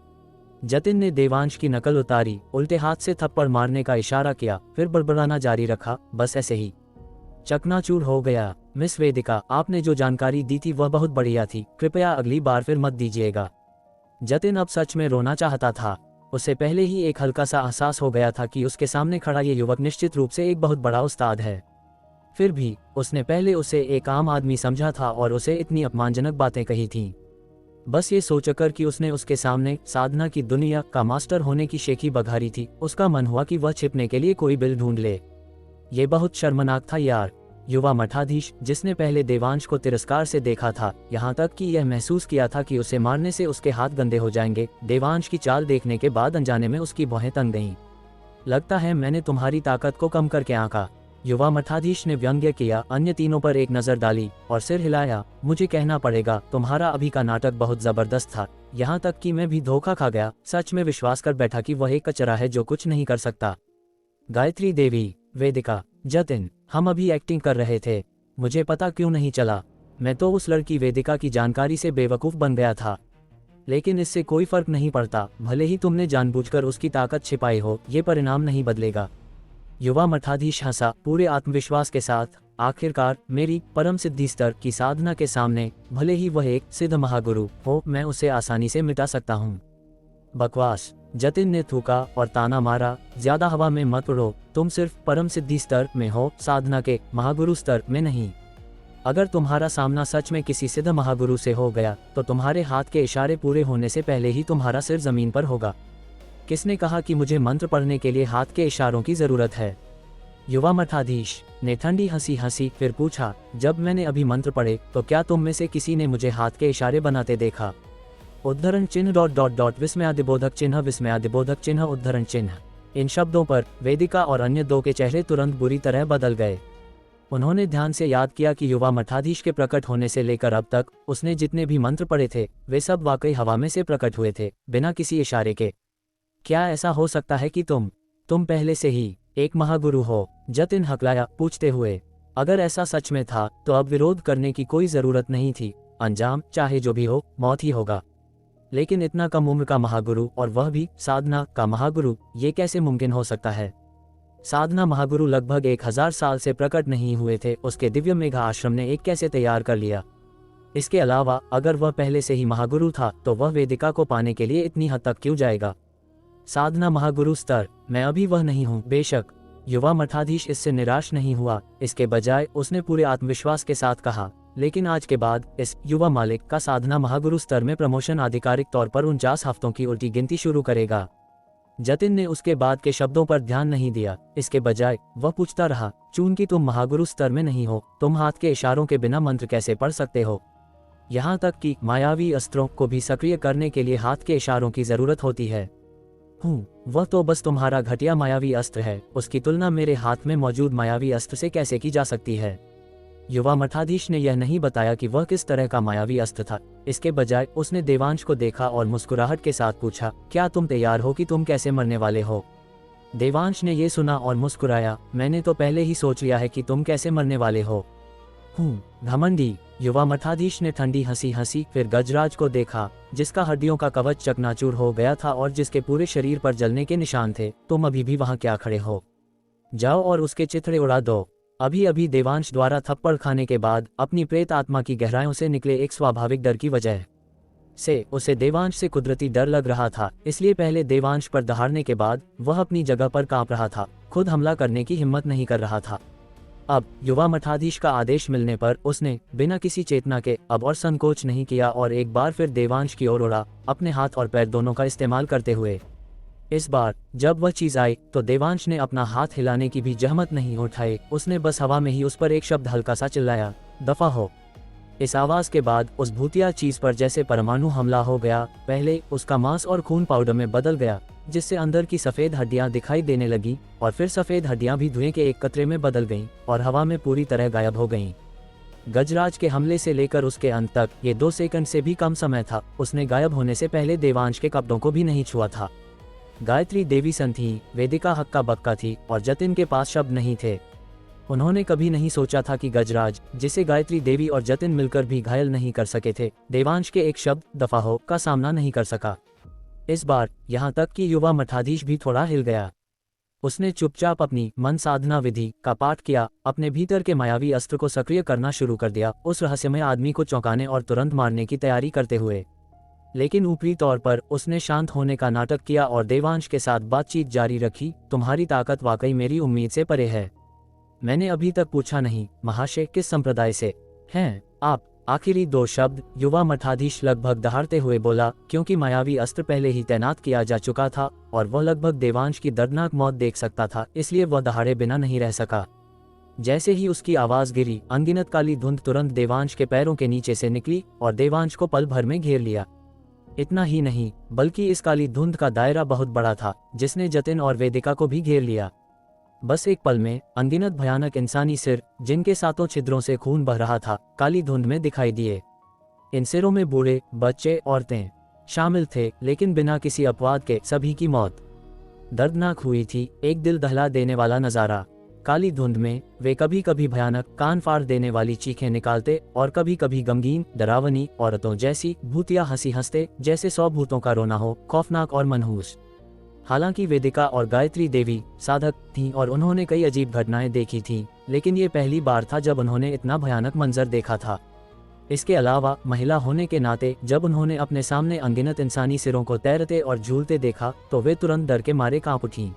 जतिन ने देवांश की नकल उतारी, उल्टे हाथ से थप्पड़ मारने का इशारा किया, फिर बड़बड़ाना जारी रखा, बस ऐसे ही। चकनाचूर हो गया। मिस वेदिका, आपने जो जानकारी दी थी वह बहुत बढ़िया थी, कृपया अगली बार फिर मत दीजिएगा। जतिन अब सच में रोना चाहता था। उसे पहले ही एक हल्का सा एहसास हो गया था कि उसके सामने खड़ा ये युवक निश्चित रूप से एक बहुत बड़ा उस्ताद है। फिर भी उसने पहले उसे एक आम आदमी समझा था और उसे इतनी अपमानजनक बातें कही थीं। बस ये सोचकर कि उसने उसके सामने साधना की दुनिया का मास्टर होने की शेखी बघारी थी, उसका मन हुआ कि वह छिपने के लिए कोई बिल ढूंढ ले। ये बहुत शर्मनाक था यार। युवा मठाधीश, जिसने पहले देवांश को तिरस्कार से देखा था, यहाँ तक कि यह महसूस किया था कि उसे मारने से उसके हाथ गंदे हो जाएंगे, देवांश की चाल देखने के बाद अनजाने में उसकी भौहें तंग गईं। लगता है मैंने तुम्हारी ताकत को कम करके आंका, युवा मठाधीश ने व्यंग्य किया। अन्य तीनों पर एक नजर डाली और सिर हिलाया। मुझे कहना पड़ेगा, तुम्हारा अभी का नाटक बहुत जबरदस्त था, यहाँ तक कि मैं भी धोखा खा गया। सच में विश्वास कर बैठा कि वह एक कचरा है जो कुछ नहीं कर सकता। गायत्री देवी, वेदिका, जतिन, हम अभी एक्टिंग कर रहे थे। मुझे पता क्यों नहीं चला। मैं तो उस लड़की वेदिका की जानकारी से बेवकूफ़ बन गया था। लेकिन इससे कोई फर्क नहीं पड़ता, भले ही तुमने जानबूझकर उसकी ताकत छिपाई हो, ये परिणाम नहीं बदलेगा। युवा मठाधीश हंसा पूरे आत्मविश्वास के साथ। आखिरकार मेरी परम सिद्धि स्तर की साधना के सामने, भले ही वह एक सिद्ध महागुरु हो, मैं उसे आसानी से मिटा सकता हूँ। बकवास, जतिन ने थूका और ताना मारा। ज्यादा हवा में मत उड़ो, तुम सिर्फ परम सिद्धि स्तर में हो, साधना के महागुरु स्तर में नहीं। अगर तुम्हारा सामना सच में किसी सिद्ध महागुरु से हो गया तो तुम्हारे हाथ के इशारे पूरे होने से पहले ही तुम्हारा सिर जमीन पर होगा। किसने कहा कि मुझे मंत्र पढ़ने के लिए हाथ के इशारों की जरूरत है? युवा मठाधीश ने ठंडी हंसी हंसी, फिर पूछा, जब मैंने अभी मंत्र पढ़े तो क्या तुम में से किसी ने मुझे हाथ के इशारे बनाते देखा? उद्धरण चिन्ह डॉट डॉट डॉट विस्मयादिबोधक चिन्ह विस्मयादिबोधक चिन्ह उद्धरण चिन्ह। इन शब्दों पर वेदिका और अन्य दो के चेहरे तुरंत बुरी तरह बदल गए। उन्होंने ध्यान से याद किया कि युवा मठाधीश के प्रकट होने से लेकर अब तक उसने जितने भी मंत्र पढ़े थे वे सब वाकई हवा में से प्रकट हुए थे, बिना किसी इशारे के। क्या ऐसा हो सकता है कि तुम पहले से ही एक महागुरु हो? जतिन हकलाया पूछते हुए। अगर ऐसा सच में था तो अब विरोध करने की कोई जरूरत नहीं थी। अंजाम चाहे जो भी हो, मौत ही होगा। लेकिन इतना कम उम्र का महागुरु, और वह भी साधना का महागुरु, ये कैसे मुमकिन हो सकता है? साधना महागुरु लगभग 1000 साल से प्रकट नहीं हुए थे, उसके दिव्य मेघा आश्रम ने एक कैसे तैयार कर लिया? इसके अलावा अगर वह पहले से ही महागुरु था तो वह वेदिका को पाने के लिए इतनी हद तक क्यों जाएगा? साधना महागुरु स्तर, मैं अभी वह नहीं हूँ। बेशक। युवा मठाधीश इससे निराश नहीं हुआ, इसके बजाय उसने पूरे आत्मविश्वास के साथ कहा, लेकिन आज के बाद इस युवा मालिक का साधना महागुरु स्तर में प्रमोशन आधिकारिक तौर पर 49 हफ्तों की उल्टी गिनती शुरू करेगा। जतिन ने उसके बाद के शब्दों पर ध्यान नहीं दिया, इसके बजाय वह पूछता रहा, चूंकि तुम महागुरु स्तर में नहीं हो, तुम हाथ के इशारों के बिना मंत्र कैसे पढ़ सकते हो? यहाँ तक कि मायावी अस्त्रों को भी सक्रिय करने के लिए हाथ के इशारों की जरूरत होती है। वह तो बस तुम्हारा घटिया मायावी अस्त्र है, उसकी तुलना मेरे हाथ में मौजूद मायावी अस्त्र से कैसे की जा सकती है? युवा मठाधीश ने यह नहीं बताया कि वह किस तरह का मायावी अस्त्र था। इसके बजाय उसने देवांश को देखा और मुस्कुराहट के साथ पूछा, क्या तुम तैयार हो कि तुम कैसे मरने वाले हो? देवांश ने यह सुना और मुस्कुराया, मैंने तो पहले ही सोच लिया है कि तुम कैसे मरने वाले हो। घमंडी, युवा मठाधीश ने ठंडी हंसी हंसी, फिर गजराज को देखा, जिसका हड्डियों का कवच चकनाचूर हो गया था और जिसके पूरे शरीर पर जलने के निशान थे। तुम अभी भी वहां क्या खड़े हो? जाओ और उसके चिथड़े उड़ा दो। अभी अभी देवांश द्वारा थप्पड़ खाने के बाद अपनी प्रेत आत्मा की गहराइयों से निकले एक स्वाभाविक डर की वजह से उसे देवांश से कुदरती डर लग रहा था, इसलिए पहले देवांश पर दहाड़ने के बाद वह अपनी जगह पर कांप रहा था, खुद हमला करने की हिम्मत नहीं कर रहा था। अब युवा मठाधीश का आदेश मिलने पर उसने बिना किसी चेतना के अब और संकोच नहीं किया और एक बार फिर देवांश की ओर उड़ा, अपने हाथ और पैर दोनों का इस्तेमाल करते हुए। इस बार जब वह चीज आई तो देवांश ने अपना हाथ हिलाने की भी जहमत नहीं उठाई, उसने बस हवा में ही उस पर एक शब्द हल्का सा चिल्लाया, दफा हो। इस आवाज के बाद उस भूतिया चीज पर जैसे परमाणु हमला हो गया। पहले उसका मांस और खून पाउडर में बदल गया, जिससे अंदर की सफेद हड्डियां दिखाई देने लगी, और फिर सफेद हड्डियां भी धुएं के एक कतरे में बदल गईं और हवा में पूरी तरह गायब हो गईं। गजराज के हमले से लेकर उसके अंत तक ये 2 सेकंड से भी कम समय था। उसने गायब होने से पहले देवांश के कपड़ों को भी नहीं छुआ था। गायत्री देवी सन थी, वेदिका हक्का बक्का थी और जतिन के पास शब्द नहीं थे। उन्होंने कभी नहीं सोचा था कि गजराज, जिसे गायत्री देवी और जतिन मिलकर भी घायल नहीं कर सके थे, देवांश के एक शब्द दफा हो का सामना नहीं कर सका। इस बार यहाँ तक कि युवा मठाधीश भी थोड़ा हिल गया। उसने चुपचाप अपनी मन साधना विधि का पाठ किया, अपने भीतर के मायावी अस्त्र को सक्रिय करना शुरू कर दिया, उस रहस्यमय आदमी को चौंकाने और तुरंत मारने की तैयारी करते हुए। लेकिन ऊपरी तौर पर उसने शांत होने का नाटक किया और देवांश के साथ बातचीत जारी रखी। तुम्हारी ताकत वाकई मेरी उम्मीद से परे है। मैंने अभी तक पूछा नहीं, महाशय किस संप्रदाय से हैं आप? आखिरी दो शब्द युवा मठाधीश लगभग दहाड़ते हुए बोला, क्योंकि मायावी अस्त्र पहले ही तैनात किया जा चुका था और वह लगभग देवांश की दर्दनाक मौत देख सकता था, इसलिए वह दहाड़े बिना नहीं रह सका। जैसे ही उसकी आवाज गिरी, अनगिनत काली धुंध तुरंत देवांश के पैरों के नीचे से निकली और देवांश को पल भर में घेर लिया। इतना ही नहीं, बल्कि इस काली धुंध का दायरा बहुत बड़ा था, जिसने जतिन और वेदिका को भी घेर लिया। बस एक पल में अनगिनत भयानक इंसानी सिर, जिनके सातों छिद्रों से खून बह रहा था, काली धुंध में दिखाई दिए। इन सिरों में बूढ़े, बच्चे, औरतें शामिल थे, लेकिन बिना किसी अपवाद के सभी की मौत दर्दनाक हुई थी। एक दिल दहला देने वाला नज़ारा। काली धुंध में वे कभी कभी भयानक, कान फाड़ देने वाली चीखें निकालते और कभी कभी गमगीन, डरावनी औरतों जैसी भूतिया हंसी हंसते, जैसे 100 भूतों का रोना हो, खौफनाक और मनहूस। हालांकि वेदिका और गायत्री देवी साधक थीं और उन्होंने कई अजीब घटनाएं देखी थीं, लेकिन ये पहली बार था जब उन्होंने इतना भयानक मंजर देखा था। इसके अलावा महिला होने के नाते जब उन्होंने अपने सामने अनगिनत इंसानी सिरों को तैरते और झूलते देखा तो वे तुरंत डर के मारे कांप उठीं।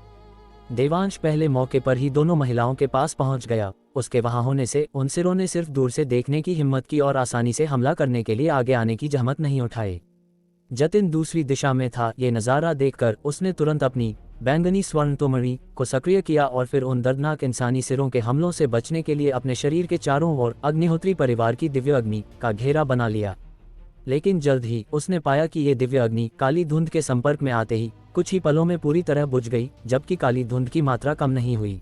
देवांश पहले मौके पर ही दोनों महिलाओं के पास पहुंच गया। उसके वहां होने से उन सिरों ने सिर्फ दूर से देखने की हिम्मत की और आसानी से हमला करने के लिए आगे आने की जहमत नहीं उठाई। जतिन दूसरी दिशा में था। ये नज़ारा देखकर उसने तुरंत अपनी बैंगनी स्वर्ण तोमरी को सक्रिय किया और फिर उन दर्दनाक इंसानी सिरों के हमलों से बचने के लिए अपने शरीर के चारों ओर अग्निहोत्री परिवार की दिव्य अग्नि का घेरा बना लिया। लेकिन जल्द ही उसने पाया कि ये दिव्य अग्नि काली धुंध के संपर्क में आते ही कुछ ही पलों में पूरी तरह बुझ गई, जबकि काली धुंध की मात्रा कम नहीं हुई।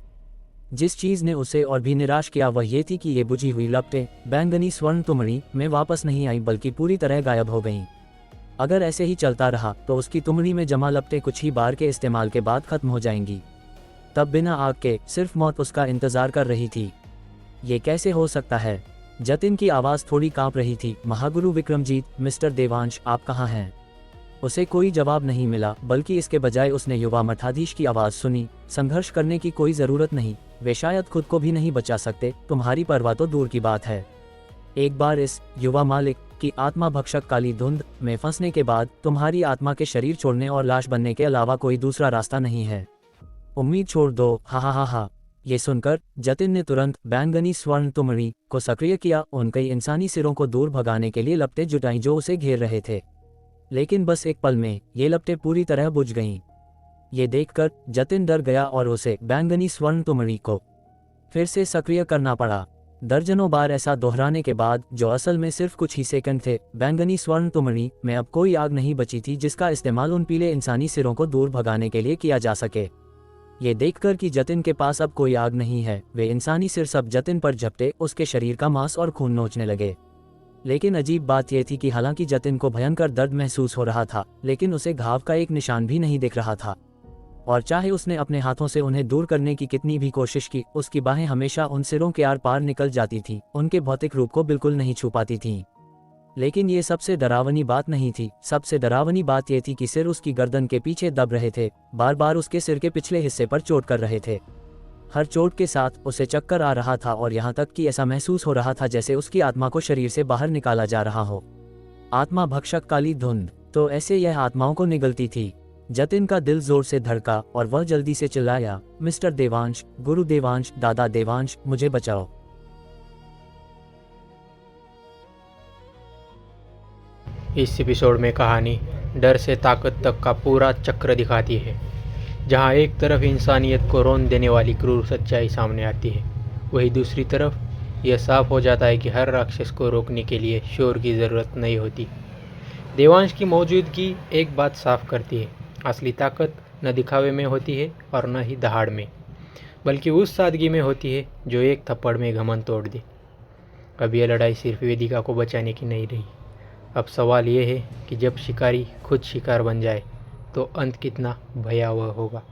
जिस चीज ने उसे और भी निराश किया वह ये थी कि ये बुझी हुई लपटें बैंगनी स्वर्ण तुमड़ी में वापस नहीं आई, बल्कि पूरी तरह गायब हो गईं। अगर ऐसे ही चलता रहा तो उसकी तुमड़ी में जमा लपटें कुछ ही बार के इस्तेमाल के बाद खत्म हो जाएंगी। तब बिना आग के सिर्फ मौत उसका इंतजार कर रही थी। ये कैसे हो सकता है? जतिन की आवाज़ थोड़ी कांप रही थी। महागुरु विक्रमजीत, मिस्टर देवांश, आप कहाँ हैं? उसे कोई जवाब नहीं मिला, बल्कि इसके बजाय उसने युवा मठाधीश की आवाज़ सुनी। संघर्ष करने की कोई ज़रूरत नहीं, वे शायद खुद को भी नहीं बचा सकते, तुम्हारी परवाह तो दूर की बात है। एक बार इस युवा मालिक की आत्मा भक्षक काली धुंध में फंसने के बाद तुम्हारी आत्मा के शरीर छोड़ने और लाश बनने के अलावा कोई दूसरा रास्ता नहीं है। उम्मीद छोड़ दो। हा हा हा हा। ये सुनकर जतिन ने तुरंत बैंगनी स्वर्ण तुमड़ी को सक्रिय किया। उन कई इंसानी सिरों को दूर भगाने के लिए लपटें जुटाई जो उसे घेर रहे थे, लेकिन बस एक पल में ये लपटें पूरी तरह बुझ गईं। ये देखकर जतिन डर गया और उसे बैंगनी स्वर्ण तुमड़ी को फिर से सक्रिय करना पड़ा। दर्जनों बार ऐसा दोहराने के बाद, जो असल में सिर्फ कुछ ही सेकंड थे, बैंगनी स्वर्ण तुमड़ी में अब कोई आग नहीं बची थी जिसका इस्तेमाल उन पीले इंसानी सिरों को दूर भगाने के लिए किया जा सके। ये देखकर कि जतिन के पास अब कोई आग नहीं है, वे इंसानी सिर सब जतिन पर झपटे, उसके शरीर का मांस और खून नोचने लगे। लेकिन अजीब बात यह थी कि हालांकि जतिन को भयंकर दर्द महसूस हो रहा था, लेकिन उसे घाव का एक निशान भी नहीं दिख रहा था। और चाहे उसने अपने हाथों से उन्हें दूर करने की कितनी भी कोशिश की, उसकी बाहें हमेशा उन सिरों के आर पार निकल जाती थीं, उनके भौतिक रूप को बिल्कुल नहीं छू पाती थीं। लेकिन ये सबसे डरावनी बात नहीं थी। सबसे डरावनी बात यह थी कि सिर उसकी गर्दन के पीछे दब रहे थे, बार बार उसके सिर के पिछले हिस्से पर चोट कर रहे थे। हर चोट के साथ उसे चक्कर आ रहा था और यहाँ तक कि ऐसा महसूस हो रहा था जैसे उसकी आत्मा को शरीर से बाहर निकाला जा रहा हो। आत्मा भक्षक काली धुंध, तो ऐसे यह आत्माओं को निगलती थी। जतिन का दिल जोर से धड़का और वह जल्दी से चिल्लाया, मिस्टर देवांश, गुरु देवांश, दादा देवांश, मुझे बचाओ। इस एपिसोड में कहानी डर से ताकत तक का पूरा चक्र दिखाती है, जहां एक तरफ इंसानियत को रौंद देने वाली क्रूर सच्चाई सामने आती है, वहीं दूसरी तरफ यह साफ हो जाता है कि हर राक्षस को रोकने के लिए शोर की ज़रूरत नहीं होती। देवांश की मौजूदगी एक बात साफ करती है, असली ताकत न दिखावे में होती है और न ही दहाड़ में, बल्कि उस सादगी में होती है जो एक थप्पड़ में घमंड तोड़ दे। अब यह लड़ाई सिर्फ वेदिका को बचाने की नहीं रही। अब सवाल ये है कि जब शिकारी खुद शिकार बन जाए तो अंत कितना भयावह होगा।